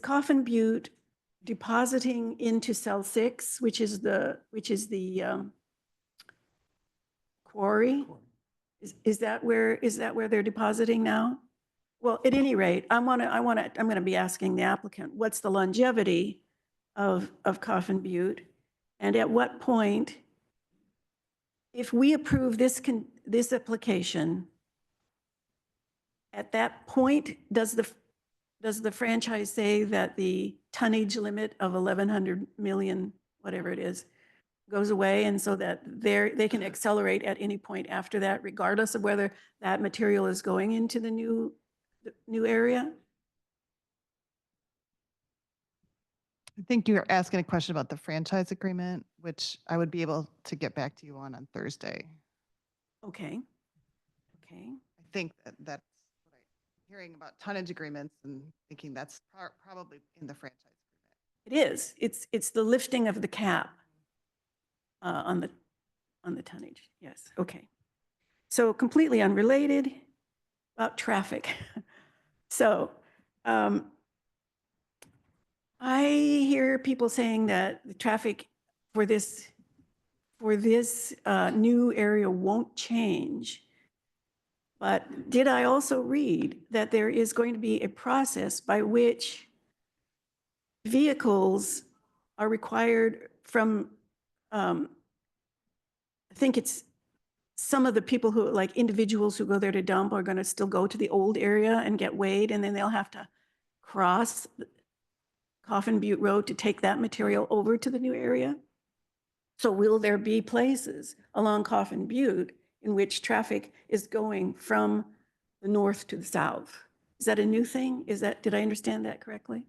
Coffin Butte depositing into cell 6, which is the quarry? Is that where they're depositing now? Well, at any rate, I'm going to be asking the applicant, what's the longevity of Coffin Butte, and at what point, if we approve this application, at that point, does the franchise say that the tonnage limit of 1,100 million, whatever it is, goes away, and so that they can accelerate at any point after that, regardless of whether that material is going into the new area? I think you're asking a question about the franchise agreement, which I would be able to get back to you on Thursday. Okay. I think that's what I'm hearing about tonnage agreements and thinking that's probably in the franchise agreement. It is. It's the lifting of the cap on the tonnage. Yes. Okay. So completely unrelated, about traffic. So I hear people saying that the traffic for this new area won't change. But did I also read that there is going to be a process by which vehicles are required from, I think it's some of the people who, like individuals who go there to dump, are going to still go to the old area and get weighed, and then they'll have to cross Coffin Butte Road to take that material over to the new area? So will there be places along Coffin Butte in which traffic is going from the north to the south? Is that a new thing? Did I understand that correctly?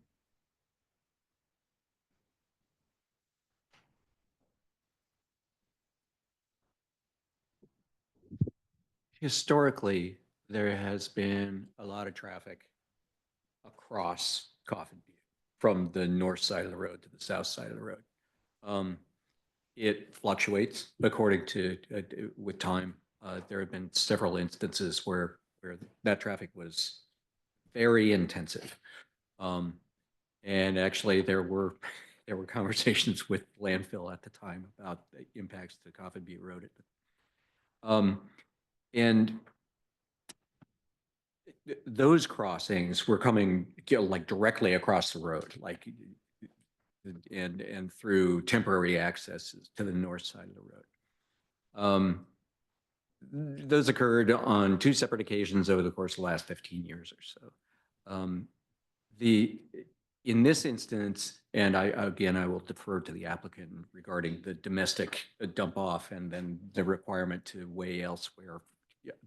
Historically, there has been a lot of traffic across Coffin Butte from the north side of the road to the south side of the road. It fluctuates according to with time. There have been several instances where that traffic was very intensive, and actually there were conversations with landfill at the time about the impacts to Coffin Butte Road. And those crossings were coming, like directly across the road, like, and through temporary accesses to the north side of the road. Those occurred on 2 separate occasions over the course of the last 15 years or so. In this instance, and I will defer to the applicant regarding the domestic dump off and then the requirement to weigh elsewhere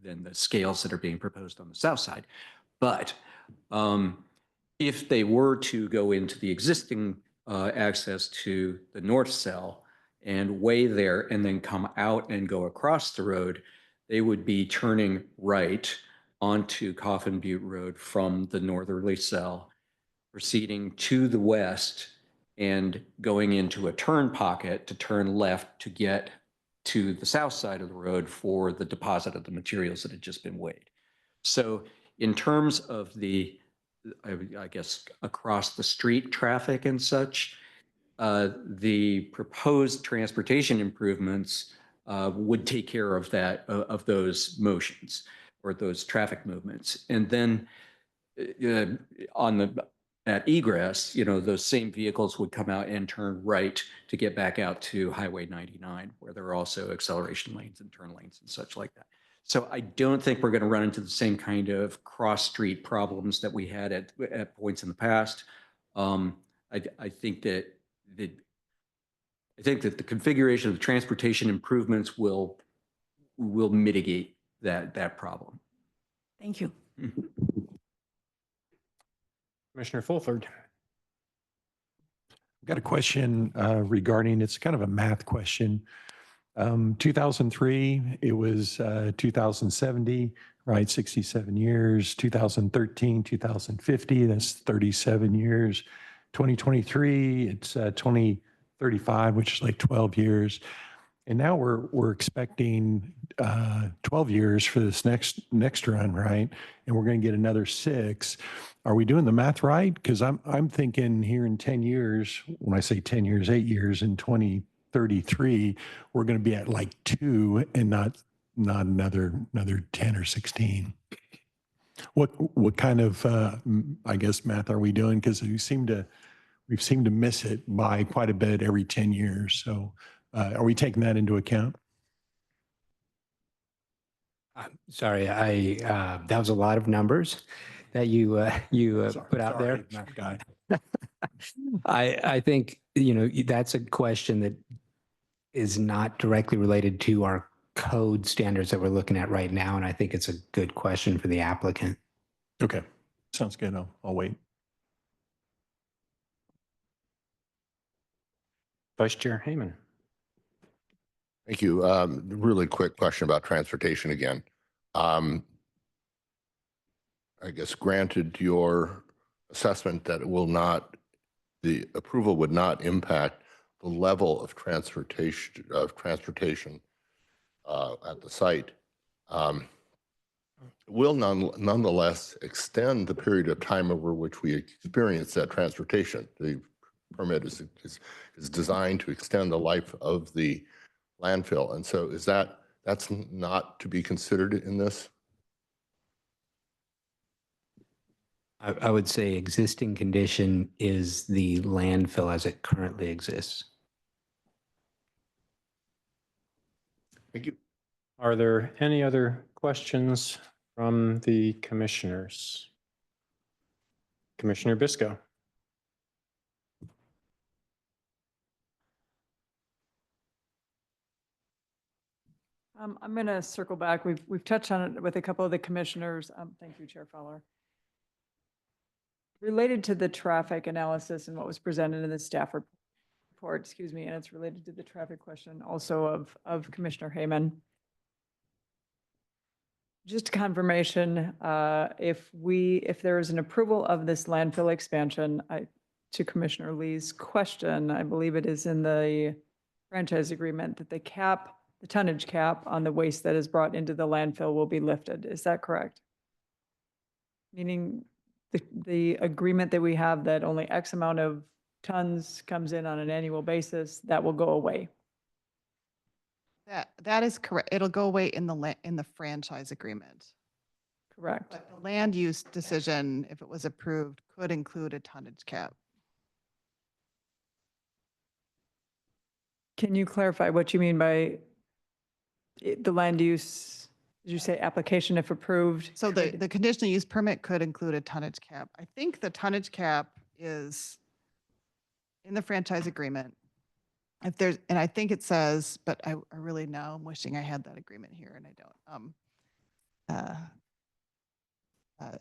than the scales that are being proposed on the south side. But if they were to go into the existing access to the north cell and weigh there and then come out and go across the road, they would be turning right onto Coffin Butte Road from the northerly cell, proceeding to the west and going into a turn pocket to turn left to get to the south side of the road for the deposit of the materials that had just been weighed. So in terms of the, I guess, across the street traffic and such, the proposed transportation improvements would take care of that, of those motions or those traffic movements. And then at egress, those same vehicles would come out and turn right to get back out to Highway 99, where there are also acceleration lanes and turn lanes and such like that. So I don't think we're going to run into the same kind of cross-street problems that we had at points in the past. I think that the configuration of the transportation improvements will mitigate that problem. Thank you. Commissioner Fulford. I've got a question regarding, it's kind of a math question. 2003, it was 2070, right? 67 years. 2013, 2050, that's 37 years. 2023, it's 2035, which is like 12 years. And now we're expecting 12 years for this next run, right? And we're going to get another 6. Are we doing the math right? Because I'm thinking here in 10 years, when I say 10 years, 8 years, in 2033, we're going to be at like 2 and not another 10 or 16. What kind of I guess math are we doing? Because we seem to miss it by quite a bit every 10 years. So are we taking that into account? Sorry, that was a lot of numbers that you put out there. Math guy. I think, that's a question that is not directly related to our code standards that we're looking at right now. And I think it's a good question for the applicant. Okay, sounds good. I'll wait. Vice Chair Heyman. Thank you. Really quick question about transportation again. I guess granted your assessment that the approval would not impact the level of transportation at the site, will nonetheless extend the period of time over which we experience that transportation. The permit is designed to extend the life of the landfill. And so that's not to be considered in this? I would say existing condition is the landfill as it currently exists. Thank you. Are there any other questions from the commissioners? Commissioner Bisco. I'm going to circle back. We've touched on it with a couple of the commissioners. Thank you, Chair Fowler. Related to the traffic analysis and what was presented in the staff report, and it's related to the traffic question also of Commissioner Heyman. Just confirmation, if there is an approval of this landfill expansion, to Commissioner Lee's question, I believe it is in the franchise agreement that the tonnage cap on the waste that is brought into the landfill will be lifted. Is that correct? Meaning the agreement that we have that only X amount of tons comes in on an annual basis, that will go away. That is correct. It'll go away in the franchise agreement. Correct. But the land use decision, if it was approved, could include a tonnage cap. Can you clarify what you mean by the land use? Did you say application if approved? So the conditional use permit could include a tonnage cap. I think the tonnage cap is in the franchise agreement. If there's, and I think it says, but I really now I'm wishing I had that agreement here and I don't.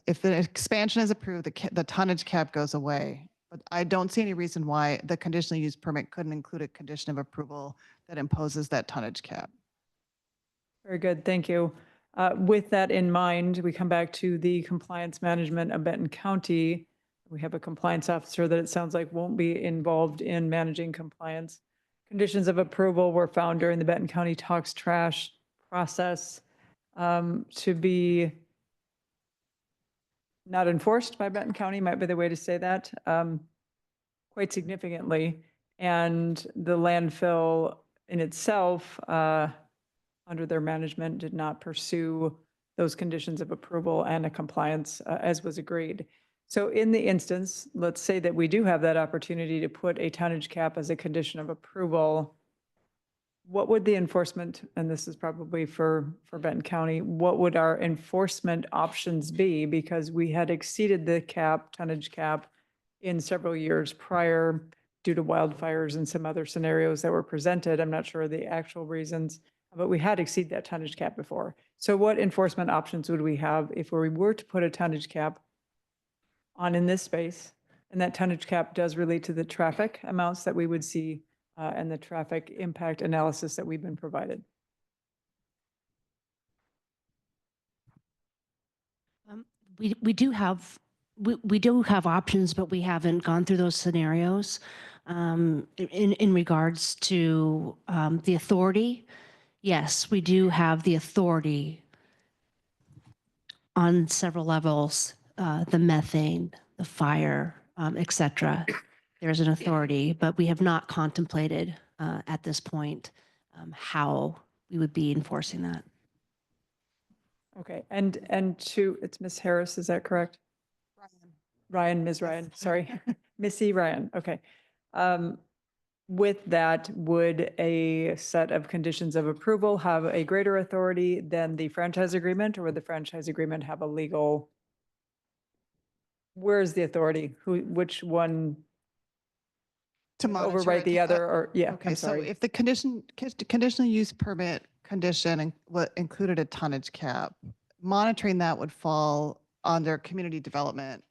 If the expansion is approved, the tonnage cap goes away. But I don't see any reason why the conditional use permit couldn't include a condition of approval that imposes that tonnage cap. Very good, thank you. With that in mind, we come back to the compliance management of Benton County. We have a compliance officer that it sounds like won't be involved in managing compliance. Conditions of approval were found during the Benton County Talks Trash process to be not enforced by Benton County, might be the way to say that, quite significantly. And the landfill in itself, under their management, did not pursue those conditions of approval and a compliance as was agreed. So in the instance, let's say that we do have that opportunity to put a tonnage cap as a condition of approval. What would the enforcement, and this is probably for Benton County, what would our enforcement options be? Because we had exceeded the cap, tonnage cap, in several years prior due to wildfires and some other scenarios that were presented. I'm not sure the actual reasons, but we had exceeded that tonnage cap before. So what enforcement options would we have if we were to put a tonnage cap on in this space? And that tonnage cap does relate to the traffic amounts that we would see and the traffic impact analysis that we've been provided. We do have options, but we haven't gone through those scenarios. In regards to the authority, yes, we do have the authority on several levels, the methane, the fire, et cetera. There's an authority, but we have not contemplated at this point how we would be enforcing that. Okay, and it's Ms. Harris, is that correct? Ryan, Ms. Ryan, sorry. Missy Ryan, okay. With that, would a set of conditions of approval have a greater authority than the franchise agreement, or would the franchise agreement have a legal? Where is the authority? Which one? To monitor overwrite it. the other, or yeah, Okay, I'm so sorry. if the conditional use permit condition included a tonnage cap, monitoring that would fall under community development.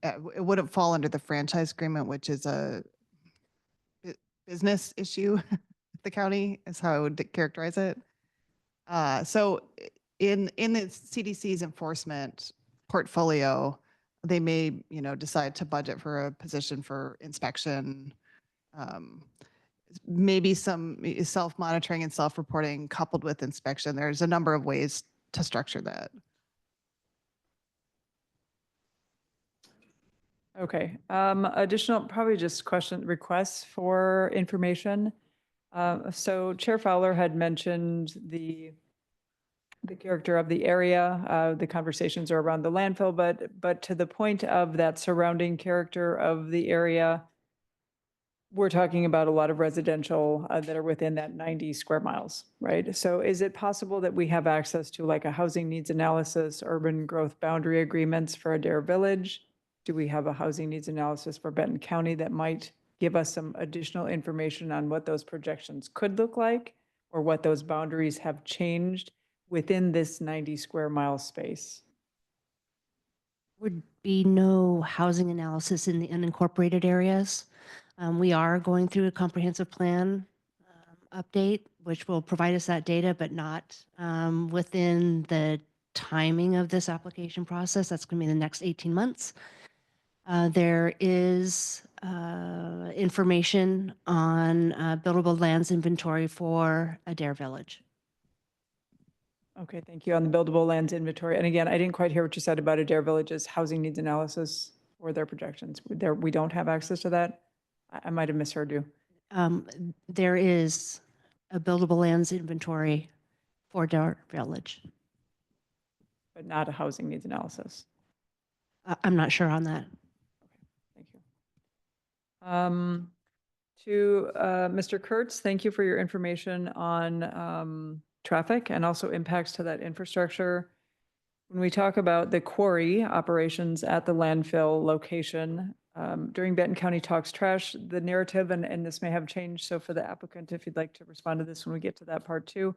It wouldn't fall under the franchise agreement, which is a business issue. The county is how I would characterize it. So in the CDC's enforcement portfolio, they may, decide to budget for a position for inspection. Maybe some self-monitoring and self-reporting coupled with inspection. There's a number of ways to structure that. Okay, additional, probably just requests for information. So Chair Fowler had mentioned the character of the area, the conversations are around the landfill, but to the point of that surrounding character of the area, we're talking about a lot of residential that are within that 90 square miles, right? So is it possible that we have access to like a housing needs analysis, urban growth boundary agreements for Adair Village? Do we have a housing needs analysis for Benton County that might give us some additional information on what those projections could look like, or what those boundaries have changed within this 90 square mile space? Would be no housing analysis in the unincorporated areas. We are going through a comprehensive plan update, which will provide us that data, but not within the timing of this application process. That's going to be the next 18 months. There is information on buildable lands inventory for Adair Village. Okay, thank you. On the buildable lands inventory. And again, I didn't quite hear what you said about Adair Village's housing needs analysis or their projections. We don't have access to that? I might have misheard you. There is a buildable lands inventory for Adair Village. but not a housing needs analysis. I'm not sure on that. Thank you. To Mr. Kurtz, thank you for your information on traffic and also impacts to that infrastructure. When we talk about the quarry operations at the landfill location, during Benton County Talks Trash, the narrative, and this may have changed, so for the applicant, if you'd like to respond to this when we get to that part too,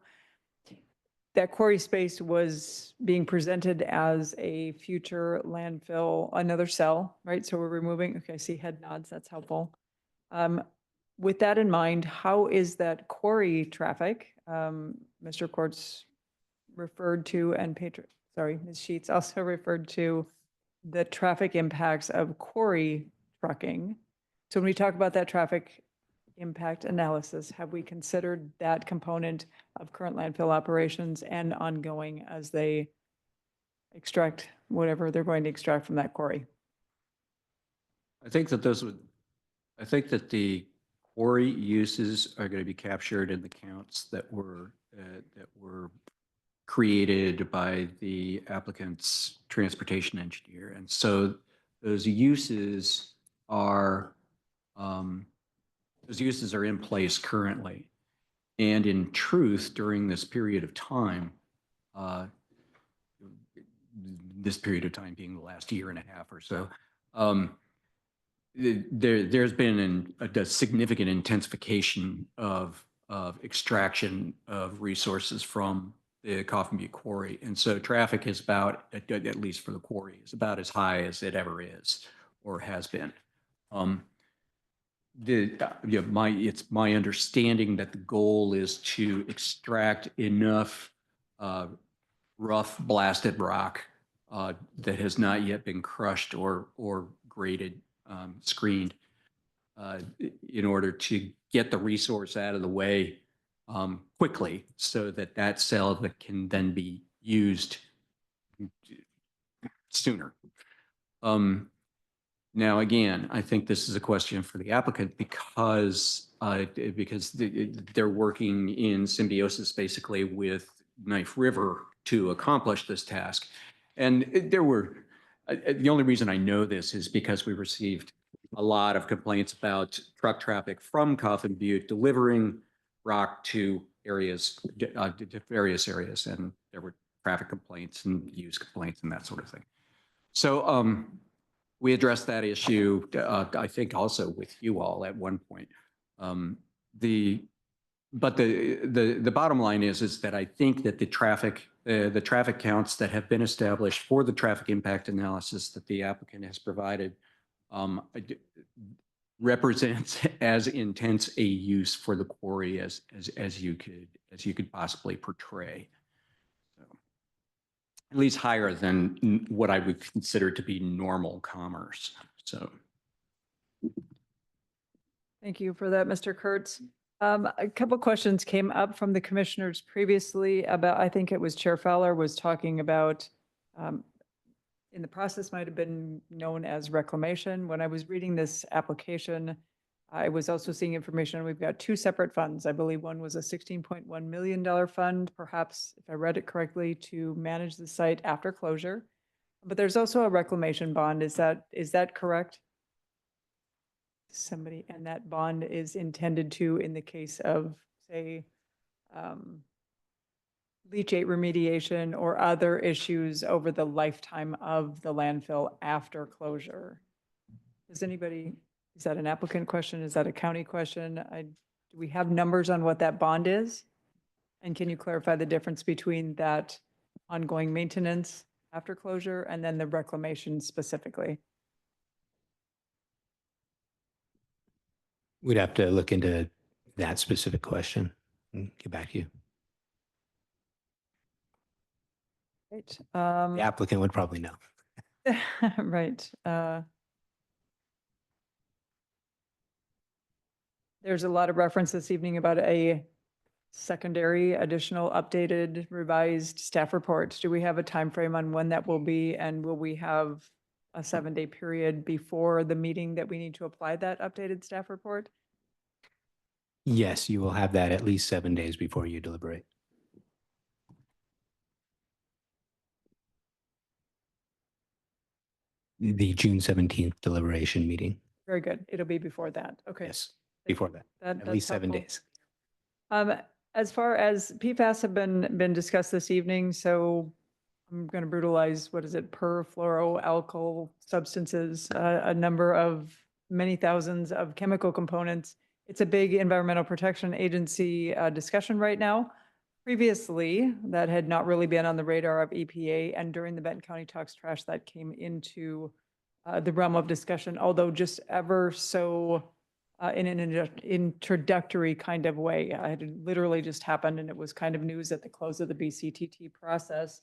that quarry space was being presented as a future landfill, another cell, right? So we're removing, okay, I see head nods, that's helpful. With that in mind, how is that quarry traffic, Mr. Courts referred to, and Ms. Sheets also referred to the traffic impacts of quarry trucking. So when we talk about that traffic impact analysis, have we considered that component of current landfill operations and ongoing as they extract whatever they're going to extract from that quarry? I think that the quarry uses are going to be captured in the counts that were created by the applicant's transportation engineer. And so those uses are in place currently. And in truth, during this period of time, this period of time being the last year and a half or so, there's been a significant intensification of extraction of resources from the Coffin Butte quarry. And so traffic is about, at least for the quarry, is about as high as it ever is or has been. It's my understanding that the goal is to extract enough rough blasted rock that has not yet been crushed or graded, screened, in order to get the resource out of the way quickly, so that that cell that can then be used sooner. Now, again, I think this is a question for the applicant because they're working in symbiosis basically with Knife River to accomplish this task. And the only reason I know this is because we received a lot of complaints about truck traffic from Coffin Butte delivering rock to areas, to various areas, and there were traffic complaints and use complaints and that sort of thing. So we addressed that issue, I think, also with you all at one point. But the bottom line is that I think that the traffic counts that have been established for the traffic impact analysis that the applicant has provided represents as intense a use for the quarry as you could possibly portray. So, at least higher than what I would consider to be normal commerce. So, thank you for that, Mr. Kurtz. A couple questions came up from the commissioners previously about, I think it was Chair Fowler was talking about, in the process might have been known as reclamation. When I was reading this application, I was also seeing information. We've got two separate funds. I believe one was a $16.1 million fund, perhaps if I read it correctly, to manage the site after closure. But there's also a reclamation bond. Is that correct? Somebody, and that bond is intended to, in the case of, say, leachate remediation or other issues over the lifetime of the landfill after closure. Is that an applicant question? Is that a county question? Do we have numbers on what that bond is? And can you clarify the difference between that ongoing maintenance after closure and then the reclamation specifically? We'd have to look into that specific question and get back to you. Right. The applicant would probably know. Right. There's a lot of reference this evening about a secondary, additional, updated, revised staff report. Do we have a time frame on when that will be? And will we have a 7-day period before the meeting that we need to apply that updated staff report? Yes, you will have that at least 7 days before you deliberate. The June 17th deliberation meeting. Very good. It'll be before that. Okay. Yes, before that. At That's least 7 helpful. days. As far as PFAS have been discussed this evening, so I'm going to brutalize, what is it, perfluoroalkyl substances, a number of many thousands of chemical components. It's a big Environmental Protection Agency discussion right now. Previously, that had not really been on the radar of EPA, and during the Benton County Talks Trash, that came into the realm of discussion, although just ever so in an introductory kind of way. It had literally just happened, and it was kind of news at the close of the BCTT process.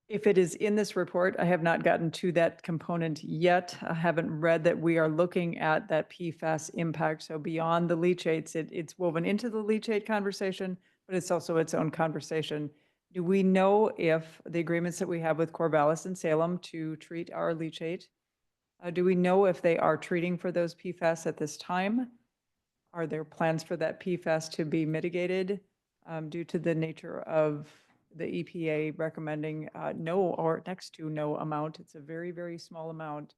If it is in this report, I have not gotten to that component yet. I haven't read that we are looking at that PFAS impact. So beyond the leachates, it's woven into the leachate conversation, but it's also its own conversation. Do we know if the agreements that we have with Corvallis and Salem to treat our leachate, do we know if they are treating for those PFAS at this time? Are there plans for that PFAS to be mitigated due to the nature of the EPA recommending no or next to no amount? It's a very, very small amount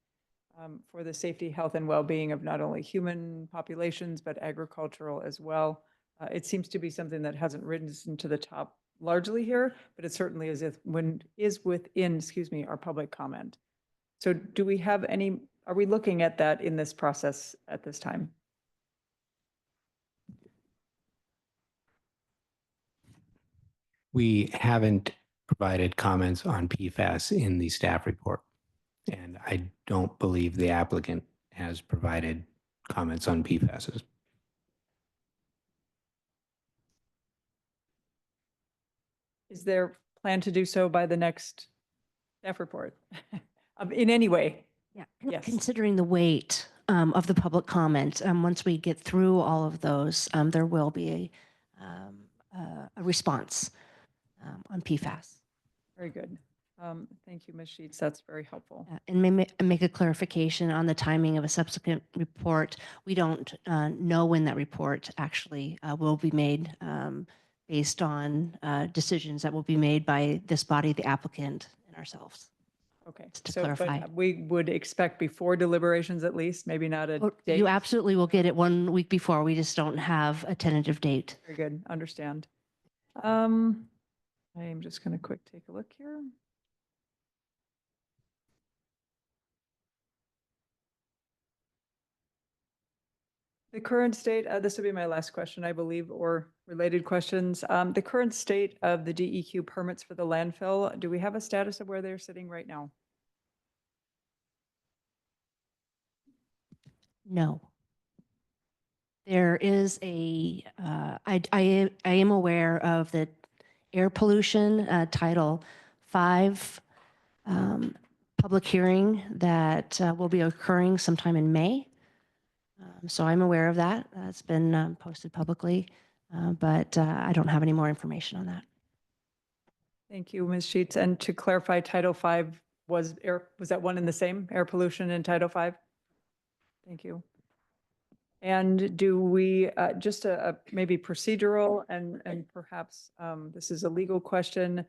for the safety, health, and well-being of not only human populations, but agricultural as well. It seems to be something that hasn't risen to the top largely here, but it certainly is within, our public comment. So do we have any, are we looking at that in this process at this time? We haven't provided comments on PFAS in the staff report, and I don't believe the applicant has provided comments on PFASs. Is there plan to do so by the next staff report in any way? Yeah, Yes. considering the weight of the public comment, once we get through all of those, there will be a response on PFAS. Very good. Thank you, Ms. Sheets. That's very helpful. And make a clarification on the timing of a subsequent report. We don't know when that report actually will be made based on decisions that will be made by this body, the applicant, and ourselves. Okay, to so clarify. but we would expect before deliberations at least, maybe not a date. You absolutely will get it 1 week before. We just don't have a tentative date. Very good, understand. I am just going to take a look here. The current state, this will be my last question, I believe, or related questions. The current state of the DEQ permits for the landfill, do we have a status of where they're sitting right now? No. There is I am aware of the air pollution Title V public hearing that will be occurring sometime in May. So I'm aware of that. It's been posted publicly, but I don't have any more information on that. Thank you, Ms. Sheets. And to clarify, Title V was that one and the same, air pollution in Title V? Thank you. And do we, just maybe procedural and perhaps this is a legal question,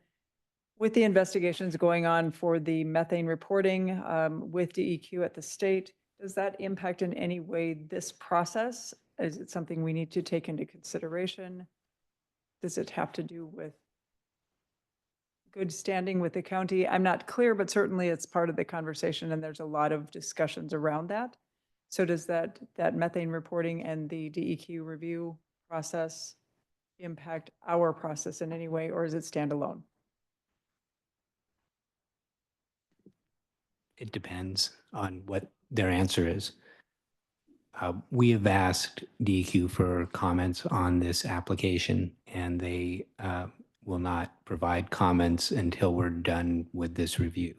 with the investigations going on for the methane reporting with DEQ at the state, does that impact in any way this process? Is it something we need to take into consideration? Does it have to do with good standing with the county? I'm not clear, but certainly it's part of the conversation and there's a lot of discussions around that. So does that methane reporting and the DEQ review process impact our process in any way, or is it standalone? It depends on what their answer is. We have asked DEQ for comments on this application, and they will not provide comments until we're done with this review.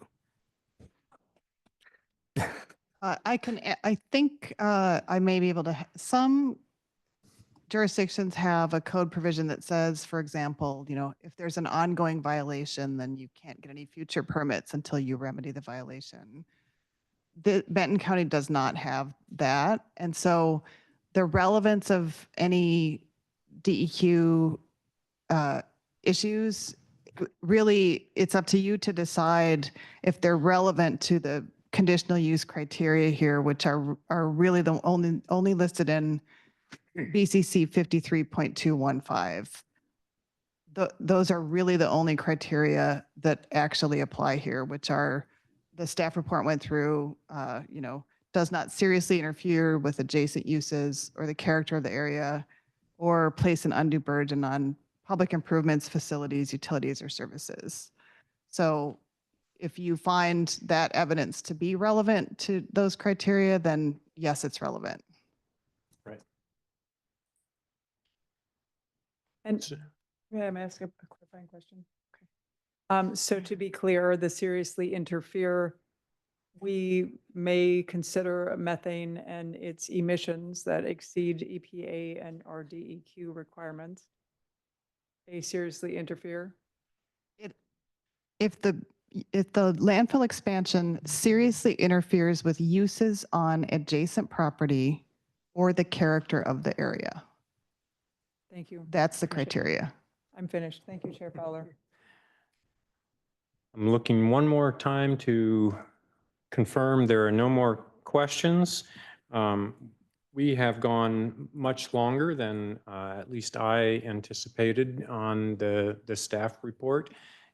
I think I may be able to, some jurisdictions have a code provision that says, for example, if there's an ongoing violation, then you can't get any future permits until you remedy the violation. Benton County does not have that. And so the relevance of any DEQ issues really, it's up to you to decide if they're relevant to the conditional use criteria here, which are really the only listed in BCC 53.215. Those are really the only criteria that actually apply here, which are the staff report went through, does not seriously interfere with adjacent uses or the character of the area, or place an undue burden on public improvements, facilities, utilities, or services. So if you find that evidence to be relevant to those criteria, then yes, it's relevant. Right. And may I ask a clarifying question? Okay. So to be clear, the seriously interfere, we may consider methane and its emissions that exceed EPA and or DEQ requirements. They seriously interfere? If the landfill expansion seriously interferes with uses on adjacent property or the character of the area. Thank you. That's the criteria. I'm finished. Thank you, Chair Fowler. I'm looking one more time to confirm there are no more questions. We have gone much longer than at least I anticipated on the staff report.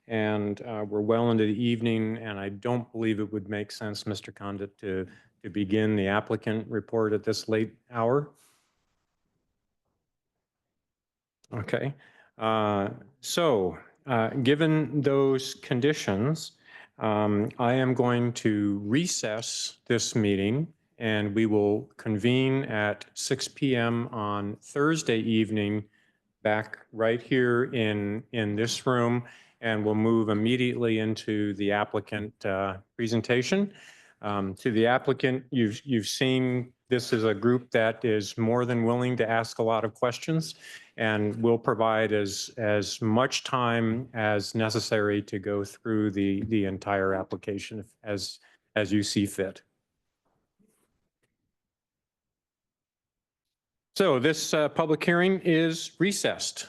And we're well into the evening, and I don't believe it would make sense, Mr. Condit, to begin the applicant report at this late hour. Okay. Given those conditions, I am going to recess this meeting, and we will convene at 6 p.m. on Thursday evening back right here in this room, and we'll move immediately into the applicant presentation. To the applicant, you've seen this is a group that is more than willing to ask a lot of questions, and will provide as much time as necessary to go through the entire application as you see fit. So this public hearing is recessed.